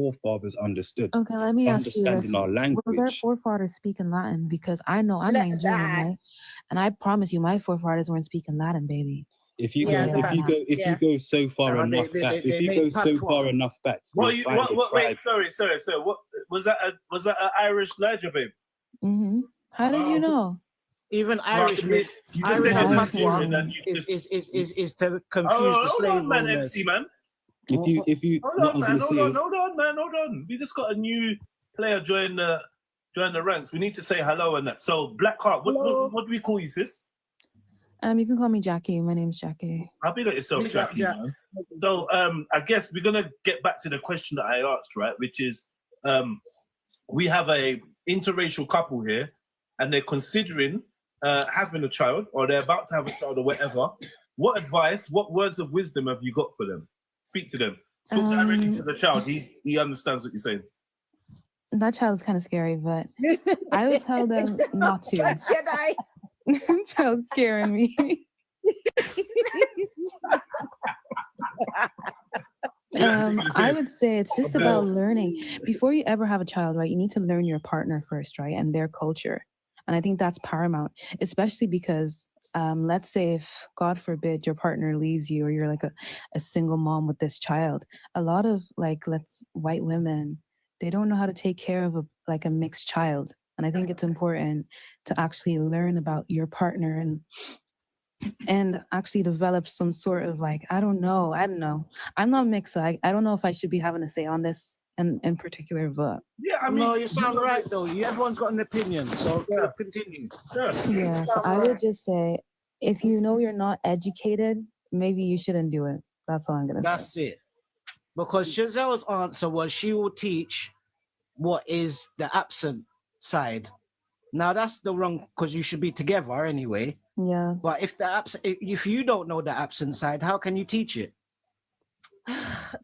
forefathers understood. Okay, let me ask you this. Understanding our language. Was our forefathers speaking Latin? Because I know I'm Nigerian, right? And I promise you, my forefathers weren't speaking Latin, baby. If you go so far enough back, Wait, sorry. What was that? Was that an Irish Niger, babe? Mm-hmm. How did you know? Even Irish is to confuse the slave owners. Man. If you hold on, man. We just got a new player join the ranks. We need to say hello and that. So Blackheart, what do we call you, sis? You can call me Jackie. My name's Jackie. How big at yourself, Jackie? Man? So I guess we're gonna get back to the question that I asked, right? Which is, we have a interracial couple here, and they're considering having a child, or they're about to have a child, or whatever. What advice, what words of wisdom have you got for them? Speak to them. Talk directly to the child. He understands what you're saying. That child's kind of scary, but I would tell them not to. Should I? Child's scaring me. I would say it's just about learning. Before you ever have a child, right, you need to learn your partner first, right, and their culture. And I think that's paramount, especially because let's say if, God forbid, your partner leaves you or you're like a single mom with this child, a lot of white women, they don't know how to take care of a mixed child. And I think it's important to actually learn about your partner and actually develop some sort of I don't know. I'm not mixed, so I don't know if I should be having a say on this in particular, but yeah, I mean, no, you sound right though. Everyone's got an opinion, so continue. Yeah, so I would just say, if you know you're not educated, maybe you shouldn't do it. That's all I'm gonna say. That's it. Because Chazelle's answer was she will teach what is the absent side. Now that's the wrong, because you should be together anyway. Yeah. But if you don't know the absent side, how can you teach it?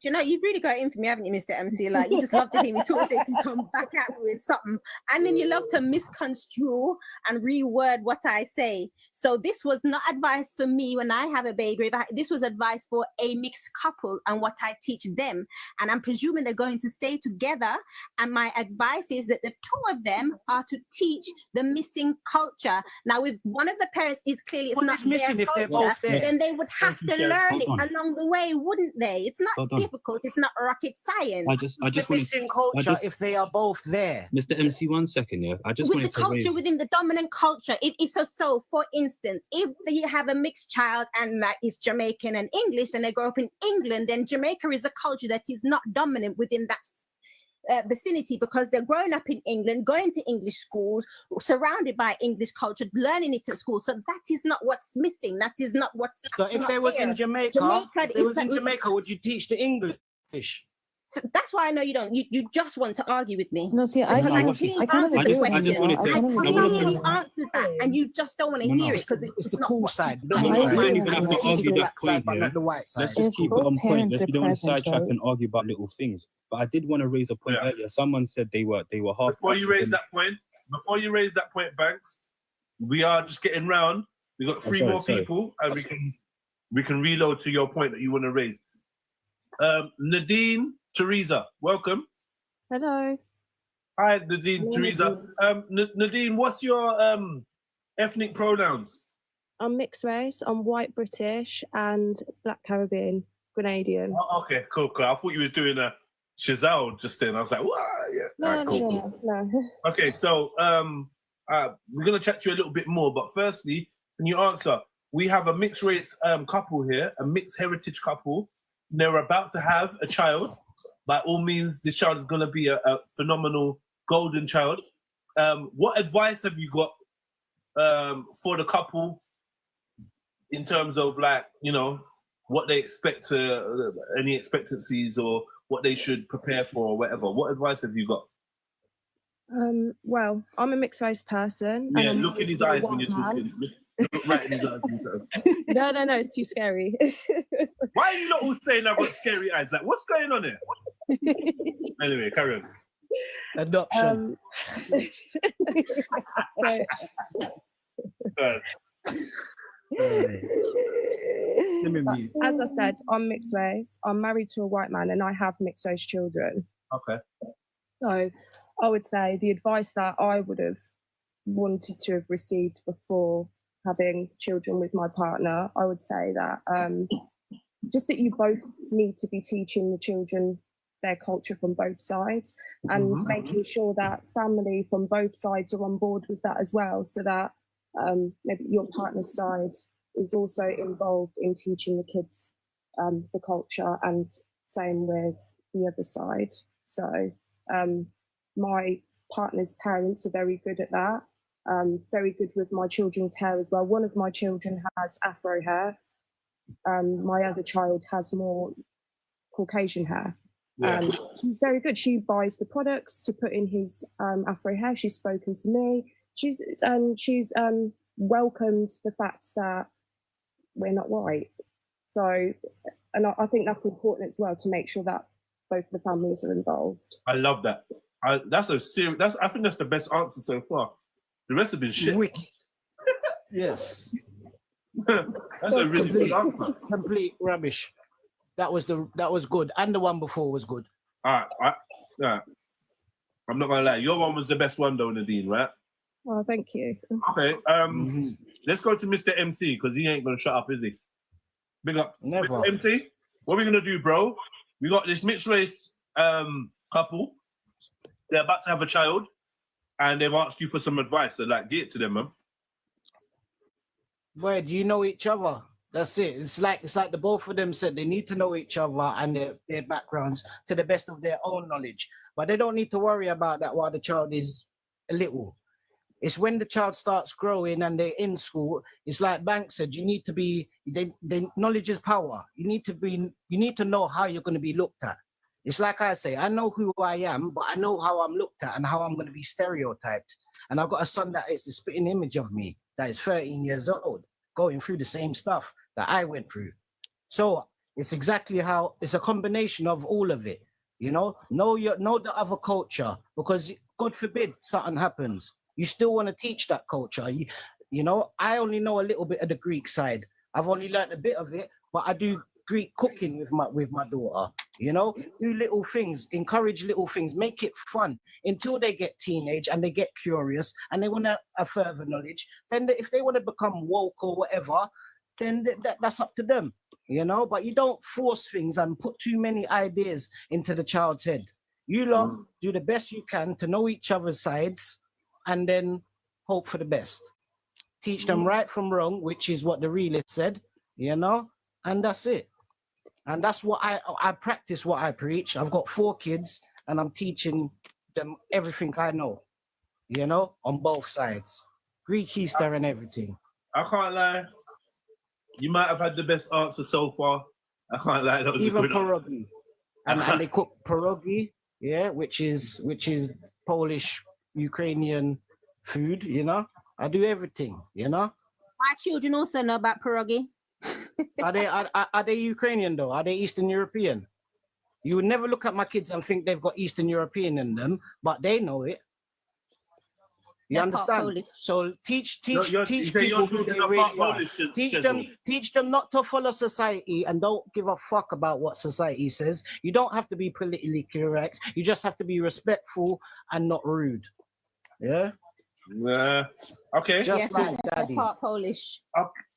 You know, you've really got it in for me, haven't you, Mr. MC? Like, you just love to hear me talk so you can come back at me with something. And then you love to misconstrue and reword what I say. So this was not advice for me when I have a baby. This was advice for a mixed couple and what I teach them. And I'm presuming they're going to stay together. And my advice is that the two of them are to teach the missing culture. Now, if one of the parents is clearly it's not missing their culture, then they would have to learn it along the way, wouldn't they? It's not difficult. It's not rocket science. I just missing culture if they are both there. Mr. MC, 1 second, yeah. I just with the culture within the dominant culture. It is so. For instance, if you have a mixed child and that is Jamaican and English, and they grow up in England, then Jamaica is a culture that is not dominant within that vicinity, because they're growing up in England, going to English schools, surrounded by English culture, learning it at school. So that is not what's missing. That is not what's. So if they was in Jamaica, would you teach the English? That's why I know you don't. You just want to argue with me. No, see, I clearly answered the question. I clearly answered that, and you just don't want to hear it because it's the cool side. You don't even have to argue that point here. The white side. Let's just keep it on point. You don't want to sidetrack and argue about little things. But I did want to raise a point earlier. Someone said they were half. Before you raise that point, Banks, we are just getting round. We got three more people, and we can reload to your point that you want to raise. Nadine, Teresa, welcome. Hello. Hi, Nadine, Teresa. Nadine, what's your ethnic pronouns? I'm mixed race. I'm white British and Black Caribbean, Grenadian. Oh, okay, cool. I thought you were doing a Chazelle just then. I was like, what? Yeah. No, cool. no. Okay, so we're gonna chat to you a little bit more, but firstly, can you answer? We have a mixed race couple here, a mixed heritage couple. They're about to have a child. By all means, this child is going to be a phenomenal golden child. What advice have you got for the couple in terms of, like, you know, what they expect to, any expectancies or what they should prepare for or whatever? What advice have you got? Well, I'm a mixed race person. Yeah, look in his eyes when you're talking. Look right in his eyes. No, it's too scary. Why are you not all saying I've got scary eyes? Like, what's going on here? Anyway, carry on. Adoption. As I said, I'm mixed race. I'm married to a white man and I have mixed race children. Okay. So I would say the advice that I would have wanted to have received before having children with my partner, I would say that just that you both need to be teaching the children their culture from both sides, and making sure that family from both sides are on board with that as well, so that maybe your partner's side is also involved in teaching the kids the culture, and same with the other side. So my partner's parents are very good at that, very good with my children's hair as well. One of my children has Afro hair. My other child has more Caucasian hair. She's very good. She buys the products to put in his Afro hair. She's spoken to me. She's welcomed the fact that we're not white. So, and I think that's important as well, to make sure that both the families are involved. I love that. That's a serious. I think that's the best answer so far. The rest have been shit. Wicked. Yes. That's a really good answer. Complete rubbish. That was good, and the one before was good. All right. I'm not gonna lie. Your one was the best one, though, Nadine. Right? Oh, thank you. Okay. Let's go to Mr. MC, because he ain't gonna shut up, is he? Big up. Never. Mr. MC, what are we gonna do, bro? We got this mixed race couple. They're about to have a child, and they've asked you for some advice. So, like, get it to them, man. Where do you know each other? That's it. It's like the both of them said they need to know each other and their backgrounds to the best of their own knowledge. But they don't need to worry about that while the child is little. It's when the child starts growing and they're in school. It's like Banks said, you need to be. Knowledge is power. You need to know how you're going to be looked at. It's like I say, I know who I am, but I know how I'm looked at and how I'm going to be stereotyped. And I've got a son that is the spitting image of me, that is 13 years old, going through the same stuff that I went through. So it's exactly how it's a combination of all of it. You know the other culture, because God forbid something happens. You still want to teach that culture. You know, I only know a little bit of the Greek side. I've only learned a bit of it, but I do Greek cooking with my daughter. You know, do little things, encourage little things, make it fun until they get teenage and they get curious and they want a further knowledge. Then if they want to become woke or whatever, then that's up to them, you know. But you don't force things and put too many ideas into the child's head. You lot do the best you can to know each other's sides and then hope for the best. Teach them right from wrong, which is what the realist said, you know, and that's it. And that's what I practice, what I preach. I've got 4 kids and I'm teaching them everything I know, you know, on both sides. Greek, Easter and everything. I can't lie. You might have had the best answer so far. I can't lie. That was even a good pierogi. And they cook pierogi, yeah, which is Polish, Ukrainian food, you know. I do everything, you know. My children also know about pierogi. Are they Ukrainian though? Are they Eastern European? You would never look at my kids and think they've got Eastern European in them, but they know it. You They're understand? So teach people who they really are. Teach them not to follow society and don't give a fuck about what society says. You don't have to be politically correct. You just have to be respectful and not rude. Yeah. Okay. Just like Daddy. Part Polish.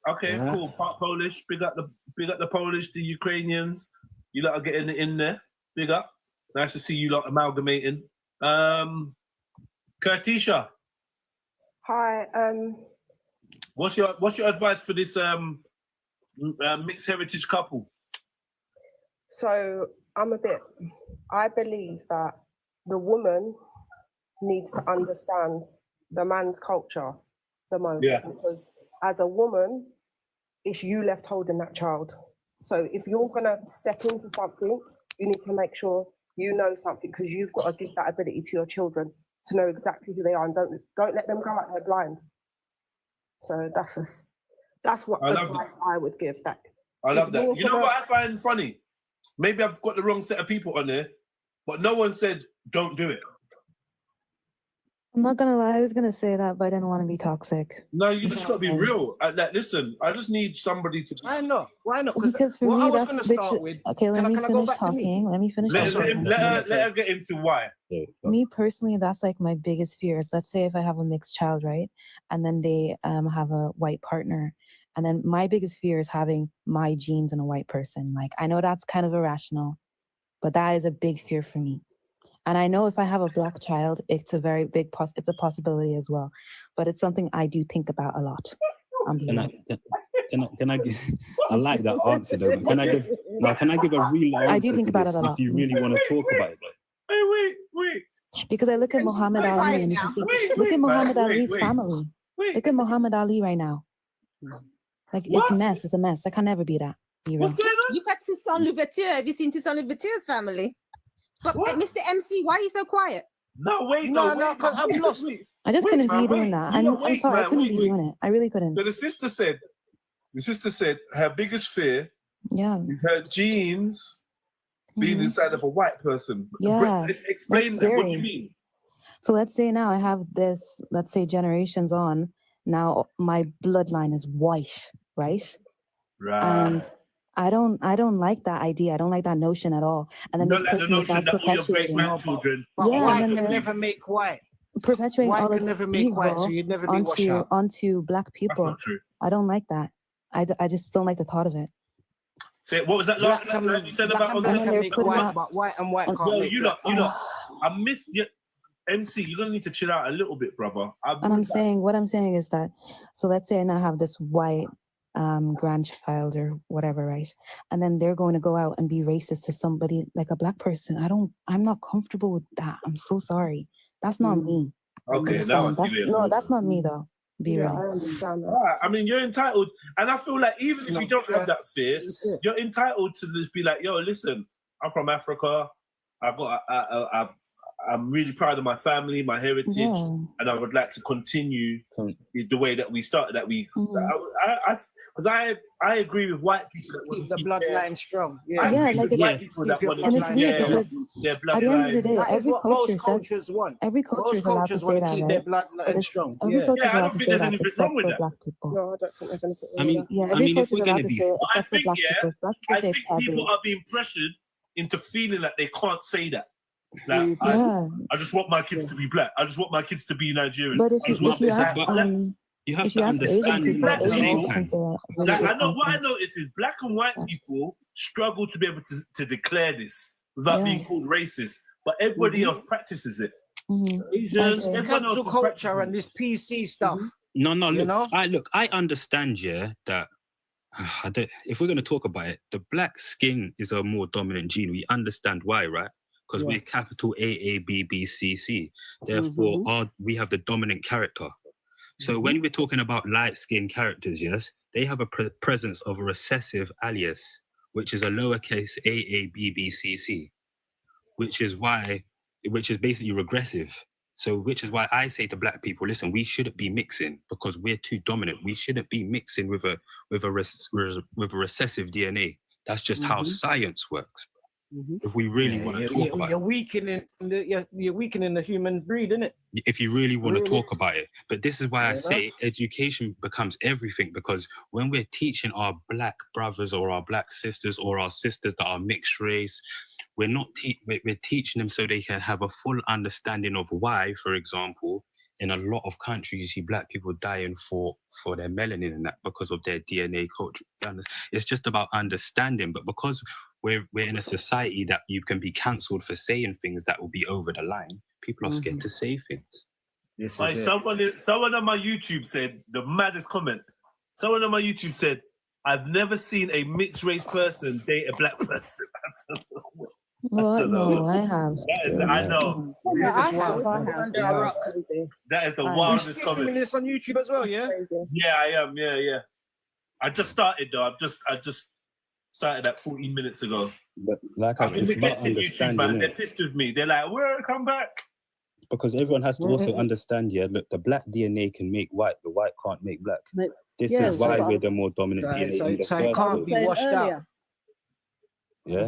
Okay, cool. Part Polish. Big up the Polish, the Ukrainians. You lot are getting it in there. Big up. Nice to see you lot amalgamating. Kurtisha. Hi. What's your advice for this mixed heritage couple? So I believe that the woman needs to understand the man's culture the most. Yeah. Because as a woman, it's you left holding that child. So if you're gonna step into something, you need to make sure you know something, because you've got to give that ability to your children to know exactly who they are, and don't let them go out there blind. So that's what advice I would give. That I love that. You know what I find funny? Maybe I've got the wrong set of people on there, but no one said don't do it. I'm not gonna lie, I was gonna say that, but I didn't want to be toxic. No, you just got to be real. Like, listen, I just need somebody to. Why not? Why not? Because for what me, I was that's going to literally- start with. Okay, let me can I go finish back to me? talking. Let me finish Let talking. her get into why. Me personally, that's like my biggest fear is, let's say if I have a mixed child, right? And then they have a white partner. And then my biggest fear is having my genes in a white person. Like, I know that's kind of irrational, but that is a big fear for me. And I know if I have a black child, it's a very big it's a possibility as well. But it's something I do think about a lot. Can I give, I like that answer though. But can I give a real answer? I do think about it a lot. If you really want to talk about it. Wait. Because I look at Muhammad Ali and you see, look at Muhammad Ali's family. Look at Muhammad Ali right now. Like, it's a mess. It's a mess. I can never be that. What's going on? Look at Toussaint Louverture. Have you seen Toussaint Louverture's family? But Mr. MC, why are you so quiet? No, wait, No, because I'm lost. I just couldn't be doing that. I'm sorry, I couldn't be doing it. I really couldn't. So the sister said her biggest fear is her genes being inside of a white person. Yeah. Explain that. What do you mean? So let's say now I have this, let's say generations on, now my bloodline is white, right? Right. And I don't like that idea. I don't like that notion at all. And then You this don't like the person is now notion that all your perpetuating. great-grandchildren. But Yeah, white and then can they're never make white. perpetuating White all of can this never make white, so evil you'd never be washed out. onto black That's people. not true. I don't like that. I just don't like the thought of it. Say, what was that last Black line you said black about and And black then can they're make putting white, out- but white and white can't Yo, make you black. know, I miss you. MC, you're gonna need to chill out a little bit, brother. And what I'm saying is that, so let's say I now have this white grandchild or whatever, right? And then they're going to go out and be racist to somebody like a black person. I'm not comfortable with that. I'm so sorry. That's not me. Okay, now I see it. That's not me though. Be real. I understand that. Alright, I mean, you're entitled, and I feel like even if you don't have that fear, That's it. you're entitled to just be like, yo, listen, I'm from Africa. I'm really proud of my family, my heritage, Yeah. and I would like to continue the way that we started. That we, Mhm. because I agree with white people that Keep want to the bloodline strong. I Yeah, Yeah, agree like with white it's- people that keep want your And it's to weird keep because their at the end of the bloodline. day, that is every what culture most says, cultures want. every culture Most is allowed to cultures say want to that, keep right? their But bloodline it's- strong. every Yeah. culture Yeah, is I allowed don't to think say there's that anything except wrong with for that. black people. No, I don't think there's anything I wrong mean, with that. Yeah, I every mean, if culture is we're allowed gonna to be, say it But I except for think, black people. Black people I say think it's taboo. people are being pressured into feeling that they can't say that. Like, Yeah, I just want my kids to be black. I just want my kids to be Nigerian. but if I you just want if you them ask to be but- black. you have if to you ask Asian understand people, black at the Asian same people time. can say it. Like, Really I know what I confident. notice is black and white people struggle to be able to declare this without Yeah. being called racist, but everybody Mhm. else practices it. Mhm. Asians, Okay. everyone else Cancel is culture practicing and this PC stuff. No, You look, know? I understand, yeah, that if we're going to talk about it, the black skin is a more dominant gene. We understand why, right? Because we're capital AABBCC. Therefore, we have the dominant character. So when we're talking about light-skinned characters, yes, they have a presence of a recessive alias, which is a lowercase AABBCC, which is basically regressive. So which is why I say to black people, listen, we shouldn't be mixing because we're too dominant. We shouldn't be mixing with a recessive DNA. That's just how science works. If we really want to talk about you're weakening you're weakening the human breed, innit? if you really want to Really? talk about it. But this is why I say education becomes everything, because when we're teaching our black brothers or our black sisters or our sisters that are mixed race, we're teaching them so they can have a full understanding of why, for example, in a lot of countries you see black people dying for their melanin and that because of their DNA culture. It's just about understanding, but because we're in a society that you can be cancelled for saying things that will be over the line, people are scared to say things. This Like, is it. someone on my YouTube said the maddest comment. Someone on my YouTube said, "I've never seen a mixed race person date a black person." I don't know. What? No, I have. I know. That is the wildest Streaming comment. this on YouTube as well, yeah? Yeah, I am. Yeah. I just started though. I just started that 14 minutes ago. But like I'm in it's the about YouTube, man. understanding They're it. pissed with me. They're like, "Where? Come back." Because everyone has to also understand, yeah, look, the black DNA can make white, the white can't make black. This is why we're the more dominant DNA in the So it first can't place. be washed out. Yeah.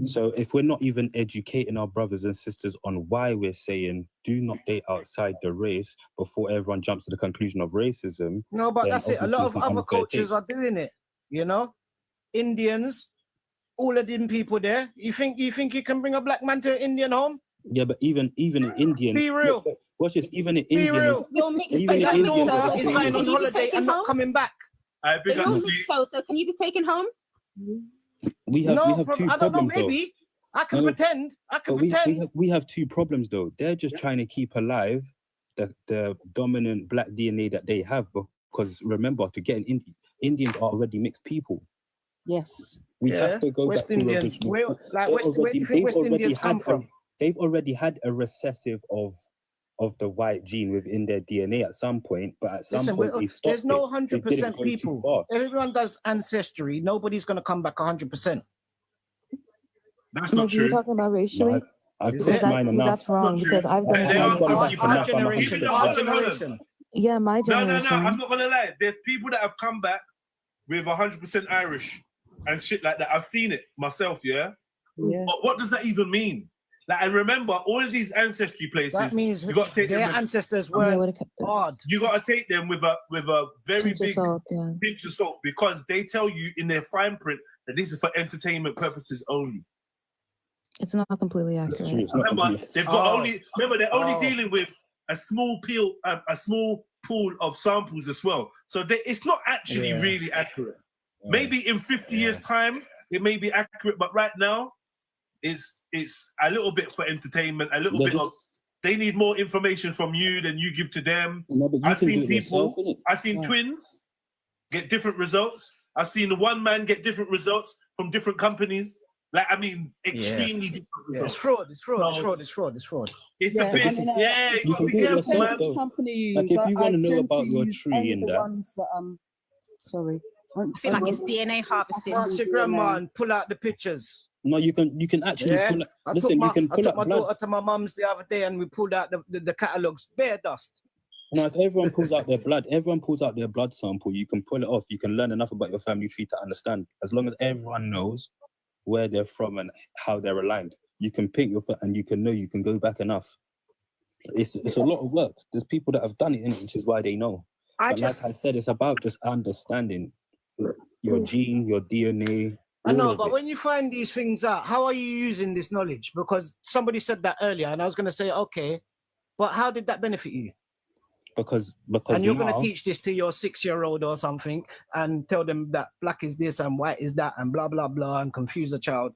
So if we're not even educating our brothers and sisters on why we're saying do not date outside the race before everyone jumps to the conclusion of racism. No, but then that's it. A lot of obviously it's an other unfair cultures date. are doing it. You know, Indians, all of them people there. You think you can bring a black man to an Indian home? Yeah, but even in Indian. Be real. Look, watch this. Even in Be Indian. real. You're mixed, Even but in you're Indian, mixed, there's a Is thing. going on Can you be holiday taken and not home? coming back. I But big up you're Steve. mixed, so can you be taken home? We have No, two I don't know. problems though. Maybe I can No, pretend. I can But we pretend. have two problems though. They're just trying to keep alive the dominant black DNA that they have, because remember, to get an Indians are already mixed people. Yes. We Yeah, have to go West back Indians. to Where do you think West Indians come from? They've already had a recessive of the white gene within their DNA at some point, but at some Listen, point they stopped. there's no it. They didn't 100% go too people. far. Everyone does ancestry. Nobody's gonna come back 100%. That's No, not you're true. talking about racially. I've Is put it? mine enough. That's wrong Not true. because I've done They it. are myself. gonna back for Our enough, I'm generation. Even Our though- hold on. generation. Yeah, my No, generation. I'm not gonna lie. There's people that have come back with 100% Irish and shit like that. I've seen it myself, yeah. Yeah. But what does that even mean? Like, and remember, all of these ancestry places, That means you got to take their them. ancestors Yeah, weren't what it- hard. You got to take them with a very pinch of big salt, yeah. pinch of salt, because they tell you in their fine print that this is for entertainment purposes only. It's not completely That's true. accurate. It's not Remember, complete. they've got Oh. they're only Oh. dealing with a small pool of samples as well. So it's not actually Yeah. really accurate. Maybe in 50 years' time, it may be accurate, but right now, it's a little bit for entertainment, a little Yeah, bit of. They need more information from you than you give to them. No, but you I've can seen do it yourself, people. innit? I've seen Yeah. twins get different results. I've seen one man get different results from different companies. Like, I mean, extremely different Yeah, results. it's fraud. It's fraud. It's No. fraud. It's fraud. It's fraud. It's Yeah, a bit. I mean, Yeah, you you got can to be do it careful, yourself, man. though. company you Like, use. if you I wanna know tend about to your use tree only and the that- ones that sorry. I feel like it's DNA harvesting. Ask your grandma and pull out the pictures. No, you can actually Yeah. pull up. I Listen, you can took pull up my blood. daughter to my mum's the other day and we pulled out the catalogs. Bare dust. No, if everyone pulls out their blood sample, you can pull it off. You can learn enough about your family tree to understand. As long as everyone knows where they're from and how they're aligned, you can pick your foot and you can know you can go back enough. It's a lot of work. There's people that have done it, innit, which is why they know. But like I said, it's about just understanding your gene, your DNA. I all know, of but it. when you find these things out, how are you using this knowledge? Because somebody said that earlier, and I was going to say, okay, but how did that benefit you? Because And you're going now- to teach this to your 6-year-old or something and tell them that black is this and white is that and blah, blah, blah, and confuse a child.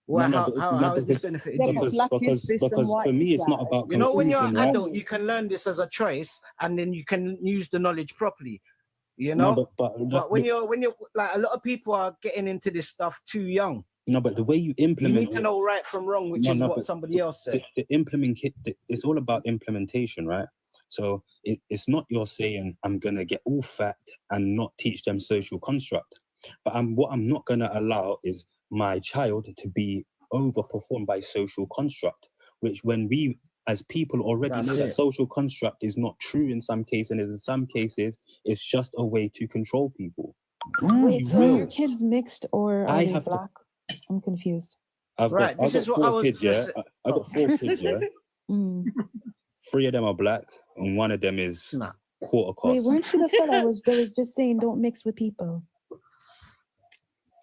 Well, No, no, how is this because- benefiting Yeah, you? but because black is this and because white for me is it's not that. about You know, when you're confusion, an right? adult, you can learn this as a choice and then you can use the knowledge properly, you know? No, but when you're like, a lot of people are getting into this stuff too young. no, but the way you You implement need to know right from wrong, which No, is no, what but somebody else said. it's all about implementation, right? So it's not you're saying I'm gonna get all fat and not teach them social construct, but what I'm not gonna allow is my child to be overperformed by social construct, which when we as people already That's know that it. social construct is not true in some cases, and in some cases it's just a way to control people. Wait, so are will. your kids mixed or are I they have to- black? I'm confused. I've Right, got this is what I 4 was kids, gonna yeah. say. I got 4 kids, yeah. Mm. 3 of them are black, and 1 of them is Nah. quarter Wait, caste. weren't you the fella that was just saying don't mix with people?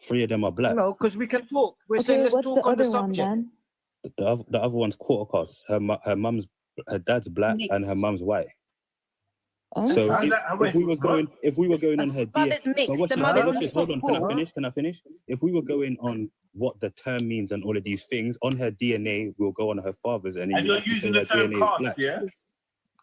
3 of them are black. No, because we can talk. We're saying Okay, let's what's talk the on the other one subject. then? The other one's quarter caste. Her dad's black and her mum's white. Oh, So How's that- if we were going on her Mother's mixed. But watch The this, mother's watch this, mixed. hold on, Full. can I finish? If we were going on what the term means and all of these things, on her DNA, we'll go on her father's, and then And you you're have to say using the her term DNA is caste, black. yeah?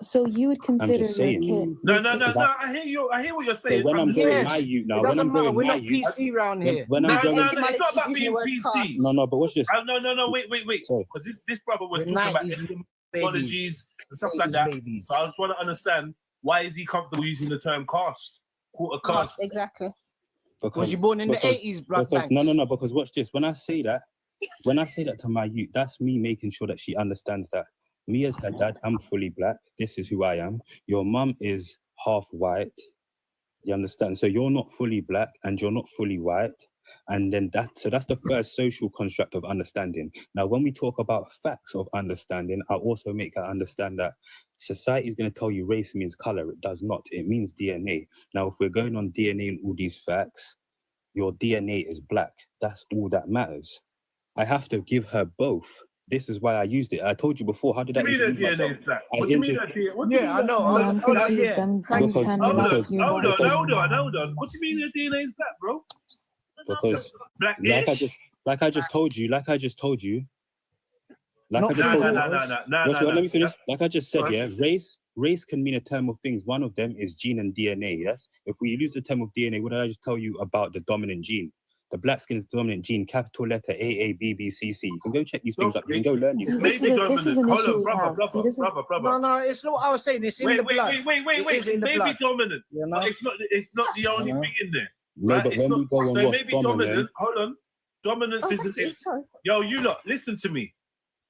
so you would consider your saying. kid? No. Because I- I hear you. I hear what you're So saying. when I'm just going saying- my youth now, It when doesn't I'm matter. going We're my not youth, PC around here. when No, I'm going, it's not about Using the being word PC. caste. no, but watch this. No, wait. Sorry. Because this brother was We're talking about 90s technologies and stuff like 80s that. babies. So I just want to understand, why is he comfortable using the term caste? Quarter caste. Exactly. Was you born in the 80s, Black because, Banks? no, because watch this. When I say that to my youth, that's me making sure that she understands that me as her dad, I'm fully black. This is who I am. Your mum is half white. You understand? So you're not fully black and you're not fully white. And then that's the first social construct of understanding. Now, when we talk about facts of understanding, I also make her understand that society is going to tell you race means color. It does not. It means DNA. Now, if we're going on DNA and all these facts, your DNA is black. That's all that matters. I have to give her both. This is why I used it. I told you before. How did I introduce myself? What do you mean that DNA? Yeah, I know. Hold on. Hold on. What do you mean your DNA is black, bro? Because Blackish? like I just told you. No. Let me finish. Like I just said, yeah, race can mean a term of things. One of them is gene and DNA, yes? If we use the term of DNA, what did I just tell you about the dominant gene? The black skin is the dominant gene, capital letter AABBCC. You can go check these things up. You can go learn these things. This is an issue. Brother. No, it's not what I was saying. It's in the blood. Wait. Maybe dominant. You know? It's not the only thing in there. No, Right? but It's when we not, go on so what's maybe dominant, hold on. Dominance isn't it. Yo, you lot, listen to me.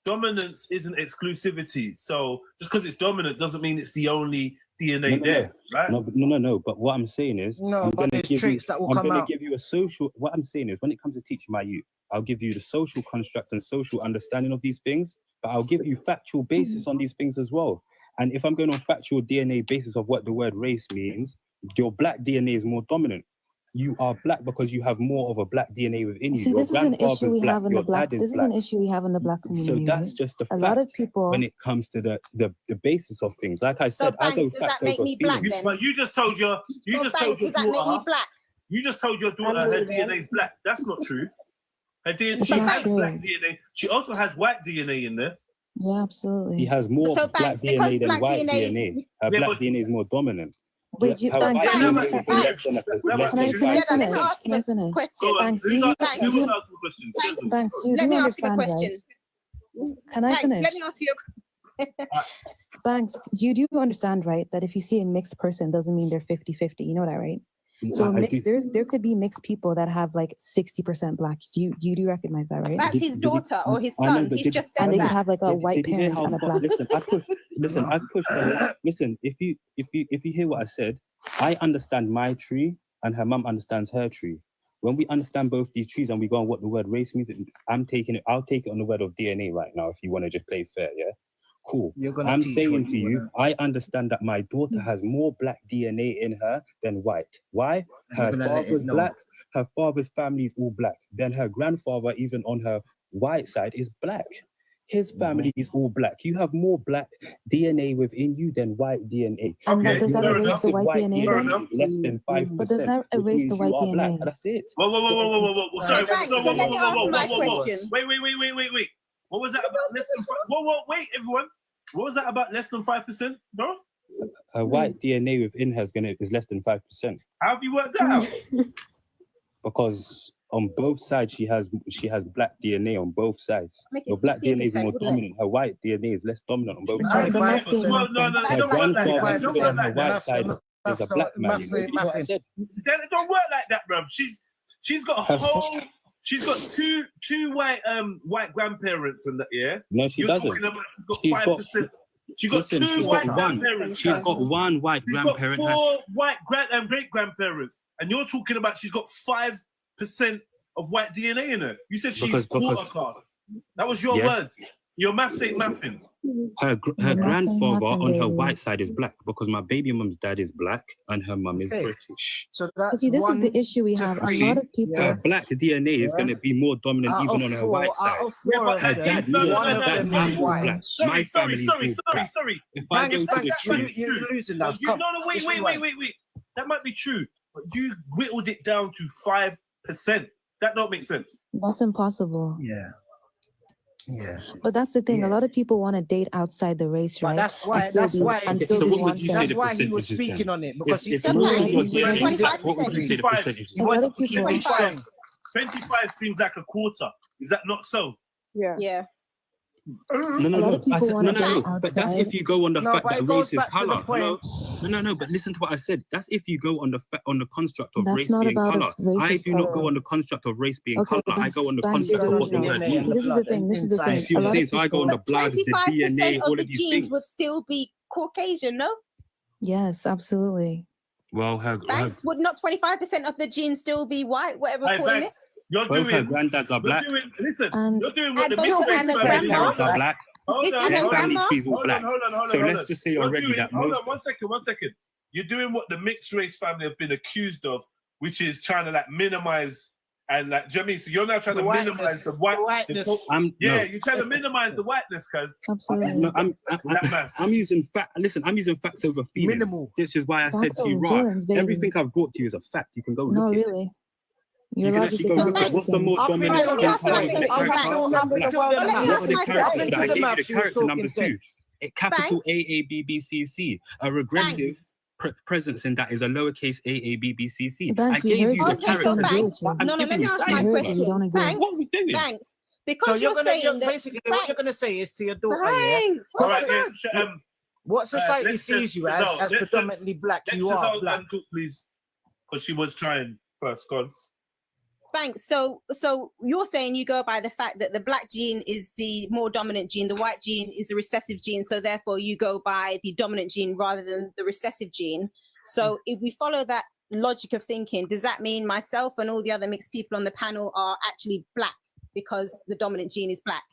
Dominance isn't exclusivity. So just because it's dominant doesn't mean it's the only DNA there, right? No. But what I'm saying is, I'm but gonna there's traits that will come out. give you a social. What I'm saying is, when it comes to teaching my youth, I'll give you the social construct and social understanding of these things, but I'll give you factual basis on these things as well. And if I'm going on factual DNA basis of what the word race means, your black DNA is more dominant. You are black because you have more of a black DNA within you. See, this is an issue we have in the your black. dad This is black. an issue we have in the black community. So that's just the a fact lot of people. when it comes to the basis of things. Like I So said, I Banks, go does fact that make over me black feelings. then? But you just told your Does that make me black? You just told your daughter her DNA is black. That's not true. Her DNA, she has black DNA. She also has white DNA in there. Yeah, absolutely. He has more So black Banks, DNA because than black white DNA DNA. Her black DNA is more dominant. Wait, you, Her Banks, white can DNA I is finish? less than Can I finish? Banks, Banks, you Let do me ask you a understand, question. right? Can I Banks, finish? let me ask you Banks, you do understand, right, that if you see a mixed person doesn't mean they're 50-50. You know that, right? So there could be mixed people that have like 60% black. You do recognize that, right? That's his daughter or his son. He's just said and they that. could have like a white parent and a black. Listen, if you hear what I said, I understand my tree and her mum understands her tree. When we understand both these trees and we go on what the word race means, I'll take it on the word of DNA right now if you want to just play fair, yeah? Cool. I'm saying to you, I understand that my daughter has more black DNA in her than white. Why? Her father's black, her father's family is all black. Then her grandfather, even on her white side, is black. His family is all black. You have more black DNA within you than white DNA. Okay, does that erase the white DNA then? Less than 5%. But does that erase the white DNA? That's it. Whoa. Sorry. Wait. What was that about less than 5%? Wait, everyone. What was that about less than 5%, bro? Her white DNA within her is less than 5%. How have you worked that out? Because on both sides she has black DNA on both sides. Your black DNA is more dominant. Her white DNA is less dominant on both sides. No, Her grandfather on her white side is a black man. You know what I said? It don't work like that, bro. She's got a whole. She's got two white grandparents and that, yeah. No, she doesn't. She's got 5%. She's got two white grandparents. She's got one white grandparent. She's got 4 white great grandparents, and you're talking about she's got 5% of white DNA in her. You said she's quarter card. That was your words. Your maths ain't mathing. Her grandfather on her white side is black because my baby mum's dad is black and her mum is British. So that's this is the issue we have. A lot of people. Her black DNA is going to be more dominant even on her white side. Her dad, my family is black. Sorry. If I go to the street, you're losing now. Wait. That might be true, but you whittled it down to 5%. That don't make sense. That's impossible. Yeah. But that's the thing. A lot of people want to date outside the race, right? That's why he was speaking on it, because he said what would you say the percentages? 25 seems like a quarter. Is that not so? Yeah. No. But that's if you go on the fact that race is color. No. But listen to what I said. That's if you go on the construct of race being color. I do not go on the construct of race being color. I go on the construct of what the word means. This is the thing. You see what I'm saying? So I go on the blood, the DNA, all of these things. Would still be Caucasian, no? Yes, absolutely. Well, Banks, would not 25% of the gene still be white, whatever we're calling it? You're both her doing, granddads are black. listen, And- you're doing what And the both mixed her race and the family Their grandma- parents are black. Hold on, And Their her family grandma- tree's all hold black. on, So let's just say You're already doing- that hold most. on, one second. You're doing what the mixed race family have been accused of, which is trying to like minimize and like, do you know what I mean? So you're now trying The to whiteness, minimize the the whiteness. whiteness. You're trying to minimize the whiteness, cuz. Absolutely. No, That man. I'm using fact. Listen, I'm using facts over feelings. Minimal. This is why I said Facts to you, over Ra, feelings, baby. everything I've brought to you is a fact. You can go No, look it. really. You Your can logic actually is go not look at what's the more I've been dominant Let me skin ask you color a in the question. character. Banks. Black. Let me What ask are the my characters question. that I gave you? The She was character number talking 2. sense. A capital Banks. AABBCC, a regressive presence in that is a lowercase AABBCC. Banks, I we gave heard you you, the but Okay, just so don't character. agree Banks. with you. I'm No, let giving me you ask We my science, heard you, we question. don't agree. Banks. What are we doing? Banks. So Because you're you're gonna saying that. basically what you're gonna say is to your daughter, yeah, Banks. All What's right, that? yeah, what society let's sees just- you no, as let's predominantly black, Let's you just are hold black. on to, please, because she was trying first. Go on. Banks. So you're saying you go by the fact that the black gene is the more dominant gene, the white gene is the recessive gene, so therefore you go by the dominant gene rather than the recessive gene. So if we follow that logic of thinking, does that mean myself and all the other mixed people on the panel are actually black because the dominant gene is black?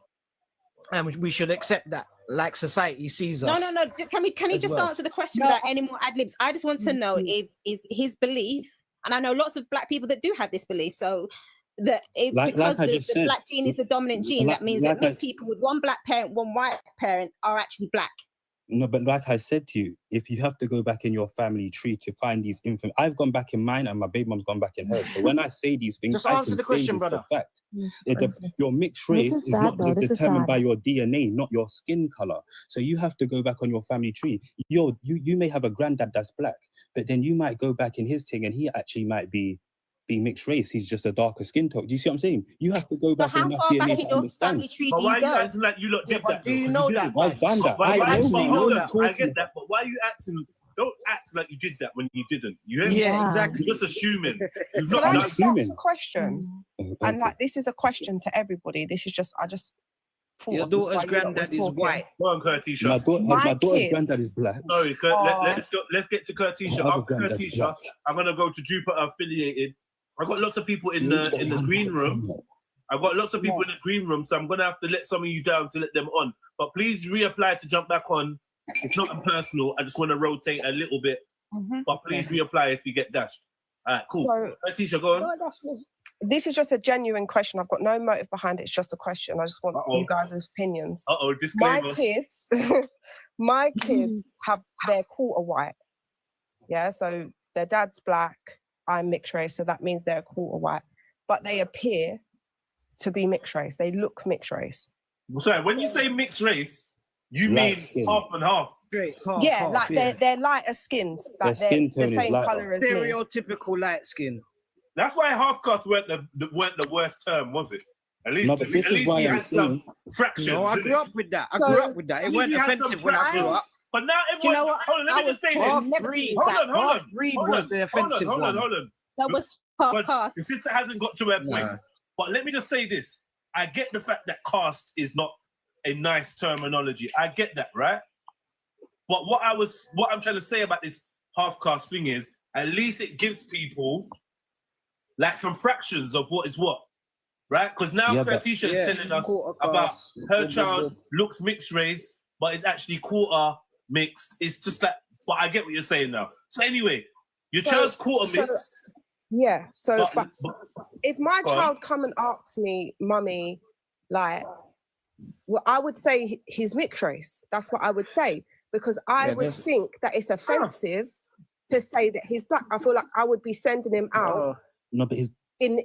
And we should accept that, like society sees us. No. Can you as just well. answer the question No. without any more ad libs? I just want to know if is his belief, and I know lots of black people that do have this belief. So that if because I the just said, black gene is the dominant gene, that means that like I- mixed people with one black parent, one white parent are actually black. No, but like I said to you, if you have to go back in your family tree to find these information, I've gone back in mine and my baby mom's gone back in hers. So when I say these things, Just I answer can the say question, this for brother. fact. Answer. Your mixed This race is is sad, not though. just This is determined sad. by your DNA, not your skin color. So you have to go back on your family tree. You may have a granddad that's black, but then you might go back in his thing and he actually might be mixed race. He's just a darker skin tone. Do you see what I'm saying? You have to go But back how in enough far back DNA in to your understand. family tree But do why you are you go? acting like you lot Yeah, did but that? do you though? know didn't. that? I've done that. But I why- know, but man. hold What are on, you I talking get that, but why are you acting? Don't act like you did that when you didn't. You hear me? Yeah, Wow. exactly. You're just assuming. You've Can not I I'm done. just assuming. ask a question? Mm. And like, this is a question to everybody. This is just, I just thought Your of this daughter's while you lot was granddad is talking. white. Go on, Curtisha. My My daughter's kids- granddad is black. Sorry, Kurt, Oh. let's get to Curtisha. My other After granddad's Curtisha, black. I'm gonna go to Jupiter affiliated. I've got lots of people in the green room. I've got lots of people in the green room, so I'm gonna have to let some of you down to let them on. But please reapply to jump back on. It's not impersonal. I just want to rotate a little bit. Mhm. But please reapply if you get dashed. All right, cool. So Curtisha, go on. this is just a genuine question. I've got no motive behind it. It's just a question. I just want Uh-oh. you guys' opinions. Uh-oh, My disclaimer. kids, my kids have their quarter white. Yeah, so their dad's black, I'm mixed race, so that means they're quarter white. But they appear to be mixed race. They look mixed race. Sorry, when you say mixed race, you Light mean skin. half and half. Straight, half, Yeah, half, like yeah. they're lighter skinned. Their Like they're skin the tone is same lighter. color as me. Stereotypical light skin. That's why half caste weren't the worst term, was it? At least, No, but this at is least why we I'm had some saying. fractions. No, I innit? grew up with that. I So- grew up with that. It At weren't least we had some offensive when I grew fractions. up. But now everyone. Do you know what? Hold on, let I me just was say told this. Half never breed. do that. Half breed was the offensive one. Hold on. That was half But caste. the sister hasn't got to her point. Nah. But let me just say this. I get the fact that caste is not a nice terminology. I get that, right? But what I'm trying to say about this half caste thing is, at least it gives people like some fractions of what is what, right? Because now Yeah, but- Curtisha is telling us quarter about caste. her child looks mixed race, but is actually quarter mixed. It's just that, but I get what you're saying now. So anyway, your So- child's quarter so- mixed. Yeah. So, but if my Go on. child come and asks me, "Mummy," like, well, I would say he's mixed race. That's what I would say, because I Yeah, would there's- think that it's offensive to say that he's black. I feel like I would be sending him out Oh, No, but his in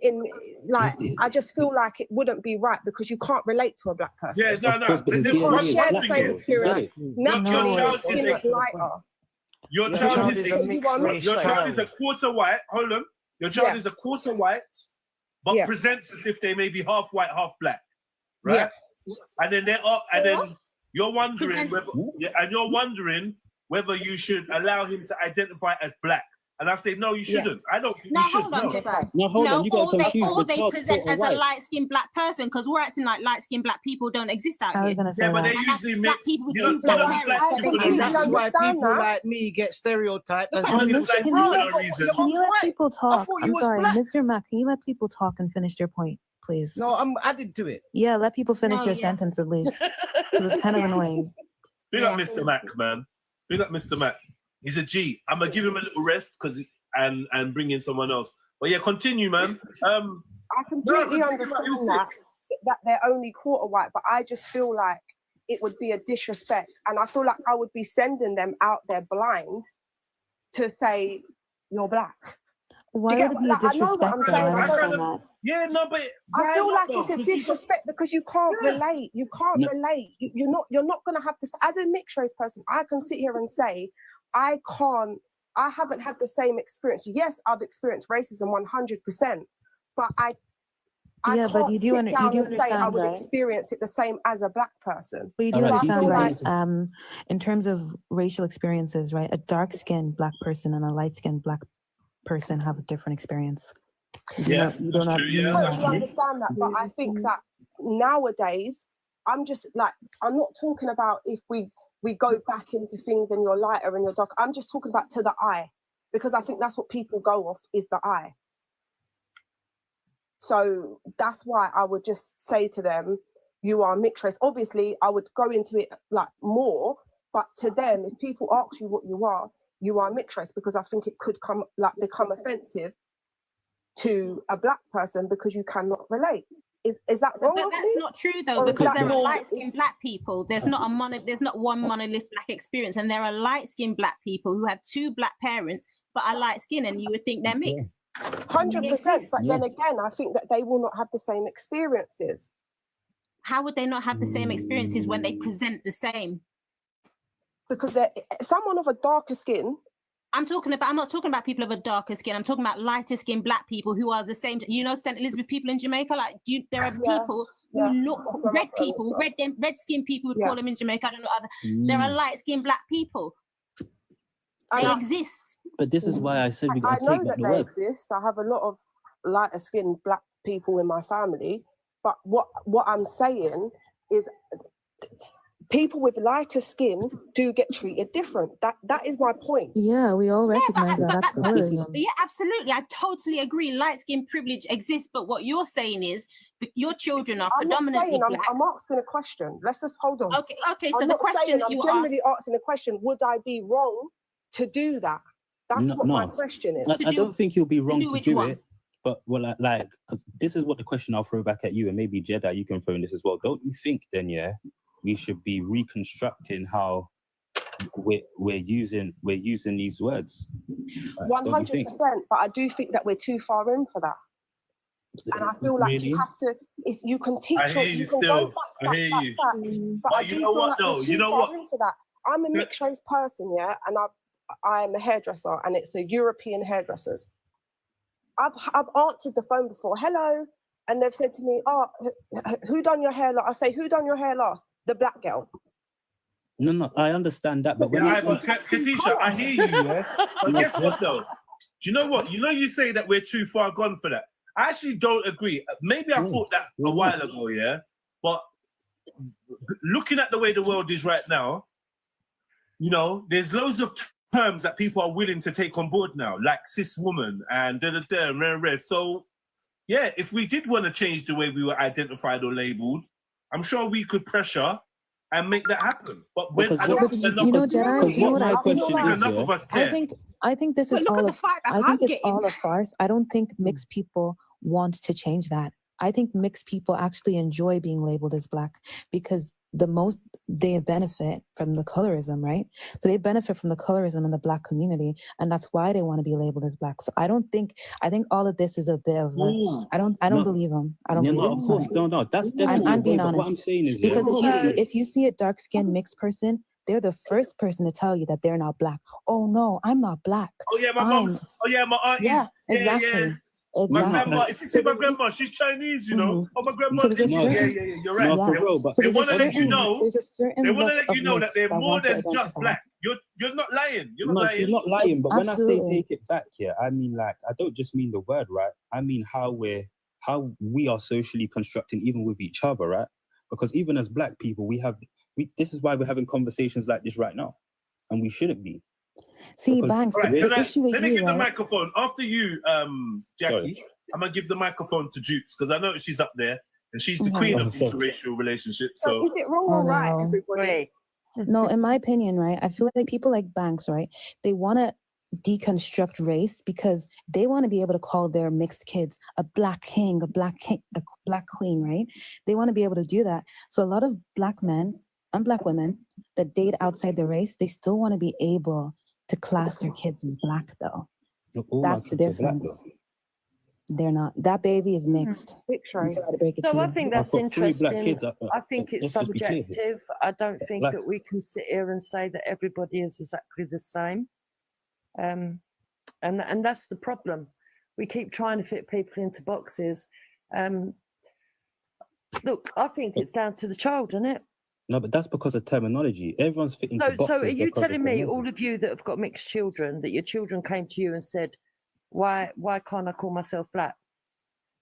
like, I just feel like it wouldn't be right because you can't relate to a black person. Yeah, no, Of course, but his There's DNA one is share the thing black, same here. though. experience. Exactly. Naturally, Your your child skin is is lighter. Your Your child child is is a You mixed want- race Your child is child. a quarter white. Hold on. Your child Yeah. is a quarter white, but Yeah. presents as if they may be half white, half black, right? Yeah. And then then you're wondering Present- whether, and you're wondering whether you should allow him to identify as black, And I say, no, you shouldn't. I don't think No, you should. hold on, Jedi. No, hold on. You got confused. Or they The present passport as or a white. light-skinned black person because we're acting like light-skinned black people don't exist out I was here. gonna say Yeah, but they that. usually Black mix. people with You know, black you know, parents, black but people they with And don't that's why understand people that. like me get stereotyped as Some Can people you, like can for you, no reason. can you let people talk? thought you I'm was sorry, black. Mr. Mac, can you let people talk and finish their point, please? No, I'm added to it. Yeah, let people finish No, their yeah. sentence at least. Because it's kind of annoying. Big up Mr. Mac, man. Big up Mr. Mac. He's a G. I'm gonna give him a little rest and bring in someone else. But yeah, continue, man. I completely No, understand he was that they're only quarter white, but I just feel like it would be a disrespect, and I feel like I would be sending them out there blind to say you're black. Why get would it be what- like, I know what I'm disrespectful? I saying. don't I understand don't- that. Yeah, no, but I feel like though, it's a 'cause you got- disrespect because you can't relate. You can't No. relate. You're not gonna have to. As a mixed race person, I can sit here and say I haven't had the same experience. Yes, I've experienced racism 100%, but I Yeah, but can't you do sit under- you down do and say I understand, would right? experience it the same as a black person. But you do All right, understand, feel right? like- In terms of racial experiences, right? A dark-skinned black person and a light-skinned black person have a different experience. You Yeah, don't- you that's don't true, have- yeah, you I that's don't totally have- true. understand that, but I think that nowadays, I'm not talking about if we go back into things and you're lighter and you're dark. I'm just talking about to the eye, because I think that's what people go off is the eye. So that's why I would just say to them, you are mixed race. Obviously, I would go into it like more, but to them, if people ask you what you are mixed race, because I think it could become offensive to a black person because you cannot relate. Is that wrong? But of that's me? not true though, Or is because that there are more- light-skinned black people. There's not one monolith black experience, and there are light-skinned black people who have two black parents but are light-skinned, and you would think they're mixed. 100%. But then again, I think that they will not have the same experiences. How would they not have the same experiences when they present the same? Because someone of a darker skin. I'm not talking about people of a darker skin. I'm talking about lighter skinned black people who are the same. You know, St. Elizabeth people in Jamaica. There are people who look red people, red skinned people would call them in Jamaica. I don't know other. There are light skinned black people. They exist. But this is why I said we I got to know take back that the they word. exist. I have a lot of lighter skinned black people in my family. But what I'm saying is, people with lighter skin do get treated different. That is my point. Yeah, we all recognize that. That's colorism. Yeah, absolutely. I totally agree. Light skin privilege exists, but what you're saying is your children are I'm not predominantly saying, black. I'm asking a question. Let's just hold on. Okay. So I'm the not question saying, that you I'm were generally asking the question: would I be wrong to do that? That's what my question is. I don't think you'll be wrong to which do one? it. But because this is what the question I'll throw back at you, and maybe Jedi, you can throw in this as well. Don't you think then, we should be reconstructing how we're using these words? 100%. But I do think that we're too far in for that. And I feel like you have to. You can teach. I hear you still. I hear you. But I do feel like we're too far in for that. I'm a mixed race person, and I'm a hairdresser, and it's a European hairdressers. I've answered the phone before, hello, and they've said to me, oh, who done your hair last? I say, who done your hair last? The black girl. No, I understand that, but when Katisha, I hear you, but guess what though? Do you know what? You say that we're too far gone for that. I actually don't agree. Maybe I thought that a while ago, but looking at the way the world is right now, there's loads of terms that people are willing to take on board now, like cis woman and So, if we did want to change the way we were identified or labeled, I'm sure we could pressure and make that happen. But when I don't think enough of us care. I think this is all it's all a farce. I don't think mixed people want to change that. I think mixed people actually enjoy being labeled as black because they benefit from the colorism, right? So they benefit from the colorism in the black community, and that's why they want to be labeled as black. So I think all of this is a bit of I don't believe them. I don't believe them. Of course, no, that's definitely I'm being honest. What I'm saying is because if you see a dark-skinned mixed person, they're the first person to tell you that they're not black. Oh no, I'm not black. Oh yeah, my mom's. Oh yeah, my aunt is. Exactly. My grandma, if you see my grandma, she's Chinese, Oh, my grandma's Indian. You're right. No, for real, but they want to let you know. There's a certain they want to let you know that they're more than just black. You're not lying. You're not No, lying. she's not lying. But when I say Absolutely. take it back, yeah, I mean like I don't just mean the word, right? I mean how we are socially constructing even with each other, right? Because even as Black people, this is why we're having conversations like this right now, and we shouldn't be. See, Because- Banks, All right, the issue with let me you, give the right? microphone after you, Jackie. Sorry. I'm gonna give the microphone to Jukes because I know she's up there and she's the Okay. queen Oh, of sorry. interracial relationships. So So is it wrong or Oh, right, no. everybody? No, in my opinion, right, I feel like people like Banks, right, they want to deconstruct race because they want to be able to call their mixed kids a Black king, a Black queen, right? They want to be able to do that. So a lot of Black men and Black women that date outside the race, they still want to be able to class their kids as Black, though. All my That's the kids are Black, difference. They're not. That baby is mixed. Mixed I'm race. sorry to break it to So I you. think I've that's got 3 Black interesting. kids. I think it's let's just be clear here. subjective. I don't think Like- that we can sit here and say that everybody is exactly the same. And that's the problem. We keep trying to fit people into boxes. Look, I think it's down to the child, isn't it? No, but that's because of terminology. Everyone's fitting into So boxes. are you because of telling me, terminology. all of you that have got mixed children, that your children came to you and said, why can't I call myself Black?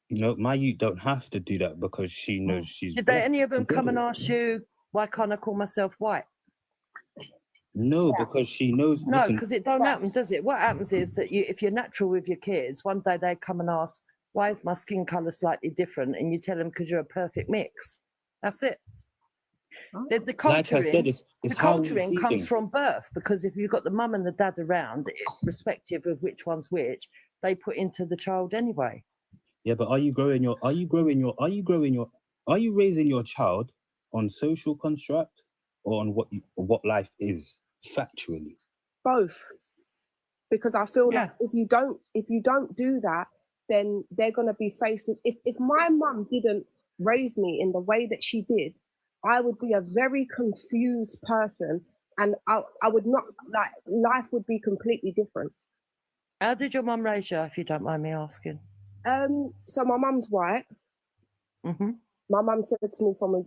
No, my youth don't have to do that because she knows she's. Did Black. any of them Forget come and it. ask you, why can't I call myself white? No, because she knows. No, listen, because it don't happen, does it? What happens is that if you're natural with your kids, one day they come and ask, why is my skin colour slightly different? And you tell them because you're a perfect mix. That's it. The like I said, culturing, it's the how we culturing see comes things. from birth, because if you've got the mum and the dad around, respective of which one's which, they put into the child anyway. Yeah, but are you raising your child on social construct or on what life is factually? Both. Because I feel Yeah. like if you don't do that, then they're gonna be faced with if my mum didn't raise me in the way that she did, I would be a very confused person and I would not like life would be completely different. How did your mum raise you, if you don't mind me asking? So my mum's white. Mm-hmm. My mum said to me from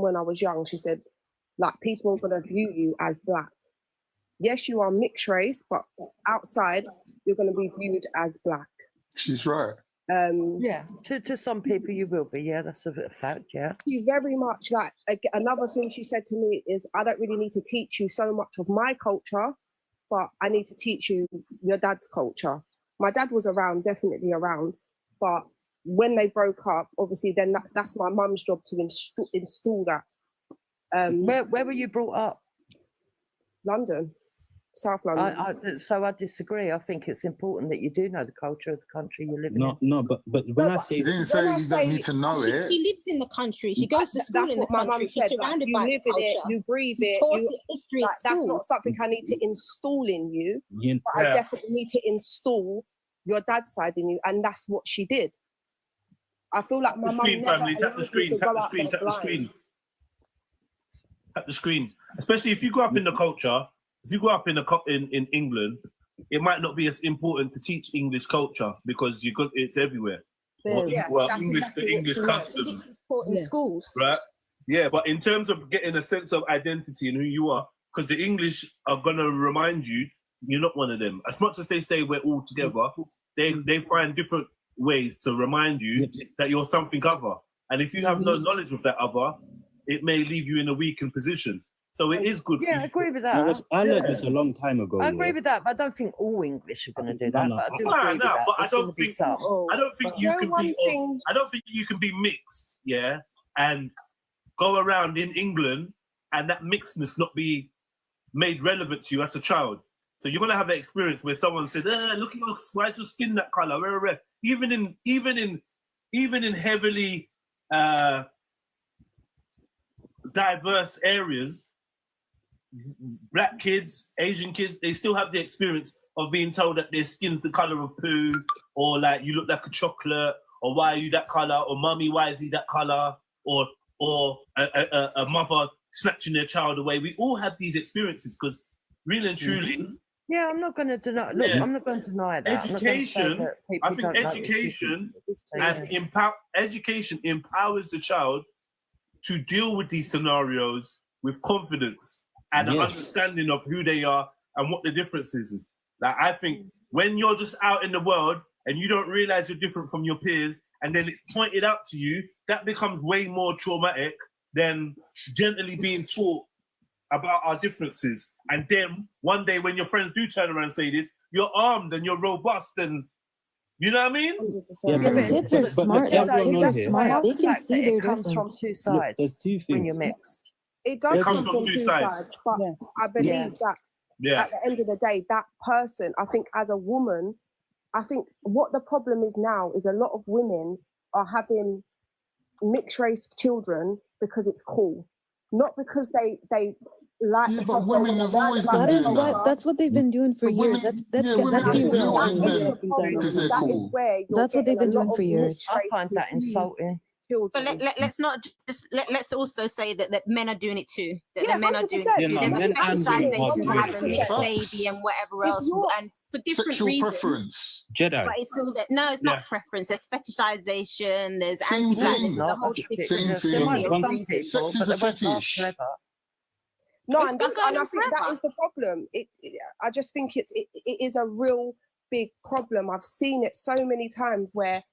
when I was young, she said, like, people are gonna view you as Black. Yes, you are mixed race, but outside you're gonna be viewed as Black. She's right. Yeah, to some people you will be. Yeah, that's a bit of fact. Yeah. She very much like another thing she said to me is, I don't really need to teach you so much of my culture, but I need to teach you your dad's culture. My dad was around, definitely around, but when they broke up, obviously then that's my mum's job to install that. Where were you brought up? London, South London. So I disagree. I think it's important that you do know the culture of the country you're living in. No, but when I say She didn't say you don't need to know it. She lives in the country. She goes to school That's in the what my mum country. She's said. Like, surrounded you by live the in it, culture. you breathe She's it. taught You, it history like, at that's school. not something I need to install in you. you, But I definitely need to install your dad's side in you, and that's what she did. I feel like my the mum screen, never family. Tap allowed the me screen. to Tap go the out screen. there Tap the blind. screen. Tap the screen. Especially if you grow up in the culture. If you grow up in England, it might not be as important to teach English culture because it's everywhere. Or Yeah, that's English, exactly the what English she meant. customs, She gets taught in schools. right? Yeah, but in terms of getting a sense of identity and who you are, because the English are gonna remind you you're not one of them. As much as they say we're all together, they find different ways to remind you that you're something other. And if you have no knowledge of that other, it may leave you in a weakened position. So it is good. Yeah, I agree with that. I learned this a long time ago. I agree with that, but I don't think all English are going to do that. No, but I do agree with that. But I There's gonna don't be think some. I don't think you can be. I don't think you can be mixed, yeah, and go around in England and that mixedness not be made relevant to you as a child. So you're gonna have that experience where someone said, "Look at your why's your skin that color?" Even in heavily diverse areas, Black kids, Asian kids, they still have the experience of being told that their skin's the color of poo, or like you look like a chocolate, or why are you that color, or mummy, why is he that color, or a mother snatching their child away. We all have these experiences because really and truly. Yeah, I'm not going to deny. Look, I'm not going to deny that. Education, I think education and education empowers the child to deal with these scenarios with confidence and an understanding of who they are and what the difference is. Like, I think when you're just out in the world and you don't realize you're different from your peers, and then it's pointed out to you, that becomes way more traumatic than gently being taught about our differences. And then one day when your friends do turn around and say this, you're armed and you're robust, and you know what I mean? Yeah, but kids are smart. Kids are smart. They can see their comes from two sides. There's two things. When you're mixed. It does It come from two sides, but I believe that at the end of the day, that person, I think as a woman, I think what the problem is now is a lot of women are having mixed race children because it's cool, not because they like. Yeah, but women have always been doing that. That's what they've been doing for years. That's being real. That is where that's what they've been doing for years. I find that insulting. But let's not just let's also say that men are doing it too. That men are doing it too. There's a fetishization to have a mixed baby and whatever else, and for different Sexual reasons. preference. Jedi. But it's still that it's not preference. There's fetishization. There's anti-blackness. There's a whole Sex is a fetish. No, and I think that is the problem. I just think it is a real big problem. I've seen it so many times where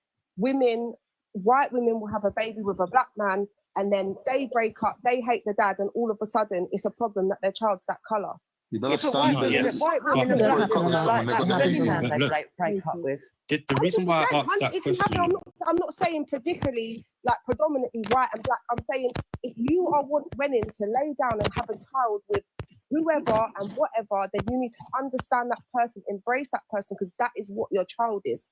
white women will have a baby with a black man, and then they break up, they hate the dad, and all of a sudden it's a problem that their child's that colour. You better stand there. White women and black women like that. Any man they break up with. The reason why I asked that question. I'm not saying particularly like predominantly white and black. I'm saying if you are willing to lay down and have a child with whoever and whatever, then you need to understand that person, embrace that person, because that is what your child is.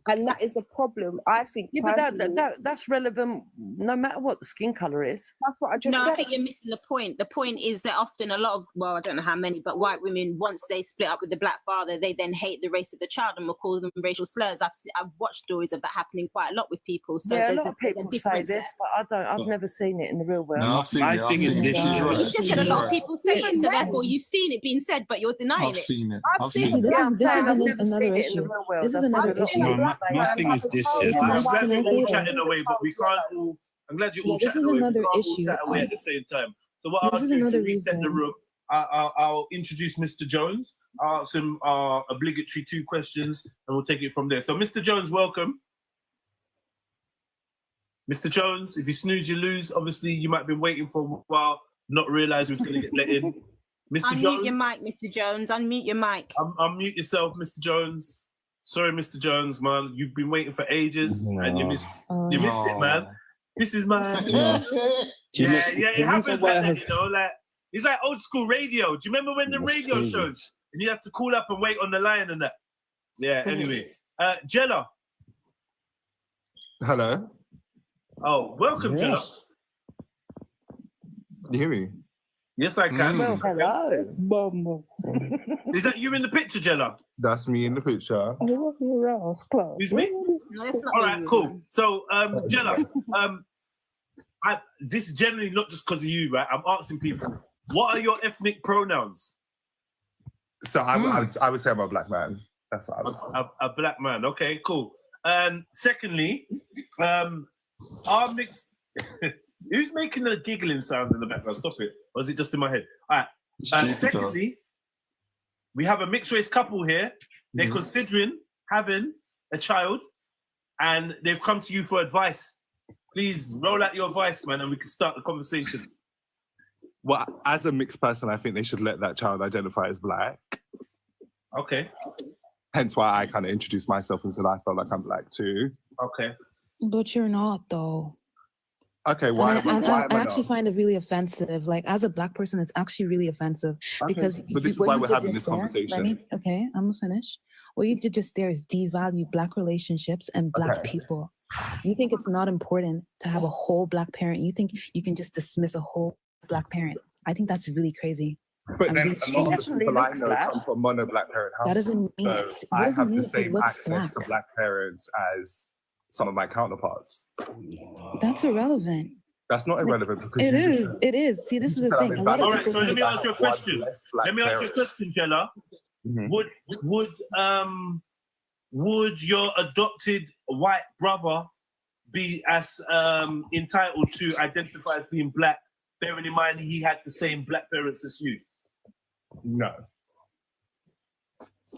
And that is the problem, I think. Yeah, but that's relevant no matter what the skin colour is. That's what I just said. I think you're missing the point. The point is that often a lot of, well, I don't know how many, but white women, once they split up with the black father, they then hate the race of the child and will call them racial slurs. I've watched stories of that happening quite a lot with people. So a lot of people say this, but I've never seen it in the real world. No, I've seen it. You just said a lot of people say it, so therefore you've seen it being said, but you're denying it. I've seen it. This is another issue. This is another issue. My thing is this. I'm glad we're all chatting away, but we can't all. I'm glad you're all chatting away. Another we can't issue. all chat away at the same time. So what I'll do to reset the room, I'll introduce Mr. Jones. I'll ask him obligatory 2 questions, and we'll take it from there. So, Mr. Jones, welcome. Mr. Jones, if you snooze, you lose. Obviously, you might have been waiting for a while, not realise we was going to get let in. Mr. Jones, unmute your mic, Mr. Jones. Unmute your mic. Unmute yourself, Mr. Jones. Sorry, Mr. Jones, man. You've been waiting for ages, and you missed it, man. This is my it happens like that, you know. Like it's like old school radio. Do you remember when the radio shows and you have to call up and wait on the line and that? Yeah. Anyway, Jella. Hello. Oh, welcome, Jella. Can you hear me? Yes, I can. Well, hello. Is that you in the picture, Jella? That's me in the picture. Who's me? No, it's not. All right, cool. So, Jella, this is generally not just because of you, right? I'm asking people, what are your ethnic pronouns? So I would say I'm a black man. That's what I would say. A black man. Okay, cool. Secondly, our mixed. Who's making the giggling sounds in the background? Stop it. Or is it just in my head? All right. Secondly, we have a mixed race couple here. They're considering having a child, and they've come to you for advice. Please roll out your advice, man, and we can start the conversation. Well, as a mixed person, I think they should let that child identify as black. Okay. Hence why I kind of introduced myself and said I felt like I'm black too. Okay. But you're not, though. Okay, why am I actually find it really offensive. Like, as a black person, it's actually really offensive. Okay. Because but this is why we're having this conversation. Okay, I'm gonna finish. What you did just there is devalue black relationships and black people. You think it's not important to have a whole black parent. You think you can just dismiss a whole black parent. I think that's really crazy. But then a lot of the people I know come from mono-black parent households. That doesn't mean so what does I it have mean the if it same looks access black? to black parents as some of my counterparts. That's irrelevant. That's not irrelevant because it is. It is. See, this is the thing. All right, so let me ask you a question. Let me ask you a question, Jella. Would your adopted white brother be as entitled to identify as being black, bearing in mind he had the same black parents as you? No.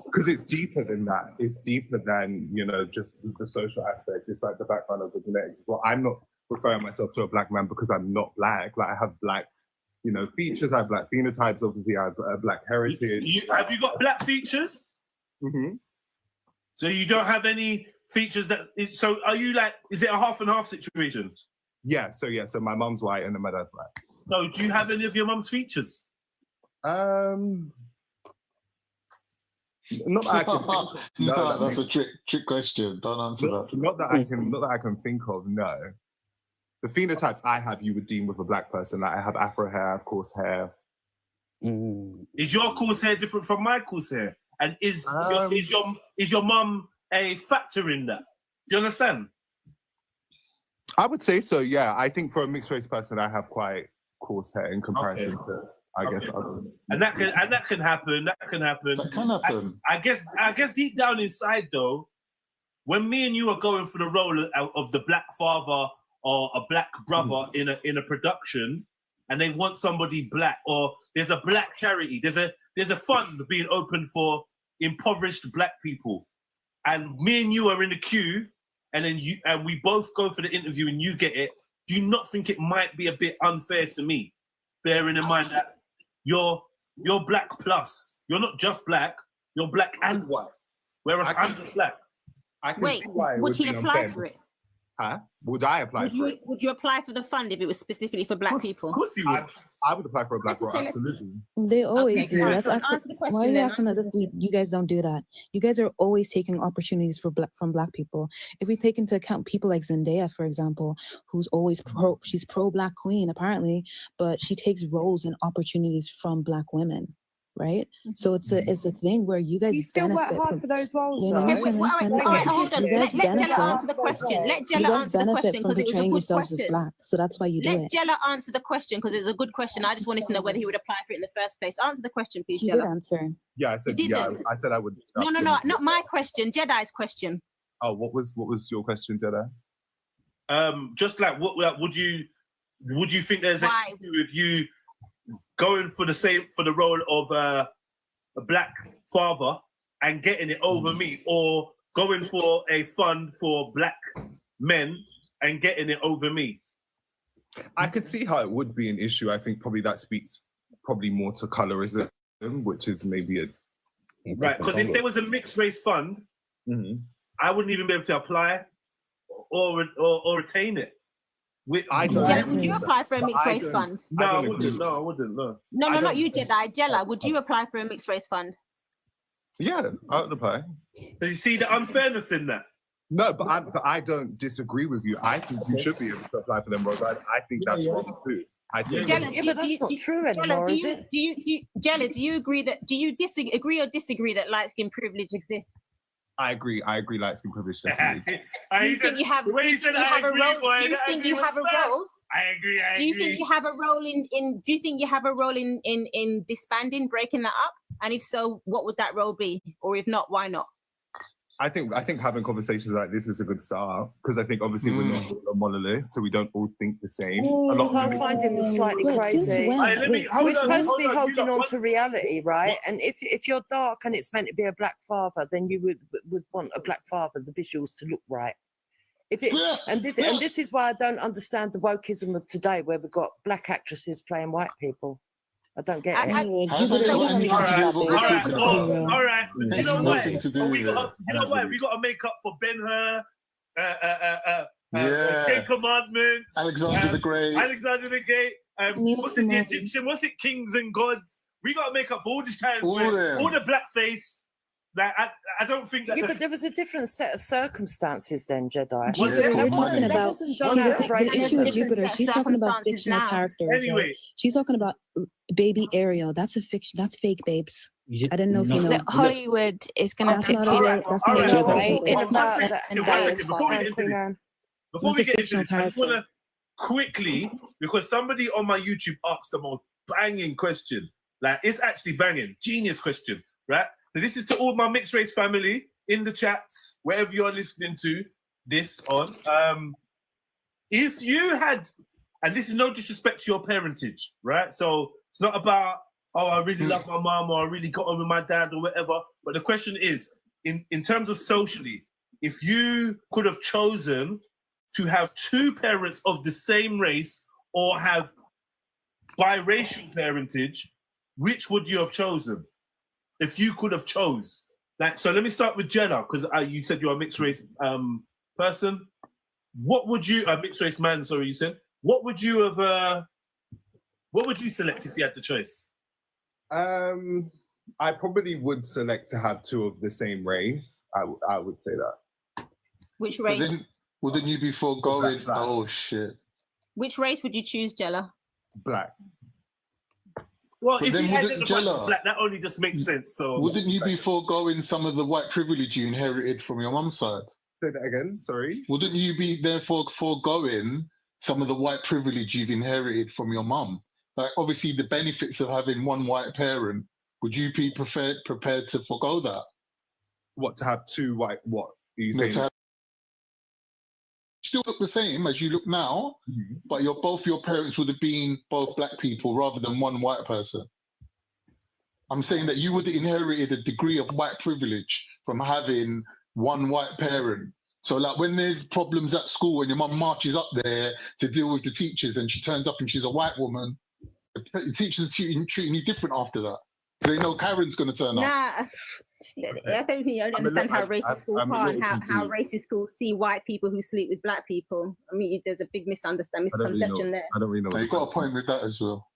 Because it's deeper than that. It's deeper than, you know, just the social aspect. It's like the background of the genetics. Well, I'm not referring myself to a black man because I'm not black. Like, I have black, you know, features. I have black phenotypes. Obviously, I have a black heritage. Have you got black features? Mm-hmm. So you don't have any features that... So are you like... Is it a half and half situation? Yeah, so my mum's white and then my dad's black. No, do you have any of your mum's features? Not that I can No, that's a trick question. Don't answer that. Not that I can think of, no. The phenotypes I have, you would deem with a black person. Like, I have afro hair, I have coarse hair. Is your coarse hair different from my coarse hair? And is your mum a factor in that? Do you understand? I would say so, yeah. I think for a mixed race person, I have quite coarse hair in comparison to, I guess, other. And that can happen. That can happen. That can happen. I guess deep down inside though, when me and you are going for the role of the black father or a black brother in a production, and they want somebody black, or there's a black charity, there's a fund being opened for impoverished black people, and me and you are in the queue, and then we both go for the interview and you get it. Do you not think it might be a bit unfair to me, bearing in mind that you're black plus, you're not just black, you're black and white, whereas I'm just black. I can see why it would he be apply unfair. for it? Huh? Would I apply for it? Would you apply for the fund if it was specifically for black people? Of course you would. I would apply for a black role, absolutely. They always do. fine. That's So after, answer the question why are you then, acting answer as if the you guys don't do that? You guys are always taking opportunities from black people. If we take into account people like Zendaya, for example, who's always she's pro-black queen apparently, but she takes roles and opportunities from black women. Right, so it's a thing where you guys still work benefit hard for those roles, Wait, though. let me finish. Hold on. You guys Let Jella benefit. answer the question. Let You Jella guys answer the benefit question from because it was a portraying good yourselves as question. black, so that's why you do Let it. Jella answer the question because it was a good question. I just wanted to know whether he would apply for it in the first place. Answer the question, please, He did Jella. answer. Yeah, I said You yeah. didn't. I said I would. No, not my question. Jedi's question. Oh, what was your question, Jedi? Just like would you think there's Why? an issue with you going for the role of a black father and getting it over me, or going for a fund for black men and getting it over me? I could see how it would be an issue. I think probably that speaks more to colorism, which is maybe a right. Because if there was a mixed race fund, I wouldn't even be able to apply or retain it. Jella, would you apply for a mixed race fund? No, I wouldn't. No, I wouldn't. No. No, not you, Jedi. Jella, would you apply for a mixed race fund? Yeah, I would apply. Do you see the unfairness in that? No, but I don't disagree with you. I think you should be able to apply for them roles. I think that's wrong too. I think Jella, but that's not true anymore, is it? Jella, do you agree agree or disagree that light skin privilege exists? I agree. Light skin privilege definitely. Do you think you have a role? I agree. Do you think you have a role in? Do you think you have a role in disbanding, breaking that up? And if so, what would that role be? Or if not, why not? I think having conversations like this is a good start, because I think obviously we're not all a monolith, so we don't all think the same. I find him slightly crazy. We're supposed to be holding on to reality, right? And if you're dark and it's meant to be a black father, then you would want a black father, the visuals to look right. And this is why I don't understand the wokeism of today, where we've got black actresses playing white people. I don't get it. All right. You know what? We got to make up for Ben-Hur, Ten Commandments, Alexander the Great. What's it, the Egyptian? What's it, Kings and Gods? We got to make up for all these times. All the blackface. Like, I don't think that. Yeah, but there was a different set of circumstances then, Jedi. We're talking about the issue with Jupiter. She's talking about fictional characters. Anyway, right? She's talking about baby Ariel. That's a fiction. That's fake, babes. I didn't know if you know. Hollywood is going to fix it. It's not. Before we get into this, I just want to quickly, because somebody on my YouTube asked the most banging question. Like, it's actually banging, genius question, right? So this is to all my mixed race family in the chats, wherever you're listening to this on. If you had, and this is no disrespect to your parentage, right? So it's not about oh, I really love my mom, or I really got on with my dad, or whatever. But the question is, in terms of socially, if you could have chosen to have two parents of the same race or have biracial parentage, which would you have chosen? If you could have chose. Like, so let me start with Jenna, because you said you're a mixed race person. What would you, a mixed race man, sorry, you said, what would you have, what would you select if you had the choice? I probably would select to have two of the same race. I would say that. Which race? Wouldn't you be foregoing? Black. Oh shit. Which race would you choose, Jella? Black. Well, But if then you wouldn't- identify as Jella, black, that only just makes sense. So Wouldn't you be foregoing some of the white privilege you inherited from your mum's side? Say that again, sorry. Wouldn't you be therefore foregoing some of the white privilege you've inherited from your mum? Like, obviously, the benefits of having one white parent, would you be prepared to forego that? What, to have two white, what? Are you No, saying? to have, still look the same as you look now, but both your parents would have been both black people rather than one white person. I'm saying that you would have inherited a degree of white privilege from having one white parent. So like when there's problems at school and your mum marches up there to deal with the teachers and she turns up and she's a white woman, the teachers are treating you different after that. They know Karen's going to turn up. Nah, I don't think you understand how racist schools are and how racist schools see white people who sleep with black people. I mean, there's a big misconception there. I don't really know. You got a point with that as well.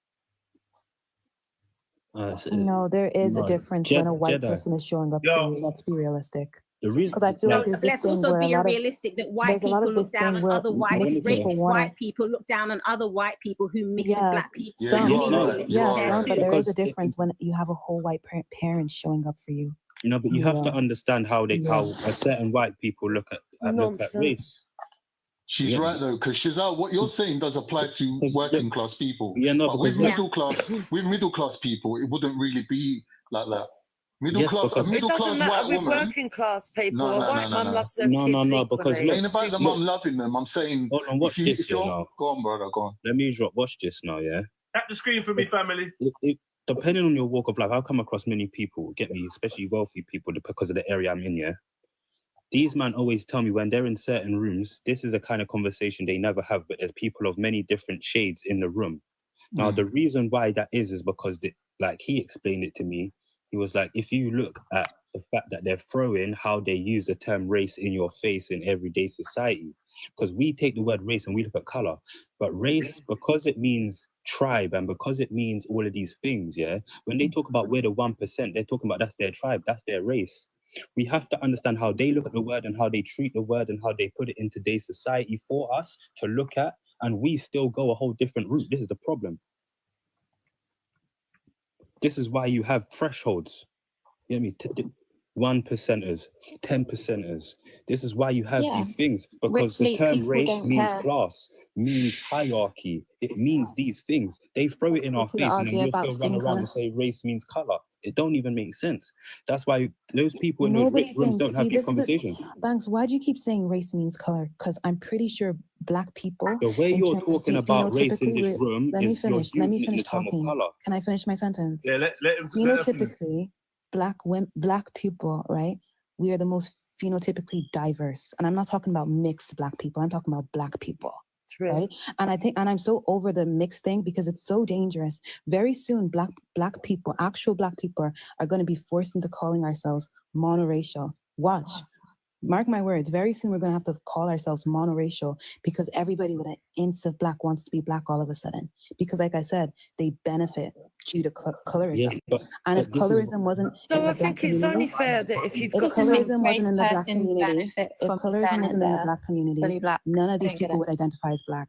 No, there is a difference when a white person is showing up to you. Let's be realistic. Because I feel like there's this let's thing also where be a lot realistic that white there's a lot people of look this down thing on where other white mixed people racist wanna- white people look down on other white people who mix with Yeah, black people. some, You need to be realistic there some, but too. there is a difference when you have a whole white parent showing up for you. No, but you have to understand how Yeah. a certain white people look at race. She's right though, because Shazal, what you're saying does apply to working class people. Yeah, no, but with middle class people, it wouldn't really be like that. Middle class it doesn't white matter with woman. working class people. No, a white mum loves their kids because equally. It ain't about the mum loving them. I'm saying, hold on, watch this you're, now. Go on, brother, go on. Let me watch this now, yeah? Tap the screen for me, family. Depending on your walk of life, I've come across many people, get me, especially wealthy people, because of the area I'm in, yeah? These men always tell me when they're in certain rooms, this is a kind of conversation they never have, but there's people of many different shades in the room. Now, the reason why that is because, like he explained it to me, he was like, if you look at the fact that they're throwing how they use the term race in your face in everyday society, because we take the word race and we look at color, but race, because it means tribe and because it means all of these things, yeah, when they talk about we're the 1%, they're talking about that's their tribe, that's their race. We have to understand how they look at the word and how they treat the word and how they put it in today's society for us to look at, and we still go a whole different route. This is the problem. This is why you have thresholds. You know what I mean? 1%ers, 10%ers. This is why you have these things, because the term race means class, means hierarchy. It means these things. They throw it in our face and then we'll still run around and say race means color. It don't even make sense. That's why those people in those rich rooms don't have these conversations. Banks, why do you keep saying race means color? Because I'm pretty sure black people. The way you're talking about race in this room let me finish talking. Can I finish my sentence? Yeah, let him. Phenotypically, black people, right? We are the most phenotypically diverse, and I'm not talking about mixed black people. I'm talking about black people. Right. And I'm so over the mixed thing because it's so dangerous. Very soon, black people, actual black people, are going to be forced into calling ourselves monoracial. Watch. Mark my words, very soon we're going to have to call ourselves monoracial because everybody with an inch of black wants to be black all of a sudden. Because like I said, they benefit due to colorism. And if colorism wasn't So I think it's only fair that if you've got colorism wasn't in the black community, if colorism wasn't in the black community, none of these people would identify as black.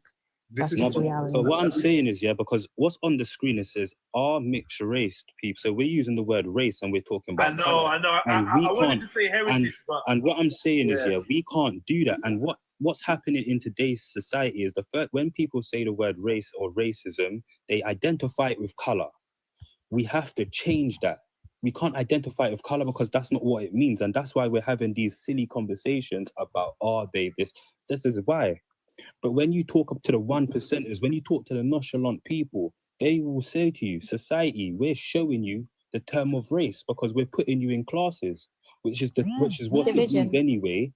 That's just reality. But what I'm saying is, because what's on the screen, it says are mixed race people. So we're using the word race and we're talking about I know. I wanted to say heritage, and what I'm saying is, we can't do that. And what's happening in today's society is when people say the word race or racism, they identify it with color. We have to change that. We can't identify it with color because that's not what it means. And that's why we're having these silly conversations about, are they this? This is why. But when you talk up to the 1%ers, when you talk to the nonchalant people, they will say to you, society, we're showing you the term of race because we're putting you in classes, which is what you believe anyway.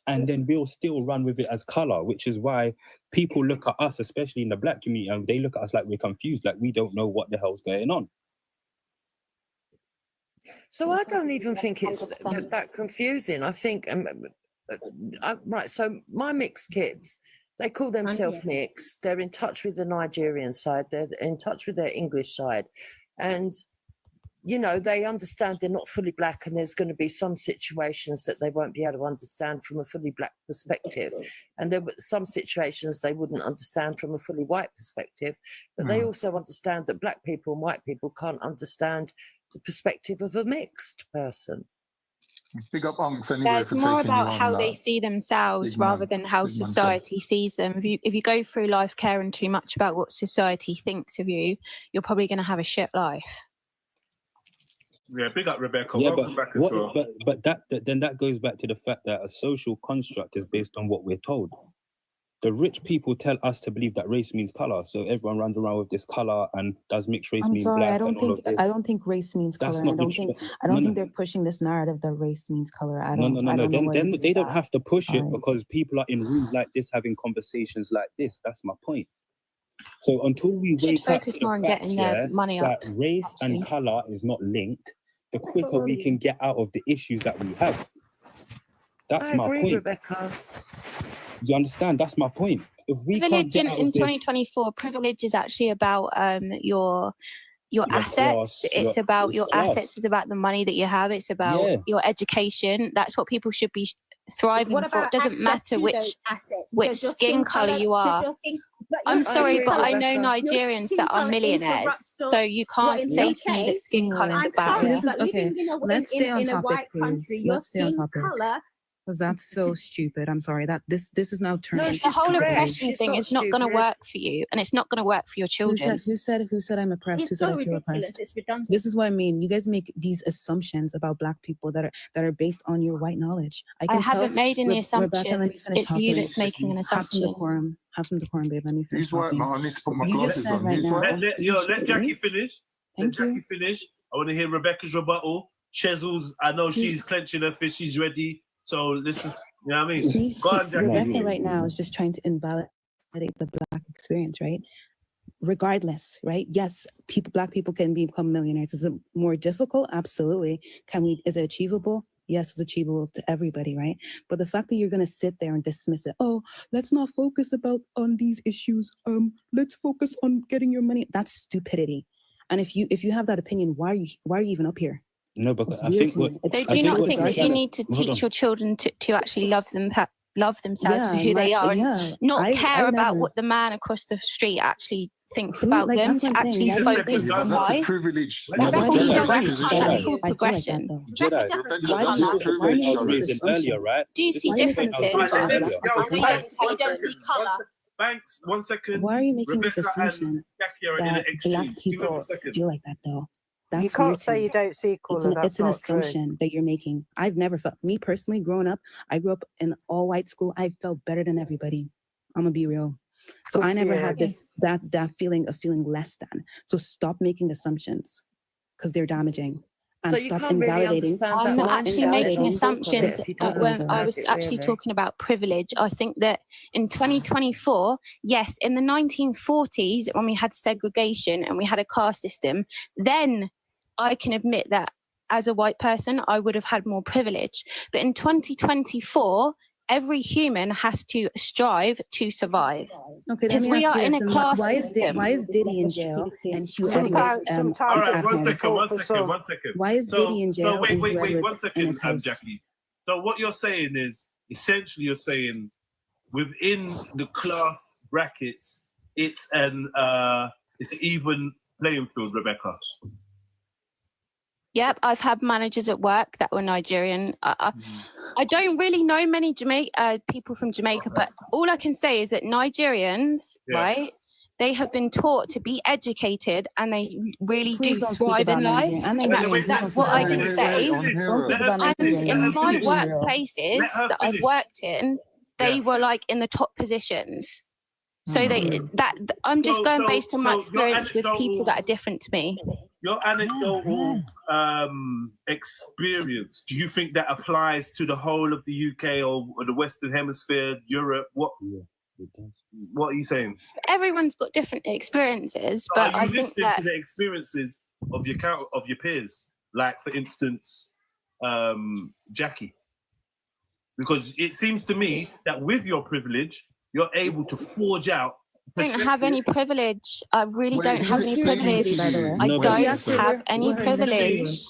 And then we'll still run with it as color, which is why people look at us, especially in the black community, and they look at us like we're confused, like we don't know what the hell's going on. So I don't even think it's that confusing. I think, right, so my mixed kids, they call themselves mixed. They're in touch with the Nigerian side. They're in touch with their English side. And, you know, they understand they're not fully black, and there's going to be some situations that they won't be able to understand from a fully black perspective. And there were some situations they wouldn't understand from a fully white perspective. But they also understand that black people and white people can't understand the perspective of a mixed person. Big up unks anyway. It's more about how they see themselves rather than how society sees them. If you go through life caring too much about what society thinks of you, you're probably going to have a shit life. Yeah, big up Rebecca. Yeah, Welcome back as well. But that goes back to the fact that a social construct is based on what we're told. The rich people tell us to believe that race means color, so everyone runs around with this color and does mixed race mean black. I don't think race means color. I don't think they're pushing this narrative that race means color. No. Then they don't have to push it because people are in rooms like this having conversations like this. That's my point. So until we wake up focus more on getting their money up, that race and color is not linked, the quicker we can get out of the issues that we have. That's my point. Rebecca. You understand? That's my point. If we privilege in 2024, privilege is actually about your assets. It's about your assets. It's about the money that you have. It's about your education. That's what people should be thriving for. It doesn't matter which skin color you are. I'm sorry, but I know Nigerians that are millionaires, so you can't say to me that skin color is a barrier. Okay, let's stay on topic, please. Let's stay on topic. Because that's so stupid. I'm sorry that this is now turned into the whole oppression thing. It's not going to work for you, and it's not going to work for your children. Who said I'm oppressed? Who said I feel oppressed? This is what I mean. You guys make these assumptions about black people that are based on your white knowledge. I haven't made any assumptions. It's you that's making an assumption. Have some decorum, babe. Let me finish. He's right, man. I need to put my glasses on. Right now. Let Jackie finish. Let Jackie finish. I want to hear Rebecca's rebuttal. Chezel's, I know she's clenching her fist. She's ready. So listen, you know what I mean? Go on, Jackie. Rebecca right now is just trying to invalidate the black experience, right? Regardless, right? Yes, black people can become millionaires. Is it more difficult? Absolutely. Is it achievable? Yes, it's achievable to everybody, right? But the fact that you're going to sit there and dismiss it, oh, let's not focus on these issues. Let's focus on getting your money. That's stupidity. And if you have that opinion, why are you even up here? No, because I think do you not think you need to teach your children to actually love themselves for who they are, and not care about what the man across the street actually thinks about them, to actually focus on why? That's a privilege. That's called progression. Earlier, right? Do you see differences? You don't see colour. Banks, 1 second. Why are you making this assumption that black people feel like that, though? That's you can't say you don't see colour. It's an assumption that you're making. I've never felt, me personally, growing up, I grew up in all white school. I felt better than everybody. I'm gonna be real. So I never had that feeling of feeling less than. So stop making assumptions because they're damaging. And so stop invalidating. I'm not actually making assumptions. When I was actually talking about privilege, I think that in 2024, yes, in the 1940s, when we had segregation and we had a caste system, then I can admit that as a white person, I would have had more privilege. But in 2024, every human has to strive to survive. Okay, because we are in a class system. Why is Diddy in jail and Hugh All right, one second. Why is Diddy in jail? So wait, 1 second, Jackie. So what you're saying is, essentially you're saying within the class brackets, it's an even playing field, Rebecca. Yep, I've had managers at work that were Nigerian. I don't really know many people from Jamaica, but all I can say is that Nigerians, right, they have been taught to be educated and they really do thrive in life. And that's what I can say. And in my workplaces that I've worked in, they were like in the top positions. So I'm just going based on my experience with people that are different to me. Your anecdotal experience, do you think that applies to the whole of the UK or the Western Hemisphere, Europe? What are you saying? Everyone's got different experiences, So but are you I think listening that to the experiences of your peers? Like, for instance, Jackie? Because it seems to me that with your privilege, you're able to forge out. I don't have any privilege. I really don't have any privilege. I don't have any privilege.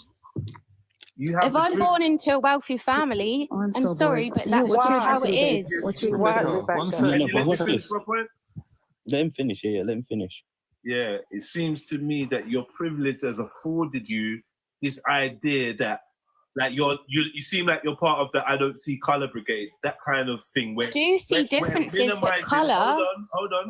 If I'm born into a wealthy family, I'm sorry, but that's just how it is. Let him finish. Yeah, let him finish. Yeah, it seems to me that your privilege has afforded you this idea that, like, you seem like you're part of the I don't see colour brigade, that kind of thing. Where do you see differences, but colour,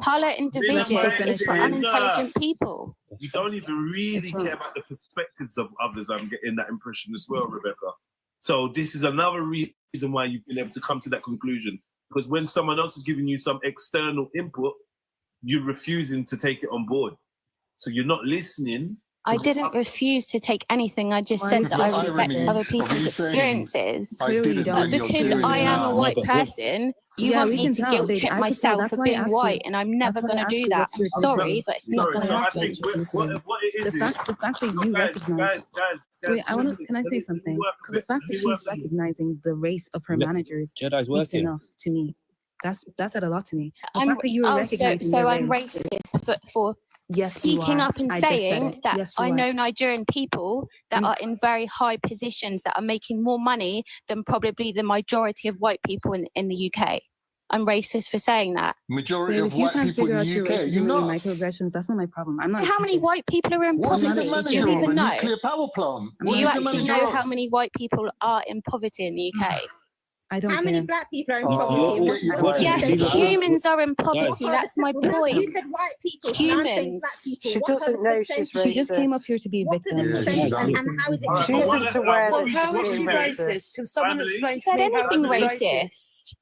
colour and division is for unintelligent people. You don't even really care about the perspectives of others. I'm getting that impression as well, Rebecca. So this is another reason why you've been able to come to that conclusion. Because when someone else is giving you some external input, you're refusing to take it on board. So you're not listening. I didn't refuse to take anything. I just said that I respect other people's experiences. But because I am a white person, you want me to guilt trip myself for being white, and I'm never going to do that. I'm sorry, but it's not going to happen. The fact that you recognize... Wait, can I say something? The fact that she's recognizing the race of her managers speaks enough to me. That said a lot to me. The fact that you were recognizing so I'm racist, but for speaking up and saying that I know Nigerian people that are in very high positions that are making more money than probably the majority of white people in the UK. I'm racist for saying that. Majority of white people in the UK, you know. Microaggressions, that's not my problem. I'm not. How many white people are in poverty? Do you even know? Nuclear power plant. Do you actually know how many white people are in poverty in the UK? I don't How many black people are in poverty? Yes, humans are in poverty. That's my point. You said white people. Humans. She doesn't know she's racist. She just came up here to be a victim. And how is it? She isn't aware that how is she racist? Can someone explain to me anything how racist?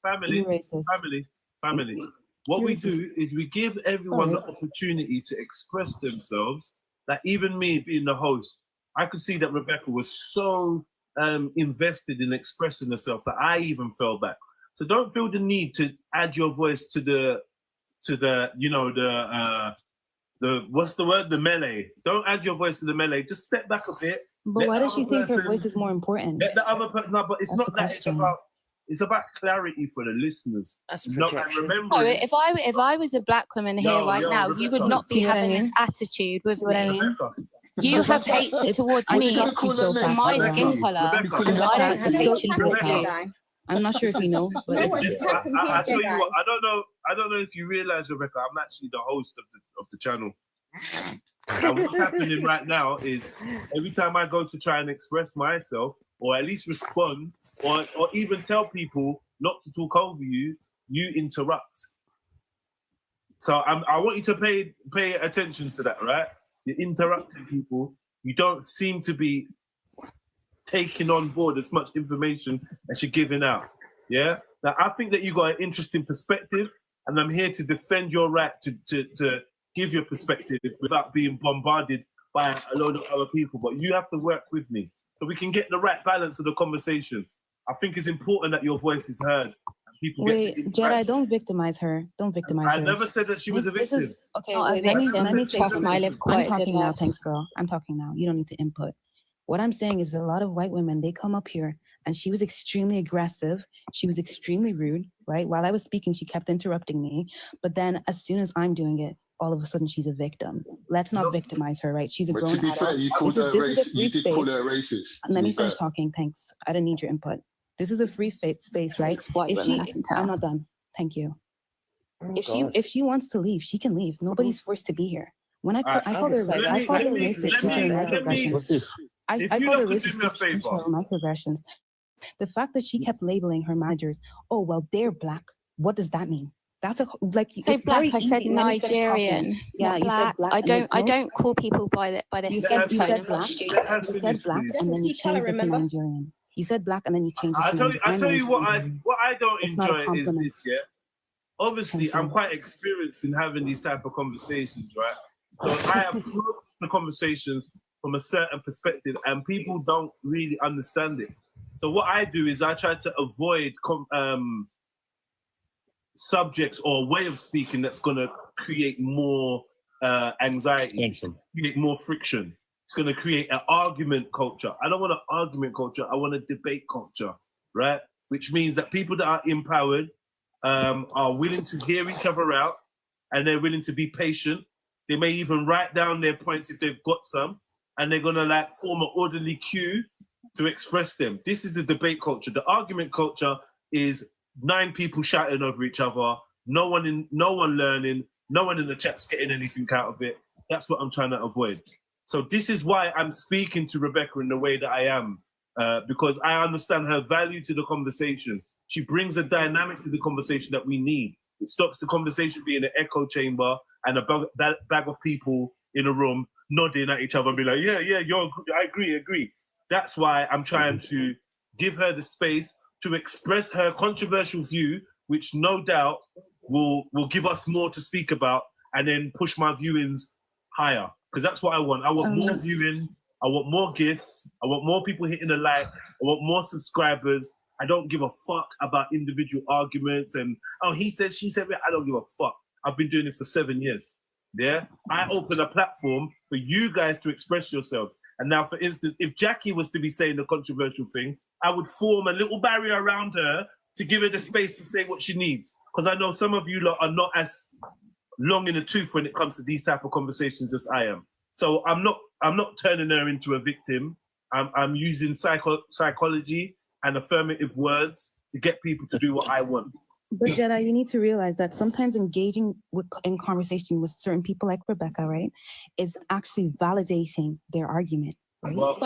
Family. What we do is we give everyone the opportunity to express themselves. Like, even me being the host, I could see that Rebecca was so invested in expressing herself that I even fell back. So don't feel the need to add your voice to the what's the word? The melee. Don't add your voice to the melee. Just step back a bit. But why does she think her voice is more important? Let the other person. No, but it's not that. It's about clarity for the listeners. Remember, if I was a black woman here now, you would not be having this attitude with me. You have hatred towards me for my skin color. I don't have hatred towards you. I'm not sure if you know, but I tell you what, I don't know if you realize, Rebecca, I'm actually the host of the channel. And what's happening right now is every time I go to try and express myself, or at least respond, or even tell people not to talk over you, you interrupt. So I want you to pay attention to that, right? You're interrupting people. You don't seem to be taking on board as much information as you're giving out. Yeah? Now, I think that you got an interesting perspective, and I'm here to defend your right to give your perspective without being bombarded by a load of other people. But you have to work with me so we can get the right balance of the conversation. I think it's important that your voice is heard. Wait, Jedi, don't victimize her. Don't victimize her. I never said that she was a victim. Okay, let me say something. I'm talking now, thanks, girl. I'm talking now. You don't need to input. What I'm saying is a lot of white women, they come up here and she was extremely aggressive. She was extremely rude, right? While I was speaking, she kept interrupting me. But then as soon as I'm doing it, all of a sudden she's a victim. Let's not victimize her, right? She's a grown adult. Fair, you called her you did call her a racist. Let me finish talking, thanks. I didn't need your input. This is a free space, right? I'm not done. Thank you. If she wants to leave, she can leave. Nobody's forced to be here. When I called her racist due to her microaggressions. I called her racist due to her microaggressions. The fact that she kept labeling her managers, oh well, they're black. What does that mean? That's say black. I said Nigerian. Yeah, you said black. I don't call people by their skin tone. You said black. You said black, and then you changed it to Nigerian. You said black, and then you changed it to I tell you what I don't enjoy is this, yeah? obviously I'm quite experienced in having these type of conversations, right? So I approach the conversations from a certain perspective, and people don't really understand it. So what I do is I try to avoid subjects or way of speaking that's going to create more anxiety, create more friction. It's going to create an argument culture. I don't want an argument culture. I want a debate culture, right? Which means that people that are empowered are willing to hear each other out, and they're willing to be patient. They may even write down their points if they've got some, and they're going to like form an orderly queue to express them. This is the debate culture. The argument culture is 9 people shouting over each other, no one learning, no one in the chat's getting anything out of it. That's what I'm trying to avoid. So this is why I'm speaking to Rebecca in the way that I am, because I understand her value to the conversation. She brings a dynamic to the conversation that we need. It stops the conversation being an echo chamber and a bag of people in a room nodding at each other and be like, yeah, I agree. That's why I'm trying to give her the space to express her controversial view, which no doubt will give us more to speak about, and then push my viewings higher. Because that's what I want. I want more viewing. I want more gifts. I want more people hitting a like. I want more subscribers. I don't give a fuck about individual arguments and, oh, he said, she said, I don't give a fuck. I've been doing this for 7 years. Yeah? I open a platform for you guys to express yourselves. And now, for instance, if Jackie was to be saying a controversial thing, I would form a little barrier around her to give her the space to say what she needs. Because I know some of you lot are not as long in the tooth when it comes to these type of conversations as I am. So I'm not turning her into a victim. I'm using psychology and affirmative words to get people to do what I want. But Jedi, you need to realize that sometimes engaging in conversation with certain people like Rebecca, right, is actually validating their argument. Right? Well,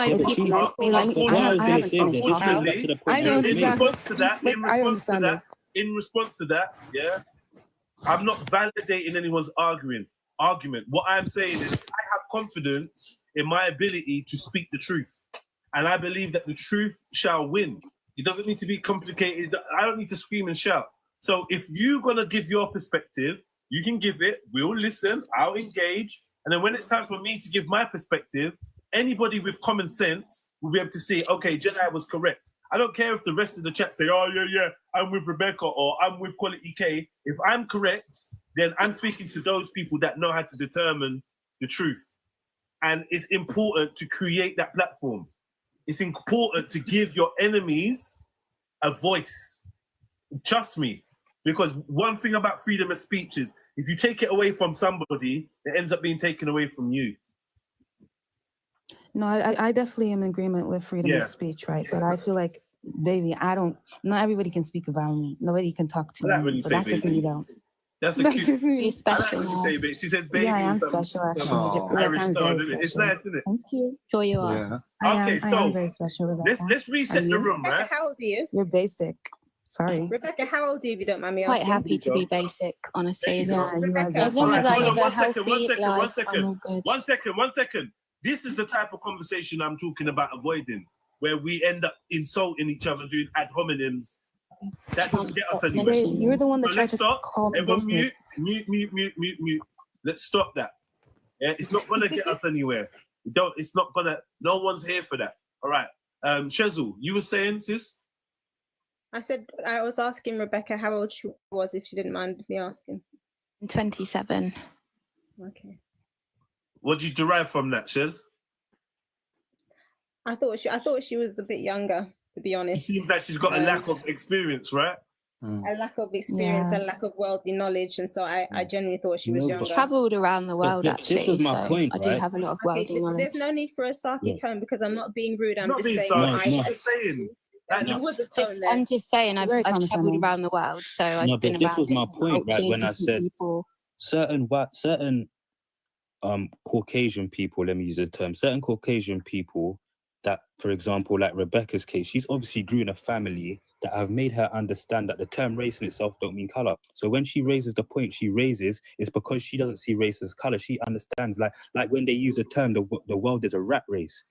in response to that, yeah, I'm not validating anyone's argument. What I'm saying is I have confidence in my ability to speak the truth. And I believe that the truth shall win. It doesn't need to be complicated. I don't need to scream and shout. So if you're going to give your perspective, you can give it. We'll listen. I'll engage. And then when it's time for me to give my perspective, anybody with common sense will be able to see, okay, Jedi was correct. I don't care if the rest of the chat say, oh, yeah, I'm with Rebecca or I'm with Quality K. If I'm correct, then I'm speaking to those people that know how to determine the truth. And it's important to create that platform. It's important to give your enemies a voice. Trust me, because one thing about freedom of speech is if you take it away from somebody, it ends up being taken away from you. No, I definitely am in agreement with freedom of speech, right? But I feel like, baby, not everybody can speak about me. Nobody can talk to me. But that's just me, though. That's a cute. You're special. I like when you say baby. She said baby. Yeah, I am special, actually. Irish tone, isn't it? It's nice, isn't it? Thank you. Sure you are. Yeah. Okay, I am very special. Let's reset the room, right? Rebecca, how old are you? You're basic. Sorry. Rebecca, how old are you, if you don't mind me asking? Quite happy to be basic, honestly. As long as One I live a healthy life, I'm all good. One second. This is the type of conversation I'm talking about avoiding, where we end up insulting each other, doing ad hominems. That doesn't get us anywhere. You're the one that tried to call me. Everyone mute. Let's stop that. Yeah, it's not gonna get us anywhere. It's not gonna. No one's here for that. All right. Shezel, you were saying, sis? I said I was asking Rebecca how old she was, if she didn't mind me asking. 27. Okay. What did you derive from that, Shez? I thought she was a bit younger, to be honest. It seems like she's got a lack of experience, right? A lack of experience, a lack of worldly knowledge, and so I genuinely thought she was younger. Travelled around the world, actually, so point, I do have a lot of worldly knowledge. There's no need for a sarky tone because I'm not being rude. I'm not just saying. I'm just saying. I'm just saying I've travelled around the world, so I've been around. This was my point, right? When I said certain Caucasian people, let me use the term, certain Caucasian people that, for example, like Rebecca's case, she's obviously grew in a family that have made her understand that the term race in itself don't mean color. So when she raises the point she raises, it's because she doesn't see race as color. She understands, like when they use the term, the world is a rat race.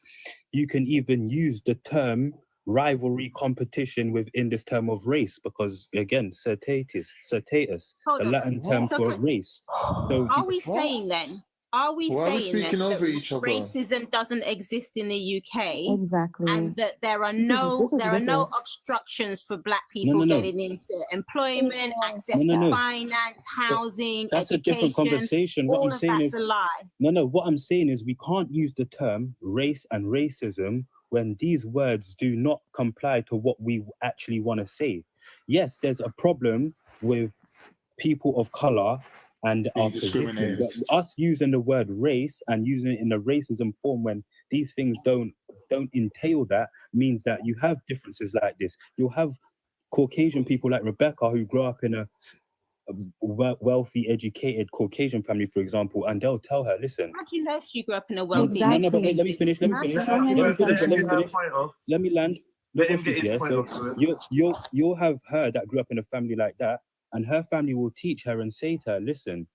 You can even use the term rivalry competition within this term of race, because again, certatus, the Latin term for race. So are we saying then? Are we saying then that racism doesn't exist in the UK? Exactly. And that there are no obstructions for Black people getting into employment, access to finance, housing, that's education. a different conversation. What all I'm of saying that's is a lie. No, what I'm saying is we can't use the term race and racism when these words do not comply to what we actually want to say. Yes, there's a problem with people of color and our position, but us using the word race and using it in a racism form when these things don't entail that means that you have differences like this. You'll have Caucasian people like Rebecca who grew up in a wealthy, educated Caucasian family, for example, and they'll tell her, listen. How do you know she grew up in a wealthy? No, but let me finish. Let me land. You'll have her that grew up in a family like that, and her family will teach her and say to her, listen,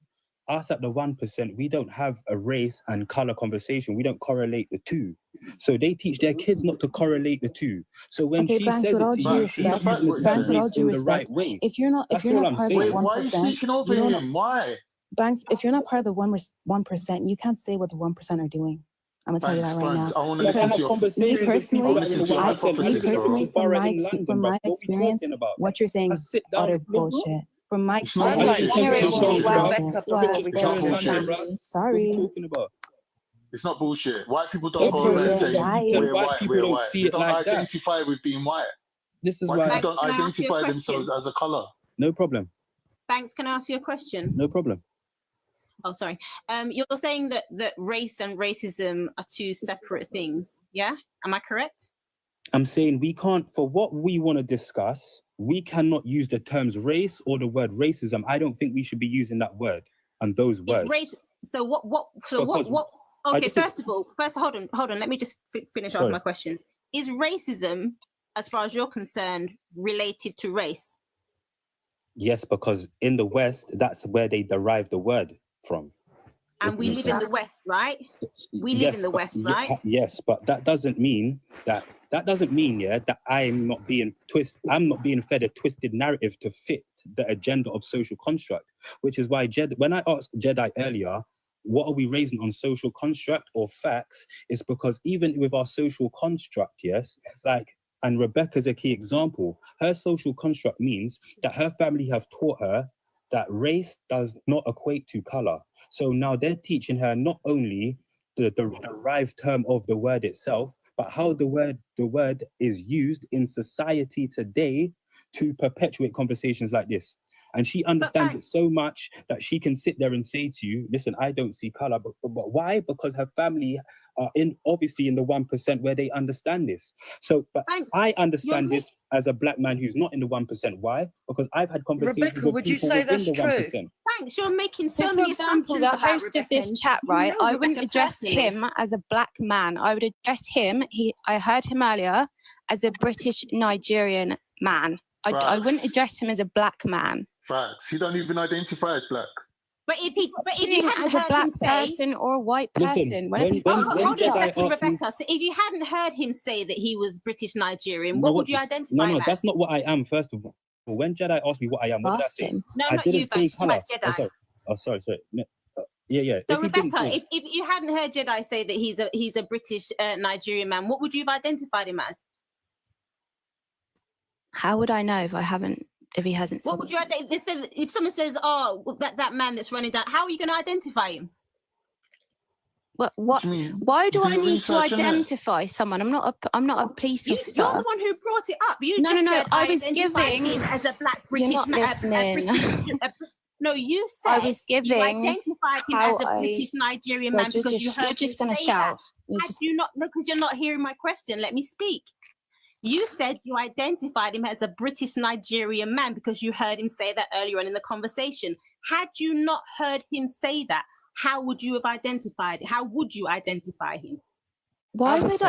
us at the 1%, we don't have a race and color conversation. We don't correlate the two. So they teach their kids not to correlate the two. So when she says it to you, she's not using the term race in the right way. If you're not part of the 1%, why are you speaking over him? Why? Banks, if you're not part of the 1%, you can't say what the 1% are doing. I'm gonna tell you that right now. I want to listen to your from my experience, what you're saying is utter bullshit. From my experience, sorry. It's not bullshit. White people don't go around and say we're white, we're white. They don't identify with being white. This is why why people don't identify themselves as a color. No problem. Banks, can I ask you a question? No problem. Oh, sorry. You're saying that race and racism are two separate things, yeah? Am I correct? I'm saying we can't, for what we want to discuss, we cannot use the terms race or the word racism. I don't think we should be using that word and those words. Race, so what, okay, first, hold on. Let me just finish off my questions. Is racism, as far as you're concerned, related to race? Yes, because in the West, that's where they derive the word from. And we live in the West, right? We live in the West, right? Yes, but that doesn't mean that I'm not being fed a twisted narrative to fit the agenda of social construct, which is why when I asked Jedi earlier, what are we raising on social construct or facts? It's because even with our social construct, yes, and Rebecca's a key example, her social construct means that her family have taught her that race does not equate to color. So now they're teaching her not only the derived term of the word itself, but how the word is used in society today to perpetuate conversations like this. And she understands it so much that she can sit there and say to you, listen, I don't see color, but why? Because her family are obviously in the 1% where they understand this. So, but I understand this as a black man who's not in the 1%. Why? Because I've had conversations Rebecca, with people within the 1%. Thanks, you're making so for many example, the host of this chat, right? I wouldn't address him as a black man. I would address him. I heard him earlier as a British Nigerian man. I wouldn't address him as a black man. Facts. He don't even identify as black. But if you hadn't as a black person or a white person, hold on a second, Rebecca. So if you hadn't heard him say that he was British Nigerian, what would you identify? No, as? That's not what I am. First of all, when Jedi asked me what I am, what did I say? No, I not didn't you, say color. Jedi. Sorry. No, yeah. So Rebecca, if you hadn't heard Jedi say that he's a British Nigerian man, what would you have identified him as? How would I know if he hasn't? What would you identify? If someone says, "Oh, that man that's running down," how are you going to identify him? What? Why do I need to identify someone? I'm not a police officer. You're the one who brought it up. You just said I was giving him as a black British man. No, you said I was giving. You identified him as a British Nigerian man because you heard him say that. Had you not? No, because you're not hearing my question. Let me speak. You said you identified him as a British Nigerian man because you heard him say that earlier on in the conversation. Had you not heard him say that, how would you have identified it? How would you identify him? Why would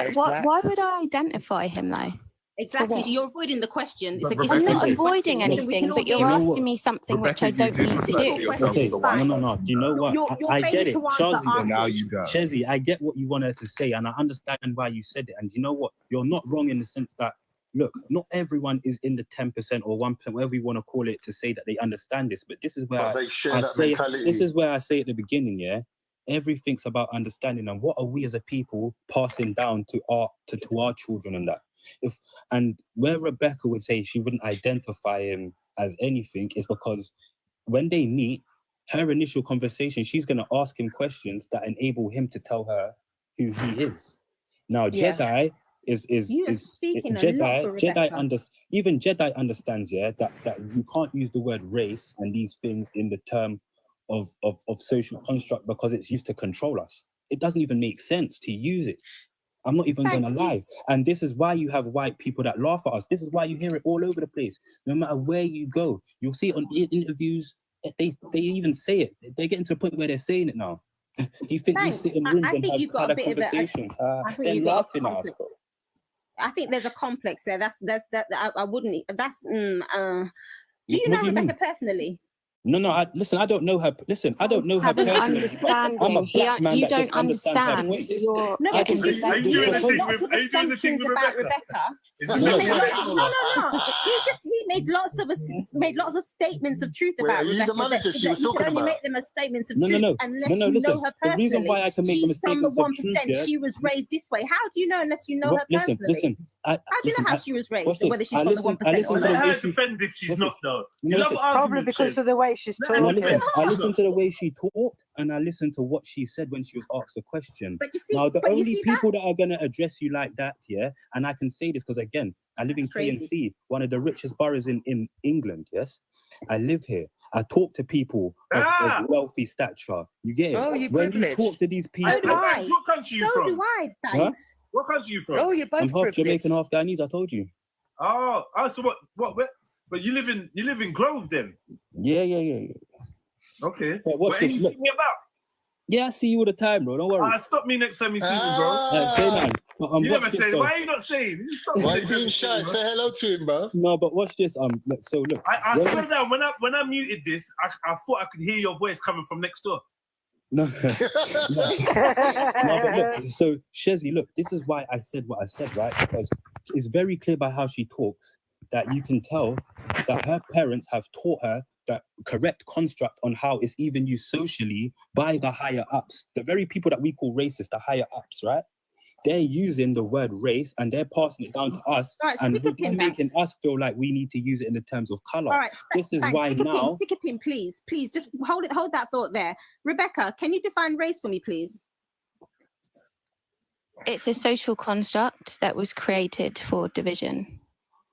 I identify him though? Exactly. You're avoiding the question. I'm not avoiding anything, but you're asking me something which I don't need to do. Okay, no. Do you know what? I get it. Shazzy, I get what you wanted to say, and I understand why you said it. And you know what? You're not wrong in the sense that look, not everyone is in the 10% or 1%, whatever you want to call it, to say that they understand this. But this is where But they share I that say, mentality. this is where I say at the beginning, yeah, everything's about understanding, and what are we as a people passing down to our children and that. And where Rebecca would say she wouldn't identify him as anything is because when they meet, her initial conversation, she's going to ask him questions that enable him to tell her who he is. Now, Jedi is speaking a lot for Rebecca. Even Jedi understands, yeah, that you can't use the word race and these things in the term of social construct because it's used to control us. It doesn't even make sense to use it. I'm not even going to lie. And this is why you have white people that laugh at us. This is why you hear it all over the place. No matter where you go, you'll see it on interviews. They even say it. They're getting to the point where they're saying it now. Do you think we sit in rooms and have conversations? They're laughing at us. I think there's a complex there. I wouldn't. Do you know Rebecca personally? No. Listen, I don't know her. Listen, I don't know her personally. I'm a black man you that just don't understand. No, because are you doing lots of assumptions about Rebecca. No. He made lots of statements of truth about Rebecca. The manager she was talking you can only about. make them as statements of truth unless you know her personally. The reason why I can make She's from the 1%. yeah? She was raised this way. How do you know unless you know her personally? How do you know how she was raised, or whether she's from the 1% or not? Let her defend if she's not, though. Probably because of the way she's talking. I listened to the way she talked, and I listened to what she said when she was asked a question. But you see, now, the only people that are going to address you like that, yeah, and I can say this because, again, I live in KNC, one of the richest boroughs in England, yes? I live here. I talk to people of wealthy stature. You get it? Oh, you're when privileged. you talk to these people... So do I. What country you from? So do I, thanks. What country you from? Oh, you're both I'm half privileged. Jamaican, half Guyanese, I told you. Oh, so what? But you live in Grove then? Yeah. Okay. What are you thinking about? Yeah, I see you all the time, bro. Don't worry. Stop me next time you see me, bro. Say man. You never say. Why are you not saying? You stop me. Why are you being shy? Say hello to him, bro. No, but watch this. Look. I swear down. When I muted this, I thought I could hear your voice coming from next door. No. No, but look. So Shezi, look. This is why I said what I said, right? Because it's very clear by how she talks that you can tell that her parents have taught her that correct construct on how it's even used socially by the higher ups. The very people that we call racist, the higher ups, right? They're using the word race and they're passing it down to us, and they're making us feel like we need to use it in the terms of color. All right, this is why now. Stick a pin, please. Please, just hold that thought there. Rebecca, can you define race for me, please? It's a social construct that was created for division.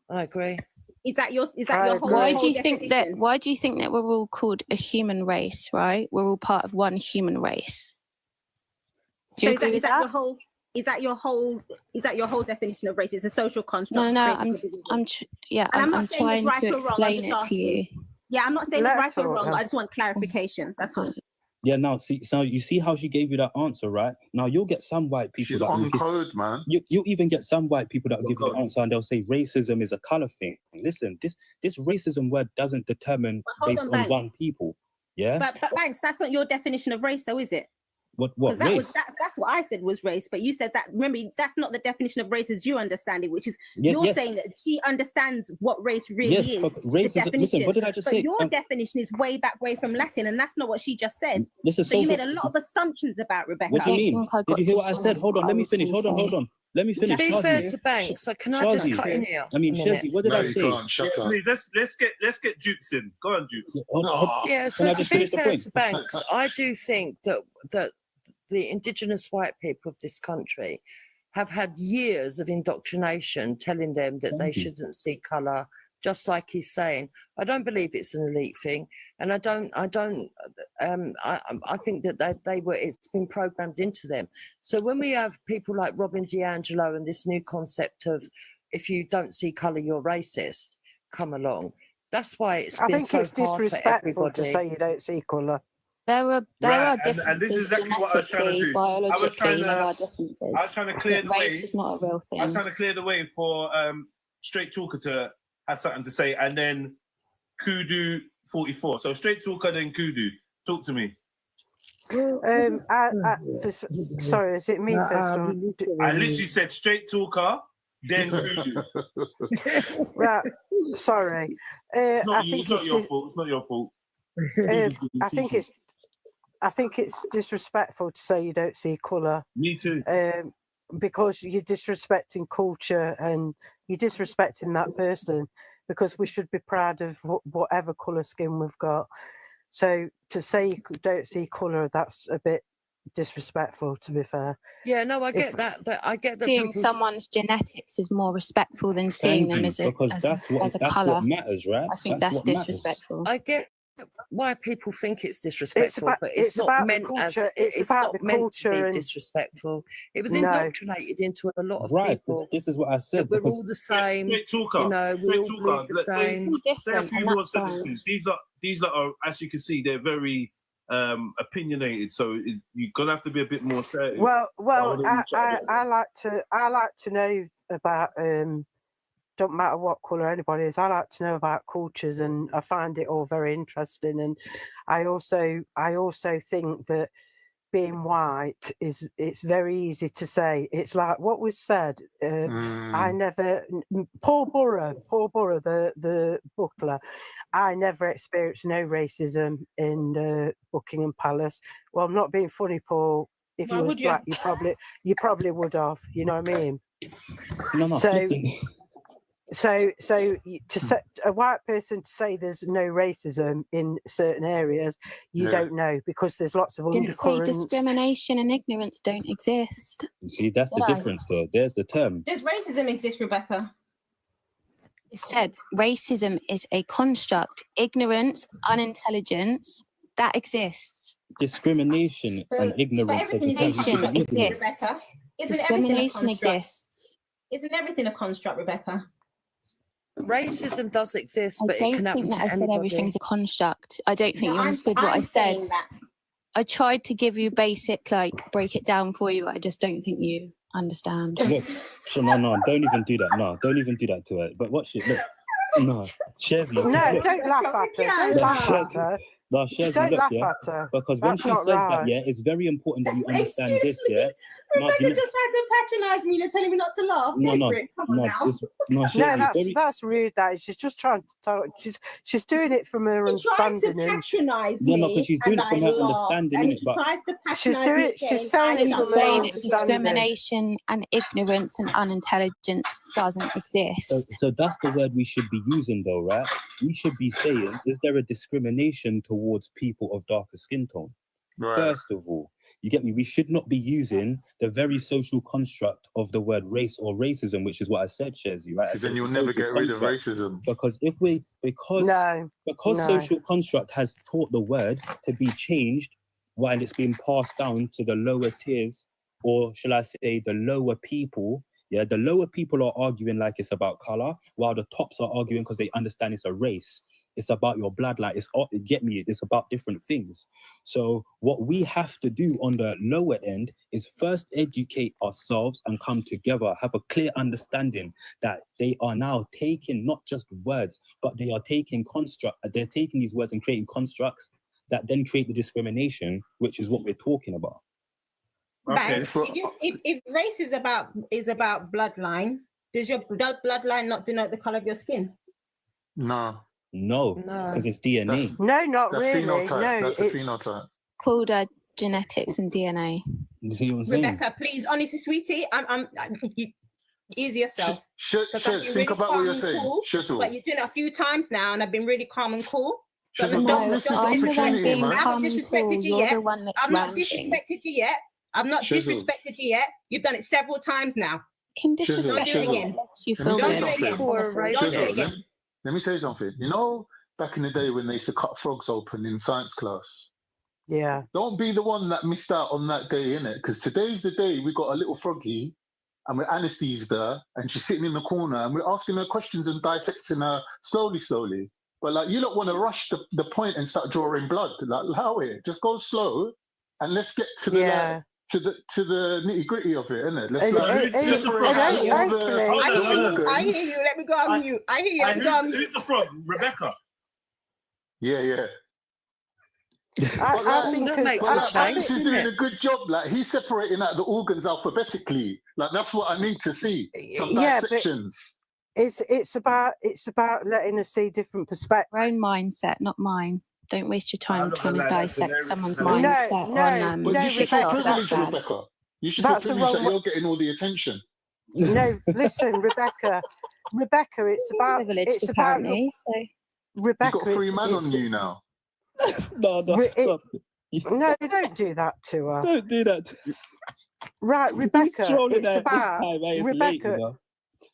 I agree. Is that your whole? Why do you think that we're all called a human race? Right, we're all part of one human race. Do you agree with that? Is that your whole definition of race? It's a social construct. No. I'm trying to explain it to you. Yeah, I'm not saying it's right or wrong. I just want clarification. That's all. Yeah, now so you see how she gave you that answer, right? Now you'll get some white people She's on code, man. You even get some white people that will give you the answer and they'll say racism is a color thing. Listen, this racism word doesn't determine based on one people. Yeah. But Banks, that's not your definition of race, though, is it? What race? That's what I said was race, but you said that. Remember, that's not the definition of race as you understand it, which is you're saying that she understands what race really is. Race is, listen, what did I just say? But your definition is way from Latin, and that's not what she just said. Listen, so you made a lot of assumptions about Rebecca. What do you mean? Did you hear what I said? Hold on, let me finish. Hold on. Let me finish. To be fair to Banks, so can I just cut in here? I mean, Shezi, what did I say? Please, let's get Jukes in. Go on, Jukes. Yeah, so to be fair to Banks, I do think that the indigenous white people of this country have had years of indoctrination telling them that they shouldn't see colour, just like he's saying. I don't believe it's an elite thing, and I think that it's been programmed into them. So when we have people like Robin DiAngelo and this new concept of if you don't see colour, you're racist, come along. That's why it's been so hard for everybody. I think it's disrespectful to say you don't see colour. There are differences and this is exactly what I was trying to do. Biologically, there are differences. I was trying to clear the way. Race is not a real thing. I was trying to clear the way for Straight Talker to have something to say, and then Kudu 44. So Straight Talker, then Kudu. Talk to me. Sorry, is it me first? I literally said Straight Talker, then Kulu. Right, sorry. It's not I you. think It's not it's your fault. It's not your fault. I think it's disrespectful to say you don't see colour. Me too. Because you're disrespecting culture and you're disrespecting that person, because we should be proud of whatever colour skin we've got. So to say you don't see colour, that's a bit disrespectful, to be fair. Yeah, no, I get that. I get that. Seeing someone's genetics is more respectful than seeing them as a colour. What matters, right? I think that's disrespectful. I get why people think it's disrespectful, but it's not about meant the culture. as It's it's about not the meant culture to be and disrespectful. It was No. indoctrinated into a lot of people. This is what I said. That we're all the same. Straight talker. You know, we Straight all talker. believe the same. Say a few more sentences. These lot are, as you can see, they're very opinionated. So you're gonna have to be a bit more assertive. Well, I like to know about don't matter what colour anybody is. I like to know about cultures, and I find it all very interesting. And I also think that being white it's very easy to say. It's like what was said. I never Paul Burrow, the butler. I never experienced no racism in Buckingham Palace. Well, I'm not being funny, Paul. If you was black, you probably would have. You know what I mean? No. So to set a white person to say there's no racism in certain areas, you don't know, because there's lots of Didn't say undercurrents. discrimination and ignorance don't exist. See, that's the difference there. There's the term. Does racism exist, Rebecca? It said racism is a construct. Ignorance, unintelligence, that exists. Discrimination and ignorance. Discrimination exists. Rebecca. Discrimination exists. Isn't everything a construct, Rebecca? Racism does exist, but I it can don't happen think to that I said anybody. everything's a construct. I don't think No, you understood what I said. saying that. I tried to give you basic, break it down for you. I just don't think you understand. Look, so no, don't even do that. No, don't even do that to her. But watch it. Look, no, Chevy. No, don't laugh at her. Don't laugh at her. No, Chevy, Don't look, laugh yeah, at her. because when That's she not says right. that, yeah, it's very important that you understand this, yeah. Rebecca just tried to patronise me. You're telling me not to laugh. That's rude. That she's just trying to talk. She's doing it from her understanding. Patronise me. No, but she's doing it from her understanding. She tries to she's patronise doing me. it. She's saying it from her Saying that understanding. discrimination and ignorance and unintelligence doesn't exist. So that's the word we should be using, though, right? We should be saying, is there a discrimination towards people of darker skin tone? Right. First of all, you get me? We should not be using the very social construct of the word race or racism, which is what I said, Shezi, right? Because then you'll never get rid of racism. Because social construct has taught the word to be changed while it's being passed down to the lower tiers, or shall I say the lower people. Yeah, the lower people are arguing like it's about color, while the tops are arguing because they understand it's a race. It's about your bloodline. It's about different things. So what we have to do on the lower end is first educate ourselves and come together, have a clear understanding that they are now taking not just words, but they are taking they're taking these words and creating constructs that then create the discrimination, which is what we're talking about. Okay. If race is about bloodline, does your bloodline not denote the color of your skin? No, because it's DNA. That's really. Phenotype. That's a phenotype. Called genetics and DNA. You see what I'm saying? Rebecca, please, honestly, sweetie, ease yourself. Think about what you're saying. Cool, but you're doing it a few times now, and I've been really calm and cool. I haven't disrespected you yet. I've not disrespected you yet. You've done it several times now. Can disrespect you again. You feel good. Let me say something. You know, back in the day when they used to cut frogs open in science class? Yeah. Don't be the one that missed out on that day, innit? Because today's the day we got a little froggy and we're anesthetized her and she's sitting in the corner and we're asking her questions and dissecting her slowly. But you don't want to rush the point and start drawing blood. Allow it. Just go slow and let's get to the to the nitty gritty of it, innit? I hear you. Let me go on mute. I hear you. Let me go on mute. Who's the frog? Rebecca. Yeah. I think that as makes well, a change, Alex is doesn't doing it? a good job. Like he's separating out the organs alphabetically. Like that's what I need to see. Some dissections. It's about letting us see different perspectives. Your own mindset, not mine. Don't waste your time not trying to gonna lie, that's dissect hilarious. someone's No, mindset But on you should feel TikTok. privileged, That's sad. Rebecca. You should feel That's the privileged that wrong you're getting all the attention. No, listen, Rebecca, it's about Privileged, apparently. So Rebecca. You got 3 men on you now. No, stop. No, don't do that to her. Don't do that. Right, Rebecca. Trolling It's her about this time, it's Rebecca. late, you know.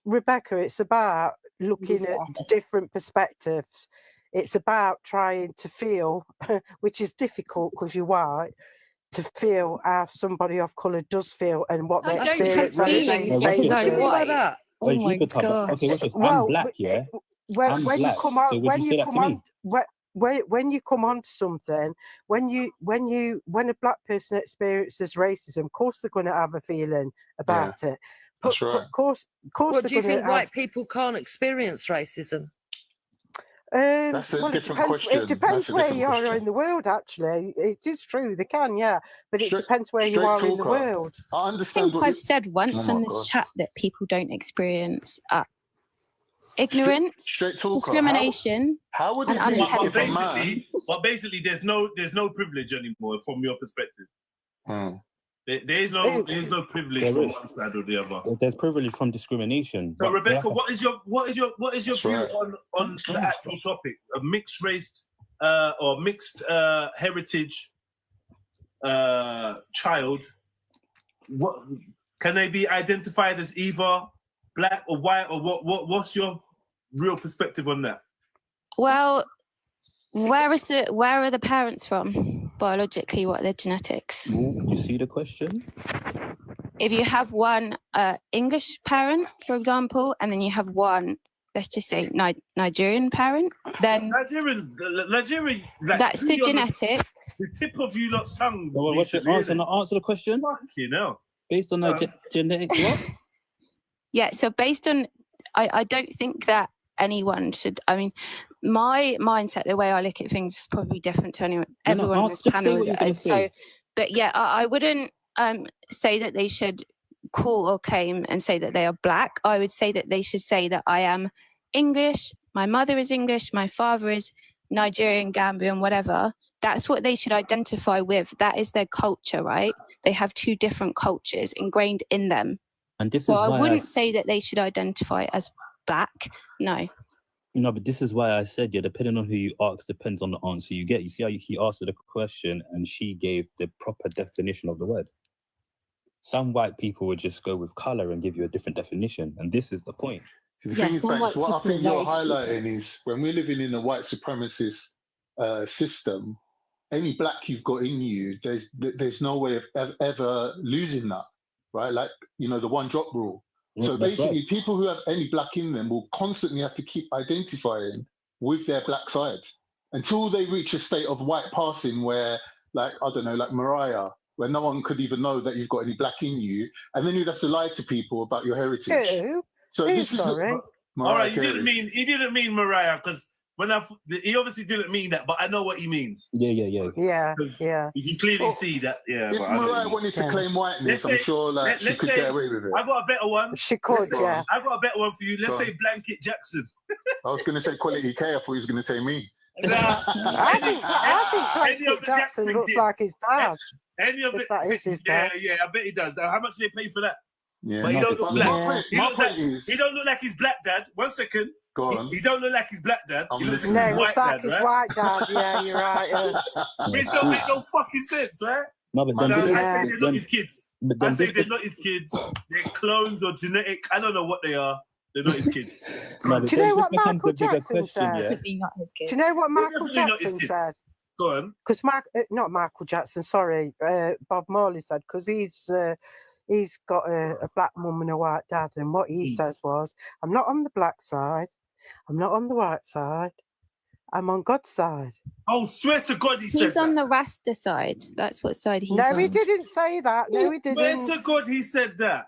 Rebecca, it's about looking at different perspectives. It's about trying to feel, which is difficult because you're white, to feel how somebody of colour does feel and what they experience on a daily basis. Oh my god! Okay, watch this. I'm black, yeah. When you come on, so would you say that to me? when you come on to something, when a black person experiences racism, of course they're going to have a feeling about it. That's right. Of course. What do you think white people can't experience racism? That's a different question. It depends where you are in the world, actually. It is true, they can, yeah. But it depends where you are in the world. I understand. I think I've said once on this chat that people don't experience ignorance, discrimination, how would it and be unintelligence. But basically, there's no privilege anymore from your perspective. There is no privilege from one side or the other. There's privilege from discrimination. So, Rebecca, what is your view on the actual topic? A mixed race or mixed heritage child? What can they be identified as either black or white, or what's your real perspective on that? Well, where are the parents from biologically? What are their genetics? You see the question? If you have one English parent, for example, and then you have one, let's just say Nigerian parent, then Nigerian, like, that's the genetics. The tip of you lot's tongue. Well, what's the answer? Answer the question. You know, based on the genetic what? Yeah. So based on, I don't think that anyone should. I mean, my mindset, the way I look at things, is probably different to everyone on this panel. So, but yeah, I wouldn't say that they should call or claim and say that they are black. I would say that they should say that I am English, my mother is English, my father is Nigerian, Gambian, whatever. That's what they should identify with. That is their culture, right? They have two different cultures ingrained in them. And this so is I why wouldn't say that they should identify as black. No. No, but this is why I said, yeah, depending on who you ask, depends on the answer you get. You see how he asked her the question and she gave the proper definition of the word. Some white people would just go with colour and give you a different definition. And this is the point. See, the thing is, Banks, what I think you're highlighting is when we're living in a white supremacist system, any black you've got in you, there's no way of ever losing that, right? Like, you know, the one drop rule. So basically, people who have any black in them will constantly have to keep identifying with their black side until they reach a state of white passing where, like, I don't know, like Mariah, where no one could even know that you've got any black in you. And then you'd have to lie to people about your heritage. Who? So this is all right. He didn't mean Mariah, because he obviously didn't mean that, but I know what he means. Yeah. You can clearly see that. Yeah. If Mariah wanted to claim whiteness, I'm sure like she could get away with it. I got a better one. She could, yeah. I got a better one for you. Let's say Blanket Jackson. I was going to say Quality K. I thought he was going to say me. I think Blanket Jackson looks like his dad. Any of that is his dad. Yeah, I bet he does. Now, how much do they pay for that? Yeah, but he don't look black. My point is, he don't look like his black dad. 1 second. Go on. He don't look like his black dad. No, looks like his white dad. Yeah, you're right. Which don't make no fucking sense, right? No, but I say they're not his kids. I say they're not his kids. They're clones or genetic. I don't know what they are. They're not his kids. Do you know what Michael Jackson said? Could be not his kids. Do you know what Michael Jackson said? Go on. Because not Michael Jackson, sorry, Bob Marley said, because he's got a black mum and a white dad, and what he says was, I'm not on the black side, I'm not on the white side, I'm on God's side. Oh, swear to God, he's on the Rasta side. That's what side he's on. No, he didn't say that. No, he didn't. Swear to God, he said that.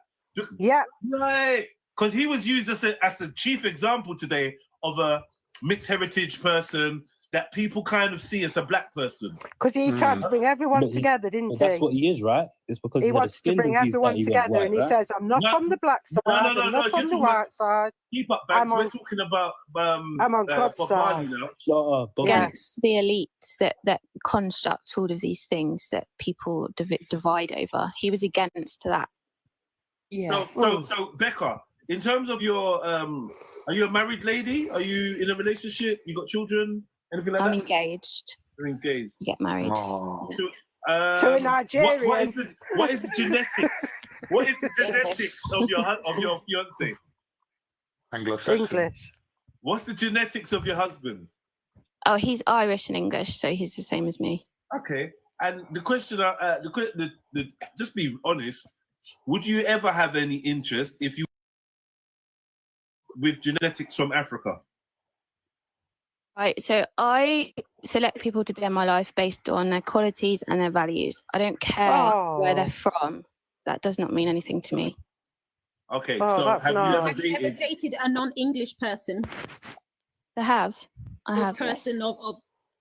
Yeah. Right. Because he was used as the chief example today of a mixed heritage person that people kind of see as a black person. Because he tried to bring everyone together, didn't he? That's what he is, right? It's because he wants to bring everyone together, and he says, "I'm not on the black side. I'm not on the white side. Keep up, Banks. We're talking about I'm on God's side." Against the elites that construct all of these things that people divide over. He was against that. Yeah. So Becca, in terms of your, are you a married lady? Are you in a relationship? You got children? Anything like that? I'm engaged. You're engaged. You get married. Oh. Yeah. To a Nigerian. What is the genetics? What is the genetics of your fiance? Anglo-Saxon. English. What's the genetics of your husband? Oh, he's Irish and English, so he's the same as me. Okay. And the question, just be honest. Would you ever have any interest if you with genetics from Africa? Right, so I select people to be in my life based on their qualities and their values. I don't care where they're from. That does not mean anything to me. Okay, so have you ever dated a non-English person? I have. A person of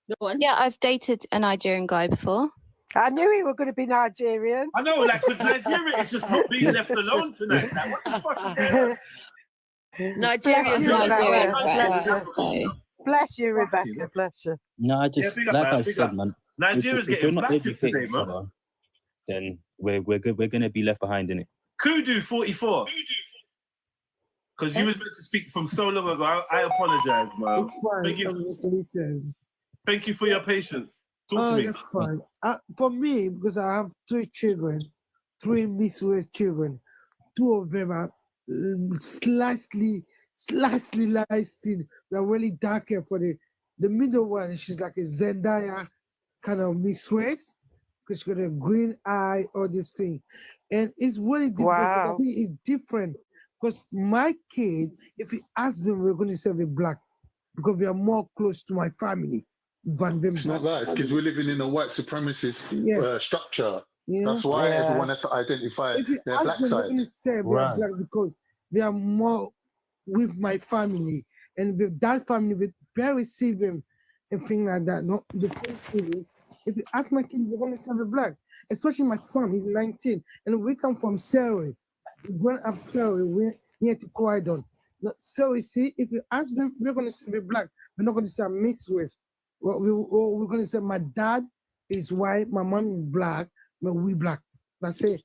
the one? Yeah, I've dated a Nigerian guy before. I knew he was going to be Nigerian. I know, like, because Nigeria is just not being left alone tonight. Like, what the fuck is going on? Nigeria's Bless you, Rebecca. Bless you. No, I just like I said, man. Nigeria's getting battered today, man. Then we're good. We're gonna be left behind in it. Kudu 44. Because you was meant to speak from so long ago. I apologize, man. It's fine. Thank you. I'm just listening. Thank you for your patience. Talk to me. That's fine. For me, because I have 3 children, 3 mixed race children. 2 of them are slightly light skin. They're really darker for the middle one. She's like a Zendaya kind of mixed race because she got a green eye, all this thing. And it's really different. Wow. I think it's different because my kid, if you ask them, we're going to say they're black because we are more close to my family than them. It's not that. It's because we're living in a white supremacist structure. That's why everyone has to identify their black side. We're going to say they're black because they are more with my family, and with that family, with very civil and things like that. No, the thing, if you ask my kids, they're going to say they're black. Especially my son, he's 19, and we come from Surrey. We went up Surrey, we're near to Croydon. So you see, if you ask them, we're going to say they're black. We're not going to say mixed race. We're going to say my dad is white, my mom is black, but we black. That's it.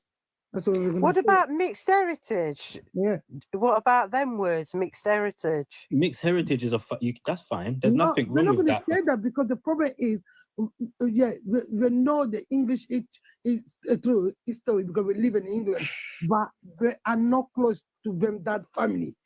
That's what we're going What to say. about mixed heritage? Yeah. What about them words, mixed heritage? Mixed heritage is that's fine. There's nothing wrong with that. We're not going to say that because the problem is, we know the English is true history because we live in England, but they are not close to them, that family.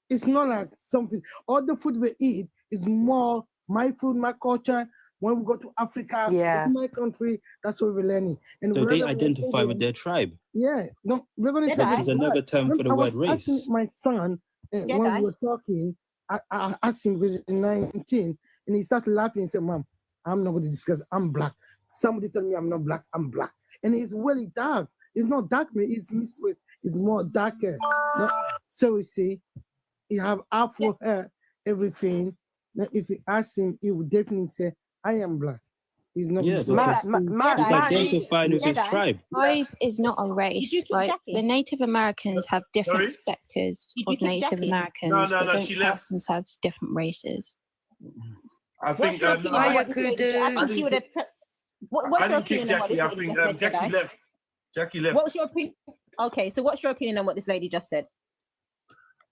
It's not like something, all the food we eat is more my food, my culture. When we go to Africa, my country, that's what we're learning. And so they identify with their tribe. Yeah, no, we're going to say which is another term for the word race. My son, when we were talking, I asked him because he's 19, and he started laughing and said, "Mom, I'm not going to discuss. I'm black. Somebody tell me I'm not black. I'm black." And it's really dark. It's not dark, it's mixed with. It's more darker. No? So you see, you have Afro hair, everything. Now, if you ask him, he would definitely say, "I am black." He's not. He's identified with his tribe. Tribe is not a race, right? The Native Americans have different sectors of Native Americans that don't class themselves as different races. I think what's your opinion on what this lady just said? Jackie left. Jackie left. What's your opinion? Okay, so what's your opinion on what this lady just said?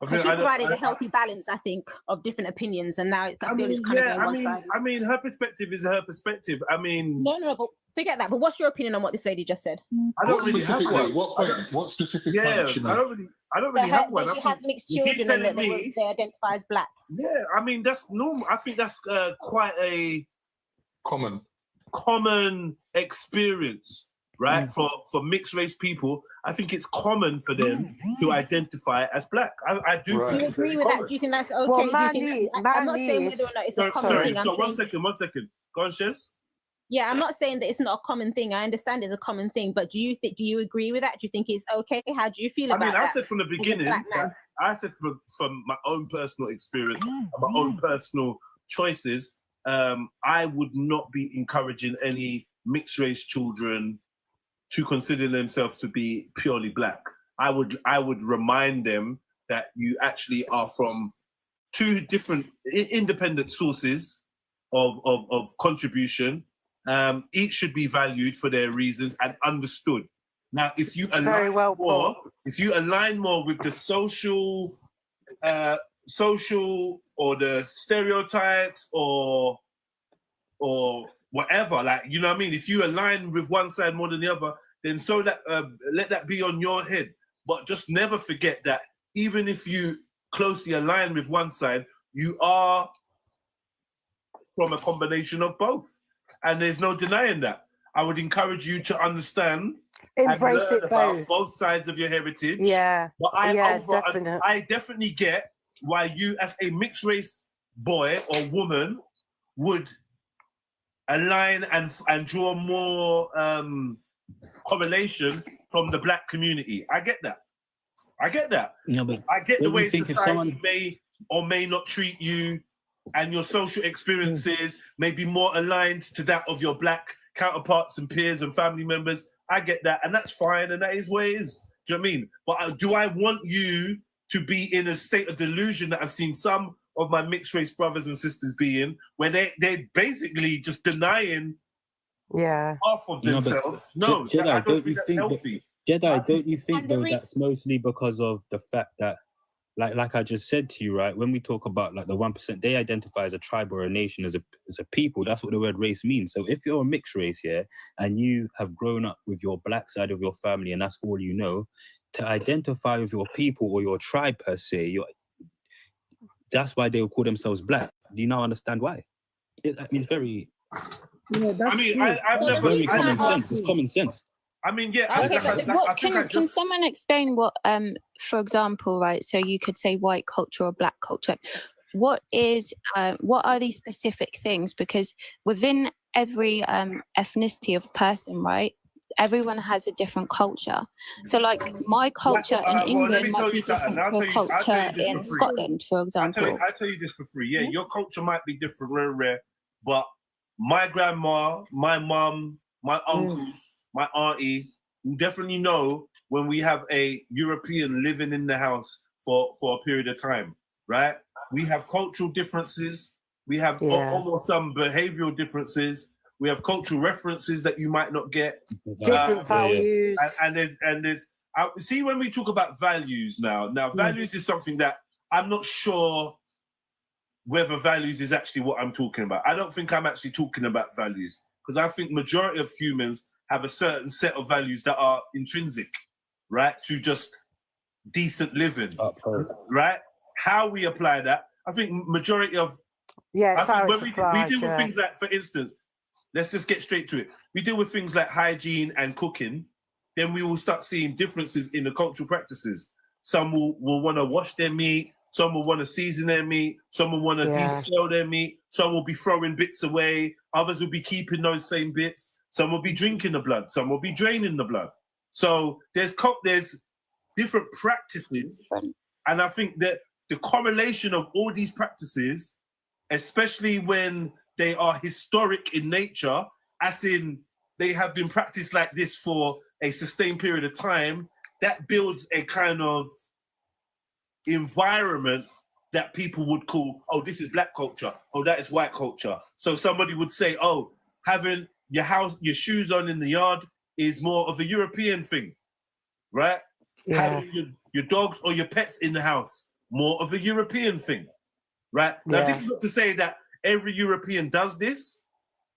She provided a healthy balance, I think, of different opinions, and now I feel it's kind of going one-sided. I mean, her perspective is her perspective. I mean, no, but forget that. But what's your opinion on what this lady just said? I don't really have one. What point? What specific point? I don't really have one. She has mixed children, and they identify as black. Yeah, I mean that's normal. I think that's quite a common experience. Right, for mixed race people, I think it's common for them to identify as black. I do think. Do you agree with that? Do you think that's okay? Well, I'm not saying whether or not it's a common thing. So one second. Go on, Shez. Yeah, I'm not saying that it's not a common thing. I understand it's a common thing, but do you agree with that? Do you think it's okay? How do you feel about that? I said from the beginning. I said from my own personal experience, my own personal choices. I would not be encouraging any mixed race children to consider themselves to be purely black. I would remind them that you actually are from two different independent sources of contribution. Each should be valued for their reasons and understood. Now, if you align more with the social or the stereotypes or whatever, like, you know what I mean? If you align with one side more than the other, then so that let that be on your head. But just never forget that even if you closely align with one side, you are from a combination of both. And there's no denying that. I would encourage you to understand, embrace and learn it about both sides of your heritage. Yeah. But I definitely. definitely get why you, as a mixed race boy or woman, would align and draw more correlation from the black community. I get that. No, but I get the way think society may or may not treat you, and your social experiences may be more aligned to that of your black counterparts and peers and family members. I get that, and that's fine, and that is what it is. Do you know what I mean? But do I want you to be in a state of delusion that I've seen some of my mixed race brothers and sisters be in, where they're basically just denying half of themselves? No, I don't think that's healthy. Jedi, don't you think though that's mostly because of the fact that, like I just said to you, right? When we talk about like the 1%, they identify as a tribe or a nation, as a people. That's what the word race means. So if you're a mixed race, and you have grown up with your black side of your family, and that's all you know, to identify with your people or your tribe per se, that's why they will call themselves black. Do you now understand why? It's very. Yeah, that's I've never. Very common sense. It's common sense. I mean, yeah. Okay, but can someone explain what, for example, right? So you could say white culture or black culture. What are these specific things? Because within every ethnicity of person, right? Everyone has a different culture. So, like, my culture in England might be different to a culture in Scotland, for example. I'll tell you this for free. Yeah, your culture might be different, rare, but my grandma, my mum, my uncles, my auntie, you definitely know when we have a European living in the house for a period of time, right? We have cultural differences. We have almost some behavioral differences. We have cultural references that you might not get. Different values. And there's see, when we talk about values now values is something that I'm not sure whether values is actually what I'm talking about. I don't think I'm actually talking about values, because I think majority of humans have a certain set of values that are intrinsic, right, to just decent living, right? How we apply that, I think majority of it's how when it's we applied, deal with things like, for instance, let's just get straight to it. We deal with things like hygiene and cooking, then we will start seeing differences in the cultural practices. Some will want to wash their meat, some will want to season their meat, some will want to descale their meat, some will be throwing bits away, others will be keeping those same bits, some will be drinking the blood, some will be draining the blood. So there's different practices, and I think that the correlation of all these practices, especially when they are historic in nature, as in they have been practiced like this for a sustained period of time, that builds a kind of environment that people would call, oh, this is black culture, oh, that is white culture. So somebody would say, oh, having your shoes on in the yard is more of a European thing, right? Having your dogs or your pets in the house, more of a European thing, right? Now, this is not to say that every European does this,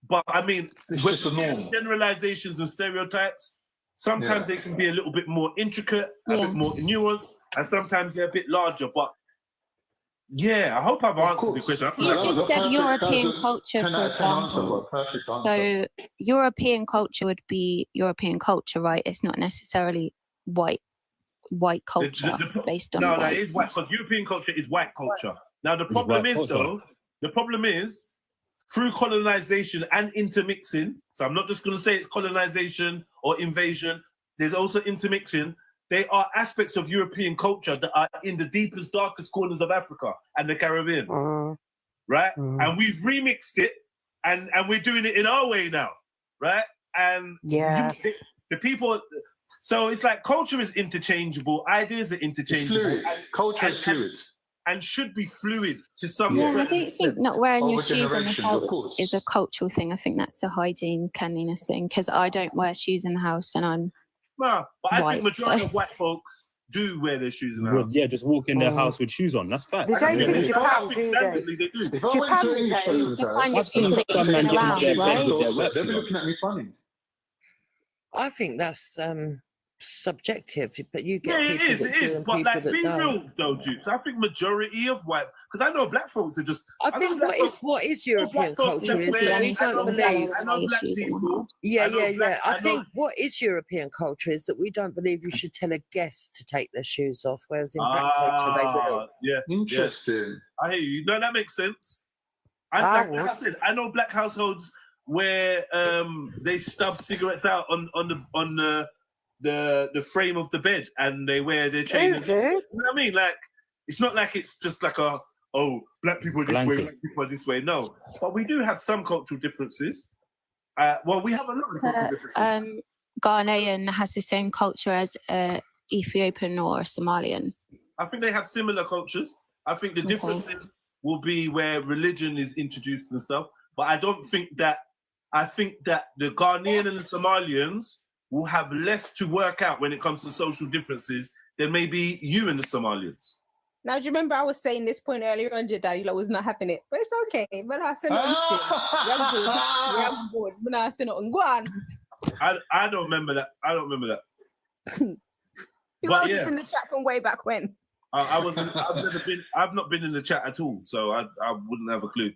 but I mean, it's just a norm. Generalizations and stereotypes, sometimes they can be a little bit more intricate, a bit more nuanced, and sometimes they're a bit larger. But I hope I've answered the question. You just said European culture, for example. Perfect answer. So European culture would be European culture, right? It's not necessarily white culture based on no, it is white, because European culture is white culture. Now the problem is through colonization and intermixing, so I'm not just going to say it's colonization or invasion, there's also intermixing. There are aspects of European culture that are in the deepest, darkest corners of Africa and the Caribbean. right? And we've remixed it, and we're doing it in our way now, right? And the people. So it's like culture is interchangeable, ideas are interchangeable. It's fluid. Culture is fluid. And should be fluid to some Yeah, I don't think not wearing your Over shoes in the generations, of house course. is a cultural thing. I think that's a hygiene, cleanliness thing, because I don't wear shoes in the house and I'm no, but I think white, majority so- of white folks do wear their shoes in the Would, house. yeah, just walk in their house with shoes on. That's fact. They don't Yeah, in they Japan, do. do Standardly, they do. If I went to an English person's the house, kind of I've seen people that some you've men been get around, their right? with their work they'll be shoes on. looking at me funny. I think that's subjective, but you Yeah, get it people is. that It do is. and But people like, that be don't. real though, Dukes. I think majority of white, because I know black folks are just. I think what is European culture is that we don't believe. I know black people. I think what is European culture is that we don't believe you should tell a guest to take their shoes off, whereas in black culture they will. Yeah, interesting. I hear you. No, that makes sense. And like I said, I know black households where they stub cigarettes out on the frame of the bed and they wear their chain. You know what I mean? Like, it's not like it's just like black people are this way, black people are this way. No, but we do have some cultural differences. Well, we have a lot of cultural differences. Ghanaian has the same culture as Ethiopian or Somalian. I think they have similar cultures. I think the differences will be where religion is introduced and stuff. But I don't think that. I think that the Ghanaian and the Somalians will have less to work out when it comes to social differences than maybe you and the Somalians. Now, do you remember I was saying this point earlier on, Jedi? You was not having it, but it's okay. But I said, I'm bored. But I said, go on. I don't remember that. I don't remember that. Who else is in the chat from way back when? I've not been in the chat at all, so I wouldn't have a clue.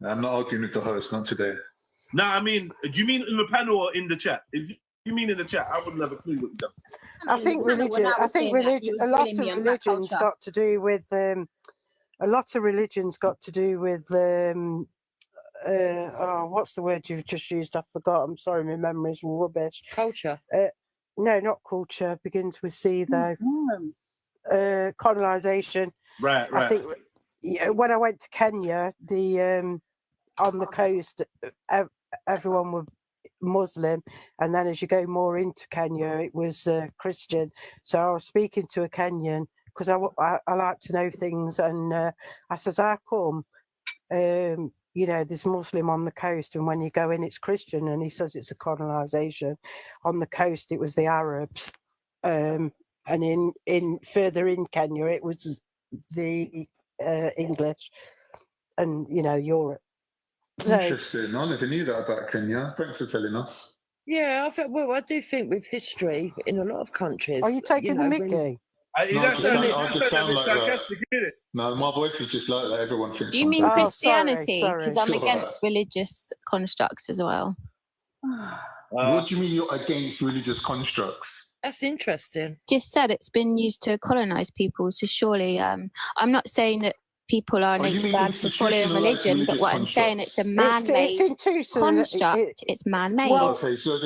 I'm not arguing with the host, not today. No, I mean, do you mean in the panel or in the chat? If you mean in the chat, I wouldn't have a clue what you've done. I think religion. A lot of religions got to do with. A lot of religions got to do with. What's the word you've just used? I forgot. I'm sorry, my memory's rubbish. Culture. No, not culture. Begins with C though. Colonization. Right. I think when I went to Kenya, on the coast, everyone were Muslim, and then as you go more into Kenya, it was Christian. So I was speaking to a Kenyan because I like to know things, and I says, "How come? There's Muslim on the coast, and when you go in, it's Christian." And he says it's a colonization. On the coast, it was the Arabs, and in further in Kenya, it was the English, and Europe. Interesting. I never knew that about Kenya. Thanks for telling us. Yeah, I do think with history in a lot of countries. Are you taking the mickey? I just sound like that. No, my voice is just like that. Everyone thinks. Do you mean Christianity? Because I'm against religious constructs as well. What do you mean you're against religious constructs? That's interesting. Just said it's been used to colonize people, so surely I'm not saying that people are innately bad for following religion, but what I'm saying, it's a man-made construct. It's man-made. Well, okay, so a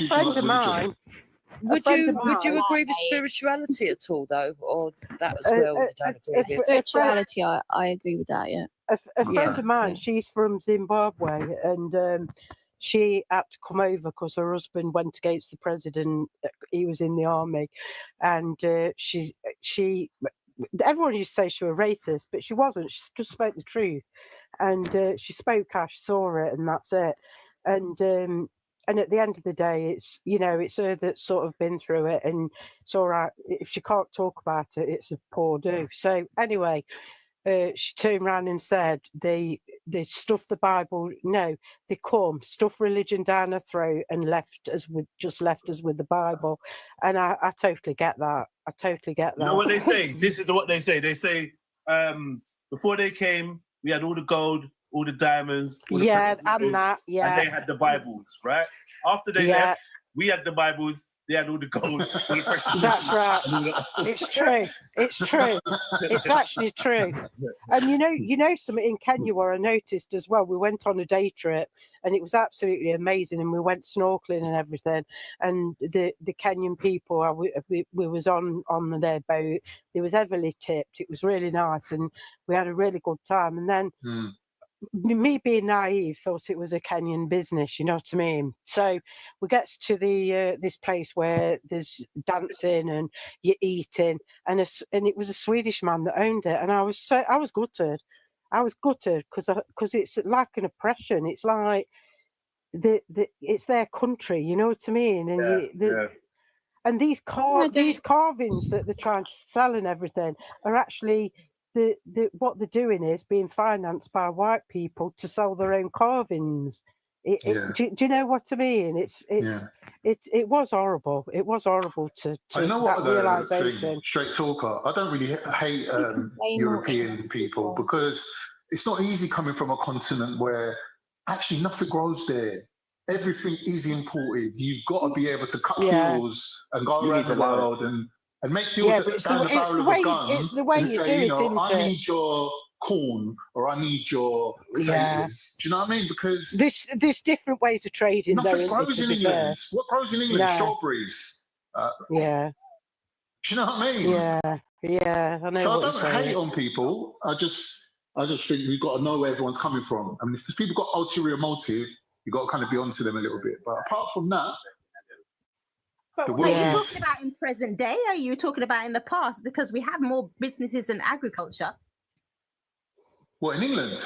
friend of mine. Would you agree with spirituality at all, though, or that as well? You don't agree with spirituality? I agree with that. Yeah. A friend of mine. She's from Zimbabwe, and she had to come over because her husband went against the president. He was in the army, and she. Everyone used to say she was racist, but she wasn't. She just spoke the truth, and she spoke how she saw it, and that's it. And at the end of the day, it's her that's sort of been through it, and it's all right. If she can't talk about it, it's a poor do. So anyway, she turned around and said they stuff the Bible. No, they stuff religion down her throat and left us with the Bible. And I totally get that. I totally get that. You know what they say? This is what they say. They say before they came, we had all the gold, all the diamonds, all the and that, and they had the Bibles, right? After they left, we had the Bibles, they had all the gold. All the precious That's right. It's true. It's true. It's actually true. And you know something in Kenya where I noticed as well. We went on a day trip and it was absolutely amazing. And we went snorkeling and everything. And the Kenyan people, we was on their boat. It was heavily tipped. It was really nice, and we had a really good time. And then. Me being naive, thought it was a Kenyan business, you know what I mean? So we get to the this place where there's dancing and you're eating, and it was a Swedish man that owned it, and I was gutted. I was gutted because it's like an oppression. It's like it's their country, you know what I mean? And and these carvings that they're trying to sell and everything are actually. What they're doing is being financed by white people to sell their own carvings. Do you know what I mean? It was horrible. It was horrible to I know that what realization. Straight talker. I don't really hate European people because it's not easy coming from a continent where actually nothing grows there. Everything is imported. You've got to be able to cut deals and go around the world and make deals down the barrel of a gun and say, I need your corn or I need your potatoes. Do you know what I mean? Because there's different ways of trading. Nothing grows in England. What grows in England? Strawberries. Do you know what I mean? Yeah. I know. So what I don't hate on people. I just think we've got to know where everyone's coming from. I mean, if people got ulterior motive, you've got to kind of be onto them a little bit. But apart from that. But what are you talking about in present day? Or are you talking about in the past? Because we have more businesses in agriculture. What, in England?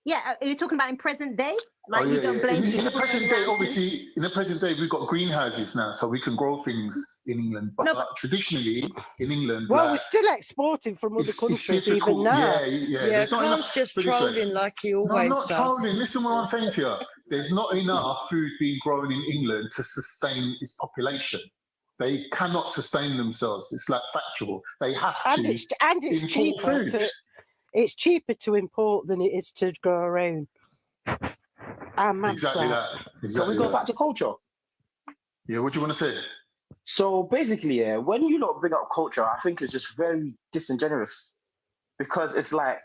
Yeah, are you talking about in present day? Like In the present day, obviously, in the present day, we've got greenhouses now, so we can grow things in England. But traditionally, in England, we're still exporting from other countries even now. Yeah, Khan's just trolling like he always I'm not does. trolling. Listen what I'm saying to you. There's not enough food being grown in England to sustain its population. They cannot sustain themselves. It's like factual. They have to it's cheaper food. It's cheaper to import than it is to grow our own. Exactly that. So we go back to culture. Yeah, what do you want to say? So basically, when you lot bring up culture, I think it's just very disingenuous because it's like,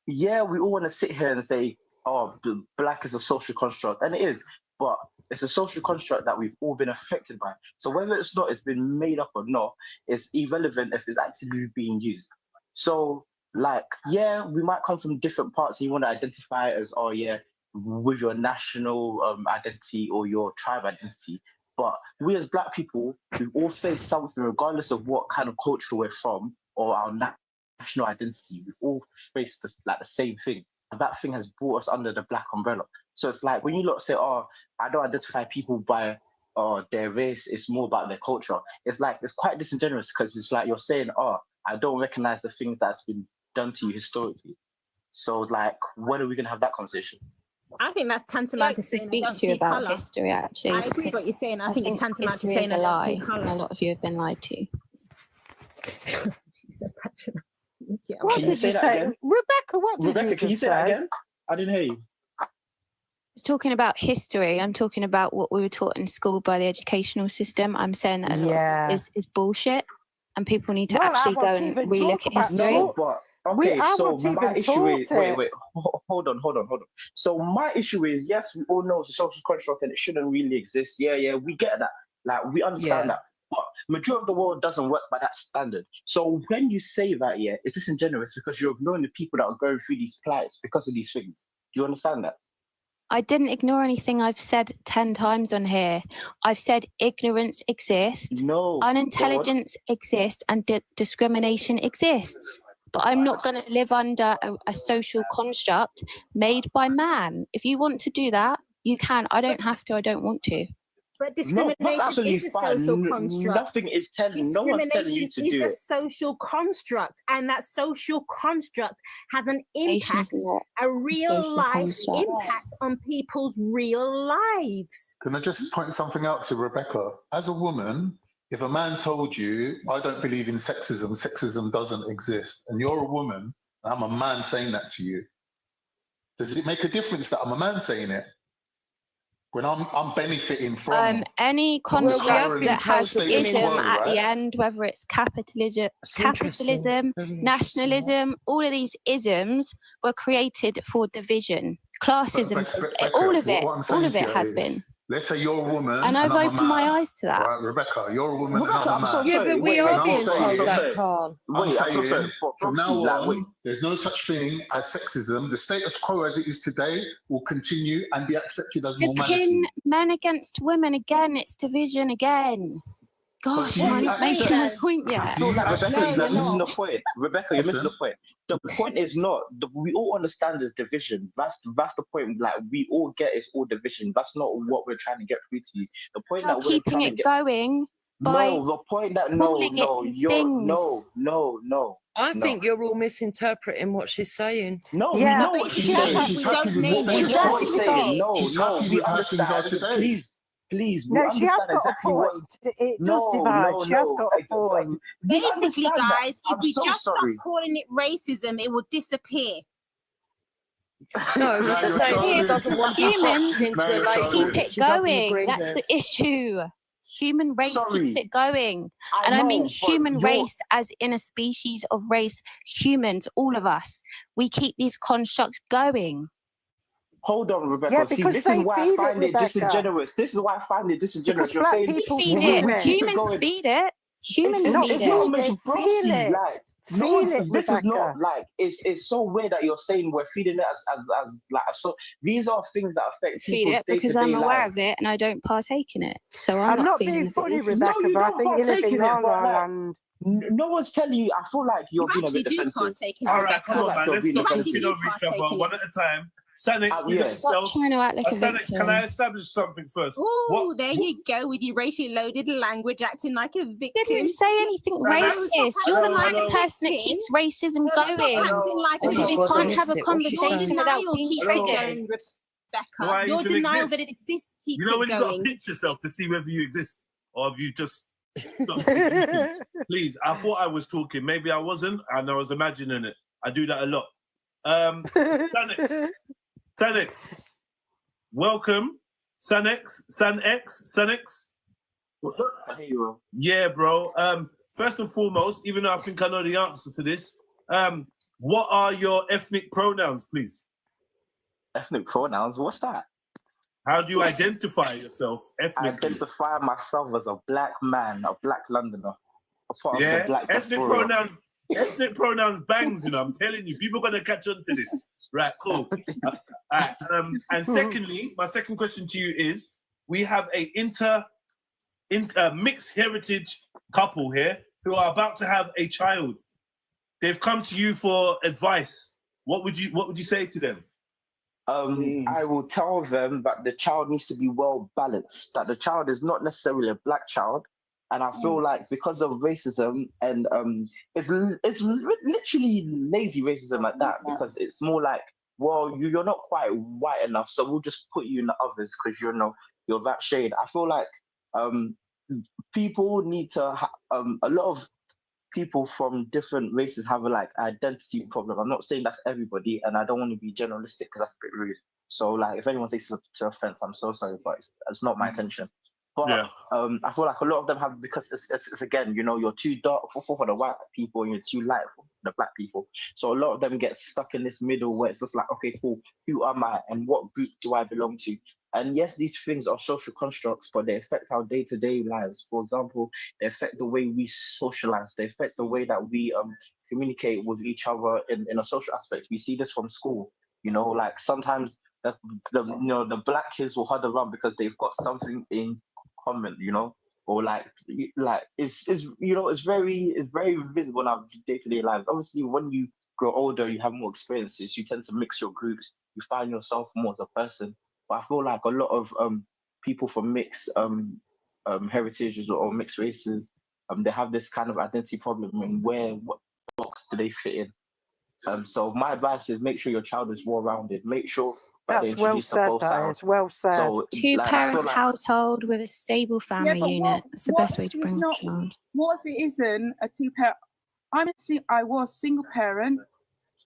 we all want to sit here and say, oh, black is a social construct, and it is, but it's a social construct that we've all been affected by. So whether it's been made up or not, it's irrelevant if it's actively being used. So we might come from different parts and you want to identify it as, with your national identity or your tribe identity. But we as black people, we all face something regardless of what kind of culture we're from or our national identity. We all face the same thing. And that thing has brought us under the black umbrella. So it's like when you lot say, oh, I don't identify people by their race, it's more about their culture. It's like, it's quite disingenuous because it's like you're saying, oh, I don't recognize the things that's been done to you historically. So like, when are we going to have that conversation? I think that's tantamount to saying speak to you about history. Actually, I agree with what you're saying. I think it's tantamount to history saying is a lie. and a lot of you have been lied to. She's so patronizing. Yeah. What did you say? Rebecca, what did Rebecca, can you say that again? I didn't hear you. I was talking about history. I'm talking about what we were taught in school by the educational system. I'm saying that a lot is bullshit, and people need to actually go and relook at history. No, but okay, so my issue is wait, hold on. So my issue is, yes, we all know it's a social construct and it shouldn't really exist. Yeah, we get that. Like, we understand that. But majority of the world doesn't work by that standard. So when you say that, it's disingenuous because you're ignoring the people that are going through these plights because of these things. Do you understand that? I didn't ignore anything I've said 10 times on here. I've said ignorance exists, unintelligence exists, and discrimination exists. But I'm not going to live under a social construct made by man. If you want to do that, you can. I don't have to. I don't want to. But discrimination is a social construct. Nothing is telling. No one's telling you to do it. Discrimination is a social construct, and that social construct has an impact, a real life impact on people's real lives. Can I just point something out to Rebecca? As a woman, if a man told you, I don't believe in sexism doesn't exist, and you're a woman, and I'm a man saying that to you, does it make a difference that I'm a man saying it? when I'm benefiting from any from the construct current that has status ism quo, at the right? end, whether it's interesting. capitalism, Very nationalism, all of these isms were created for division. Classism, Becca, all of what I'm it saying to you has is, been. let's say you're a woman And I've I'm a opened my man. eyes to that. Right, Rebecca, you're a woman Rebecca, and I'm a I'm so man. Yeah, sorry. but we Wait, are I'm being so sorry. told So that, sorry. Carl. Wait, I'm so saying, sorry. from now Like, wait. on, there's no such thing as sexism. The status quo as it is today will continue and be accepted as To pin normality. men against women again, it's division again. Gosh, do am I you not making my accept- point yet? I feel like Rebecca, No, you're you're missing the not. point. Rebecca, you're missing the Listen. point. The point is not. We all understand is division. That's the point. Like we all get is all division. That's not what we're trying to get through to you. The point Are that we're keeping trying it to get. going by No, the point that calling it these things. no. I think you're all misinterpreting what she's saying. No, Yeah, we know but what she's she saying. has- She's happy with what We she's know what got. she's saying. No, She's happy we with how things are understand. today. Please, we No, she has understand got exactly a what's. point. It does divide. She has got a point. We Basically, understand that. guys, if I'm we so just sorry. stop calling it racism, it will disappear. No, Now she's you're saying she trolling. doesn't want to be Humans boxed into Now a you're label trolling. keep that it she doesn't going. agree That's with. the issue. Human race keeps Sorry. it going. I And I mean know, but human you're- race as in a species of race, humans, all of us. We keep these constructs going. Hold on, Rebecca. Yeah, See, because this is they why I feed it, find it Rebecca. disingenuous. This is why I find it disingenuous. Because You're black saying We people feed feel it. it. keep it Humans going. feed it. Humans It's Not feed feed it. not it, broski. feel it. Like no Feel one's. it, This is not Rebecca. like it's so weird that you're saying we're feeding it as like so. These are things that affect Feed people's it because day-to-day I'm aware lives. of it and I don't partake in it. So I'm I'm not feeding being the funny, beast. Rebecca, No, you but I don't think you live partake in in it, La but La like Land. no one's telling you. I feel like you're You being a actually bit do defensive. partake in it, All right, come on, Rebecca. man. You're Let's being stop defensive. talking over each Partake other in one it. at a time. Sanex, be yeah. Stop yourself. trying to act like a Sanex, can I victim. establish something first? Oh, there you go with your racially loaded language, acting like a victim. Didn't say anything No, no, racist. stop You're the acting kind like of a person that victim. keeps racism Stop going. acting like Oh a my Because you God, I can't victim. have a missed it. What's she Your conversation saying? without denial being keeps it triggered. going, Rebecca. Why Your even denial that exist? it exists keeps You know when it you got to going. pinch yourself to see whether you exist or have you just stopped existing? Please, I thought I was talking. Maybe I wasn't, and I was imagining it. I do that a lot. Sanex, welcome. Sanex. I hear you. Yeah, bro. First and foremost, even though I think I know the answer to this, what are your ethnic pronouns, please? Ethnic pronouns. What's that? How do you identify yourself I ethnically? identify myself as a black man, a black Londoner, a part of the Yeah, black ethnic diaspora. pronouns bangs, you know, I'm telling you, people gonna catch on to this. Right, cool. Alright, and secondly, my second question to you is, we have a mixed heritage couple here who are about to have a child. They've come to you for advice. What would you say to them? I will tell them that the child needs to be well balanced, that the child is not necessarily a black child. And I feel like because of racism and it's literally lazy racism at that, because it's more like, well, you're not quite white enough, so we'll just put you in the others because you're that shade. I feel like people need to a lot of people from different races have a like identity problem. I'm not saying that's everybody, and I don't want to be generalistic because that's a bit rude. So like, if anyone takes it to offense, I'm so sorry, but it's not my intention. But Yeah. I feel like a lot of them have, because it's again, you're too dark for the white people and you're too light for the black people. So a lot of them get stuck in this middle where it's just like, okay, cool, who am I and what group do I belong to? And yes, these things are social constructs, but they affect our day-to-day lives. For example, they affect the way we socialize. They affect the way that we communicate with each other in a social aspect. We see this from school. Like sometimes the black kids will huddle around because they've got something in common, or like it's very visible in our day-to-day lives. Obviously, when you grow older, you have more experiences. You tend to mix your groups. You find yourself more as a person. But I feel like a lot of people from mixed heritages or mixed races, they have this kind of identity problem in what box do they fit in. So my advice is make sure your child is well-rounded. Make sure that they That's well introduce to said, both that sides. is well said. So, Two-parent household with a stable family but unit. That's the best way to bring up a child. What if it isn't a two-parent? I was single parent.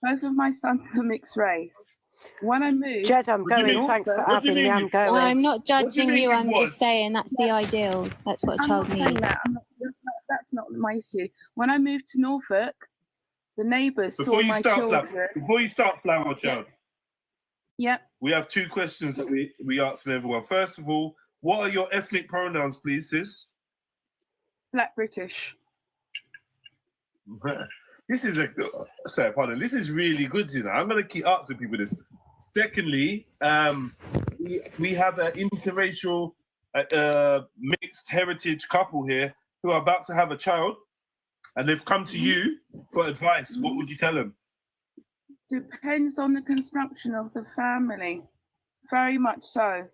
Both of my sons are mixed race. When I moved, Jed, I'm going. Thanks for having me. I'm going. Well, I'm not judging you. I'm just saying that's the ideal. That's what a child needs. That's not my issue. When I moved to Norfolk, the neighbours saw my children. Before you start, Flower Child. Yeah. We have 2 questions that we asked everyone. First of all, what are your ethnic pronouns, please, sis? Black British. This is sorry, pardon. This is really good, you know. I'm gonna keep asking people this. Secondly, we have an interracial mixed heritage couple here who are about to have a child, and they've come to you for advice. What would you tell them? Depends on the construction of the family, very much so.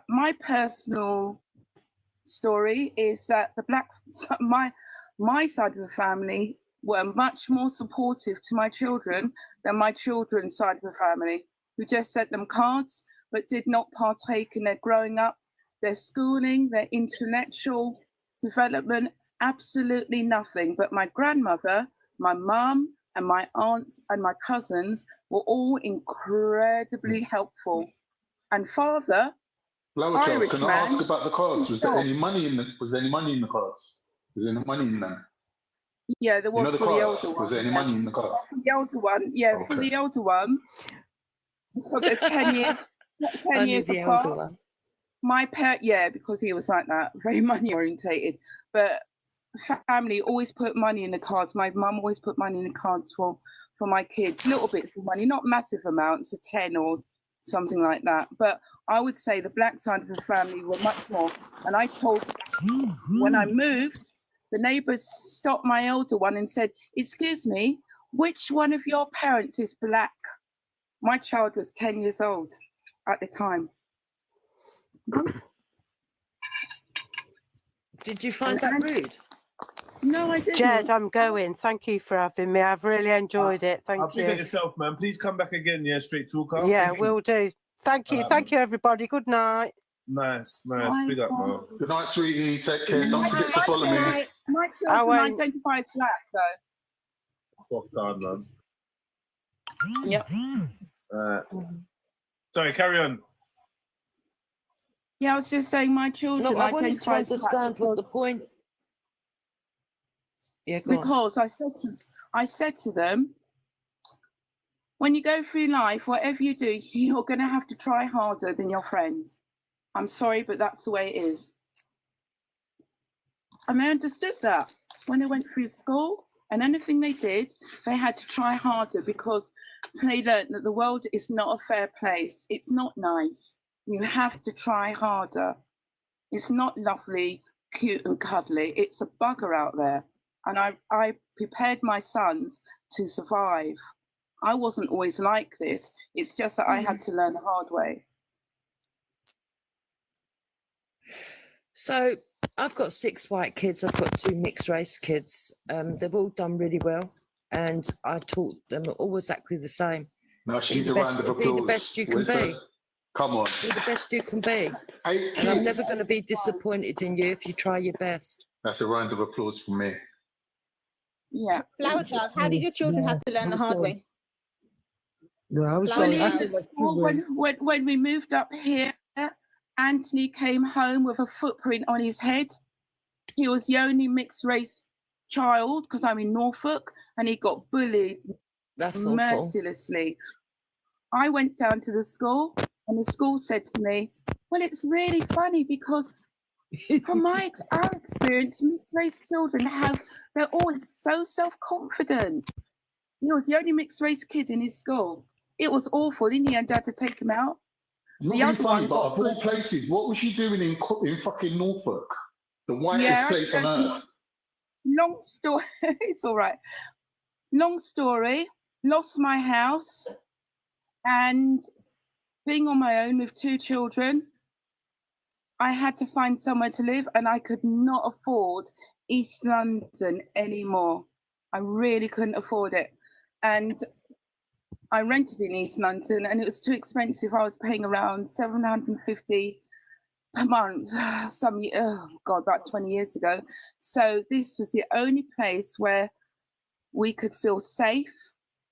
My personal story is that my side of the family were much more supportive to my children than my children's side of the family, who just sent them cards but did not partake in their growing up, their schooling, their intellectual development, absolutely nothing. But my grandmother, my mum, and my aunts and my cousins were all incredibly helpful. And father, Flower Child, Irish can I ask about the cards? Was there any money in the cards? Was there any money in them? Yeah, there was, you know, for the elder one. Was there any money in the cards? For the elder one, yeah, okay. For the elder one, because it's 10 years, 10 years apart. My parent, yeah, because he was like that, very money orientated. But family always put money in the cards. My mum always put money in the cards for my kids, little bits of money, not massive amounts, a 10 or something like that. But I would say the black side of the family were much more. And I told, when I moved, the neighbours stopped my elder one and said, "Excuse me, which one of your parents is black?" My child was 10 years old at the time. Did you find that rude? No, I didn't. Jed, I'm going. Thank you for having me. I've really enjoyed it. Thank you. Big at yourself, man. Please come back again, yeah, Straight Talker. Yeah, we'll do. Thank you. Thank you, everybody. Good night. Nice. Big up, man. Good night, sweetie. Take care. Don't forget to follow me. My children identify as black, though. Off guard, man. Yep. Sorry, carry on. Yeah, I was just saying my children. No, I wanted to understand what the point. Yeah, go because on. I said to them, when you go through life, whatever you do, you're going to have to try harder than your friends. I'm sorry, but that's the way it is. And they understood that when they went through school and anything they did, they had to try harder because they learned that the world is not a fair place. It's not nice. You have to try harder. It's not lovely, cute and cuddly. It's a bugger out there. And I prepared my sons to survive. I wasn't always like this. It's just that I had to learn the hard way. So I've got 6 white kids. I've got 2 mixed race kids. They've all done really well. And I taught them all exactly the same. No, she needs a round of applause. Be the best you can be. Come on. Be the best you can be. And I'm never going to be disappointed in you if you try your best. That's a round of applause from me. Yeah. Flower Child, how did your children have to learn the hard way? No, I was sorry. When we moved up here, Anthony came home with a footprint on his head. He was the only mixed race child because I'm in Norfolk, and he got bullied mercilessly. I went down to the school, and the school said to me, "Well, it's really funny because from our experience, mixed race children they're all so self-confident." He was the only mixed race kid in his school. It was awful. In the end, I had to take him out. Not really funny, but of all places, what was she doing in fucking Norfolk? The whitest place on earth. Long story. It's all right. Long story. Lost my house, and being on my own with 2 children, I had to find somewhere to live, and I could not afford East London anymore. I really couldn't afford it. And I rented in East London, and it was too expensive. I was paying around $750 per month, about 20 years ago. So this was the only place where we could feel safe,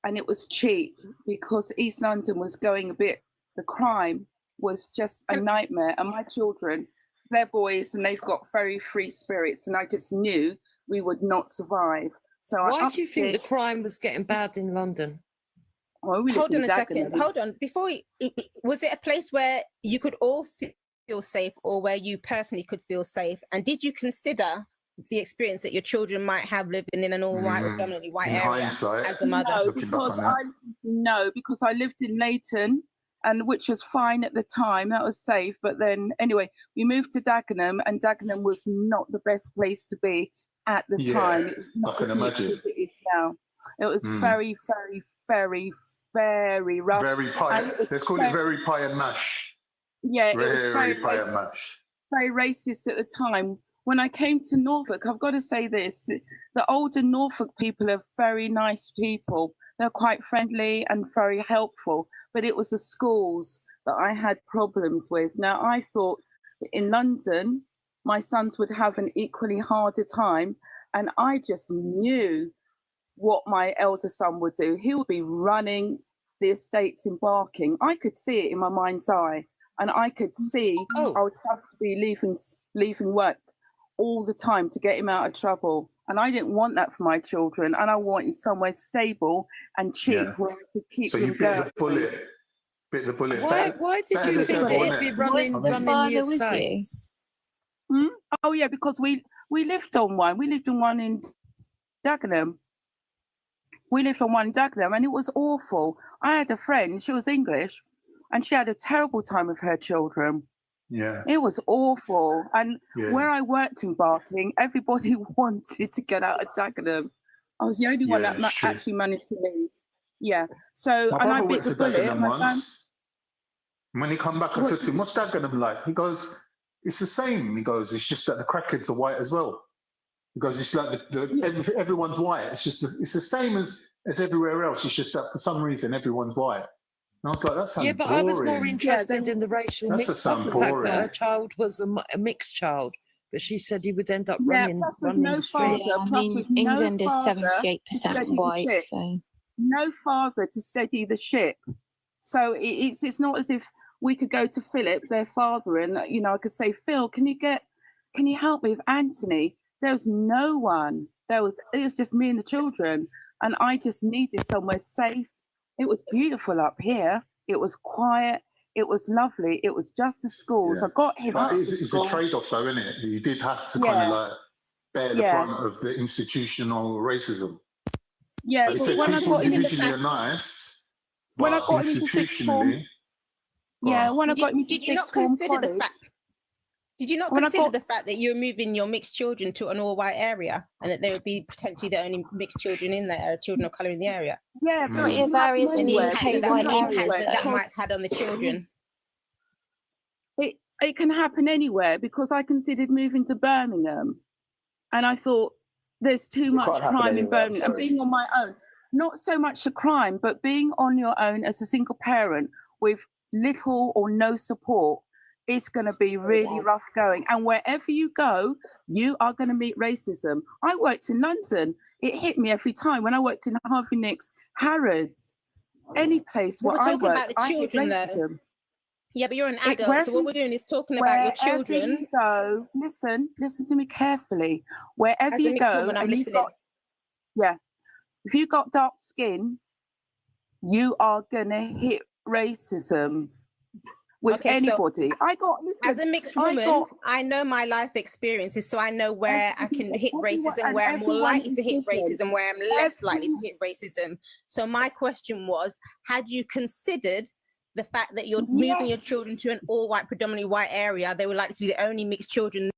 and it was cheap because East London was going a bit, the crime was just a nightmare. And my children, they're boys and they've got very free spirits, and I just knew we would not survive. So why do you think the crime was getting bad in London? Well, hold on a second. Hold on. Before, was it a place where you could all feel safe, or where you personally could feel safe? And did you consider the experience that your children might have living in an all-white, predominantly white area as a mother? No, because I lived in Leighton, and which was fine at the time. That was safe. But then, anyway, we moved to Dagenham, and Dagenham was not the best place to be at the time. It was not as mixed as it is now. It was very, very, very, very rough. Very pie. Let's call it very pie and mash. Yeah, very, it was very pie and mash. Very racist at the time. When I came to Norfolk, I've got to say this: the older Norfolk people are very nice people. They're quite friendly and very helpful. But it was the schools that I had problems with. Now, I thought in London, my sons would have an equally harder time, and I just knew what my elder son would do. He would be running the estates in Barking. I could see it in my mind's eye, and I could see I would have to be leaving work all the time to get him out of trouble. And I didn't want that for my children, and I wanted somewhere stable and cheap where I could keep them going. Bit the bullet. Why did you think they'd be running the estates? Oh yeah, because we lived on one. We lived on one in Dagenham. We lived on one in Dagenham, and it was awful. I had a friend, she was English, and she had a terrible time with her children. Yeah. It was awful. And where I worked in Barking, everybody wanted to get out of Dagenham. I was the only one that actually managed to leave. Yeah. So, and I bit the bullet. When he come back, I said to him, what's Dagenham like? He goes, it's the same. He goes, it's just that the crackheads are white as well. He goes, it's like everyone's white. It's just it's the same as everywhere else. It's just that for some reason everyone's white. And I was like, that sounds boring. I was more interested in the racial mix, the fact that her child was a mixed child, but she said he would end up running the streets. Yeah, I mean, England is 78% white, so no father to steady the ship. So it's not as if we could go to Philip, their father, and I could say, Phil, can you help me with Anthony? There was no one. It was just me and the children, and I just needed somewhere safe. It was beautiful up here. It was quiet. It was lovely. It was just the schools. I got him up. It's a trade-off, though, isn't it? You did have to kind of like bear the brunt of the institutional racism. Yeah, like you said, people individually are nice, when I but got into sixth form, when I got into sixth form college. Did you not consider the fact that you're moving your mixed children to an all-white area, and that there would be potentially the only mixed children in there, children of colour in the area? Yeah, but it varies and the impact that might have had on the children. It can happen anywhere, because I considered moving to Birmingham, and I thought there's too much crime in Birmingham. And being on my own, not so much the crime, but being on your own as a single parent with little or no support, it's going to be really rough going. And wherever you go, you are going to meet racism. I worked in London. It hit me every time. When I worked in Harvey Nicks, Harrods, any place where I worked, we're talking about the children, though. Yeah, but you're an adult, so what we're doing is talking about your children. You go, listen to me carefully. Wherever you go, woman, I'm listening. If you got dark skin, you are going to hit racism. With anybody. So as a mixed woman, I know my life experiences, so I know where I can hit racism, where I'm more likely to hit racism, where I'm less likely to hit racism. So my question was, had you considered the fact that you're moving your children to an all-white, predominantly white area? They were likely to be the only mixed children.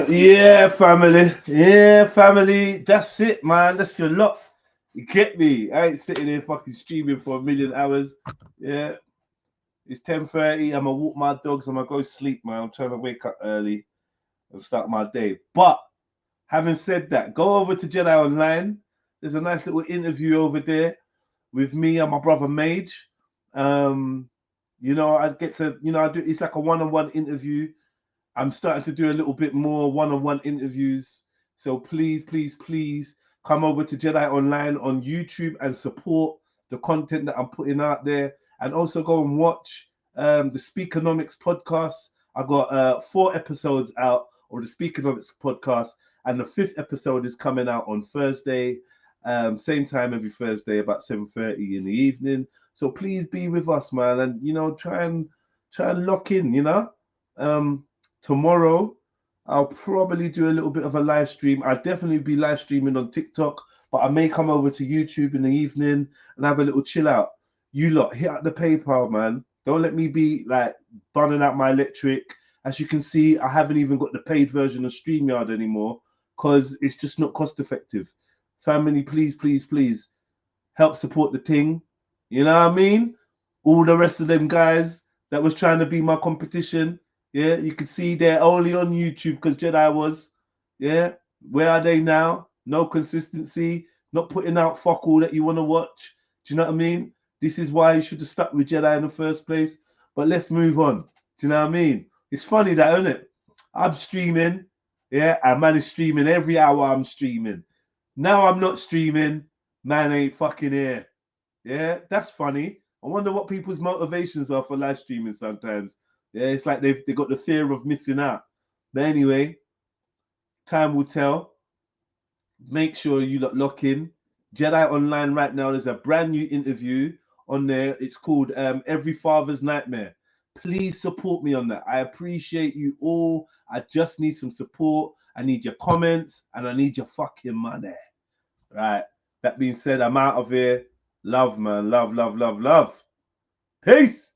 Yeah, family. That's it, man. That's your lot. You get me? I ain't sitting here fucking streaming for 1,000,000 hours. Yeah. It's 10:30. I'm gonna walk my dogs. I'm gonna go sleep, man. I'm trying to wake up early and start my day. But having said that, go over to Jedi Online. There's a nice little interview over there with me and my brother Mage. You know, I get to, you know, I do. It's like a one-on-one interview. I'm starting to do a little bit more one-on-one interviews. So please, please, please come over to Jedi Online on YouTube and support the content that I'm putting out there. And also go and watch the Speakonomics podcast. I got 4 episodes out of the Speakonomics podcast, and the 5th episode is coming out on Thursday, same time every Thursday, about 7:30 in the evening. So please be with us, man, and you know, try and lock in. You know, tomorrow I'll probably do a little bit of a live stream. I'll definitely be live streaming on TikTok, but I may come over to YouTube in the evening and have a little chill out. You lot, hit up the PayPal, man. Don't let me be like burning out my electric. As you can see, I haven't even got the paid version of StreamYard anymore because it's just not cost effective. Family, please, please, please help support the thing. You know what I mean? All the rest of them guys that was trying to be my competition, yeah, you can see they're only on YouTube because Jedi was. Yeah, where are they now? No consistency, not putting out fuck all that you want to watch. Do you know what I mean? This is why you should have stuck with Jedi in the first place. But let's move on. Do you know what I mean? It's funny that, isn't it? I'm streaming. Yeah, and man is streaming every hour I'm streaming. Now I'm not streaming. Man ain't fucking here. Yeah, that's funny. I wonder what people's motivations are for live streaming sometimes. Yeah, it's like they got the fear of missing out. But anyway, time will tell. Make sure you lock in. Jedi Online right now, there's a brand new interview on there. It's called Every Father's Nightmare. Please support me on that. I appreciate you all. I just need some support. I need your comments and I need your fucking money. Right. That being said, I'm out of here. Love, man. Love, love, love, love. Peace.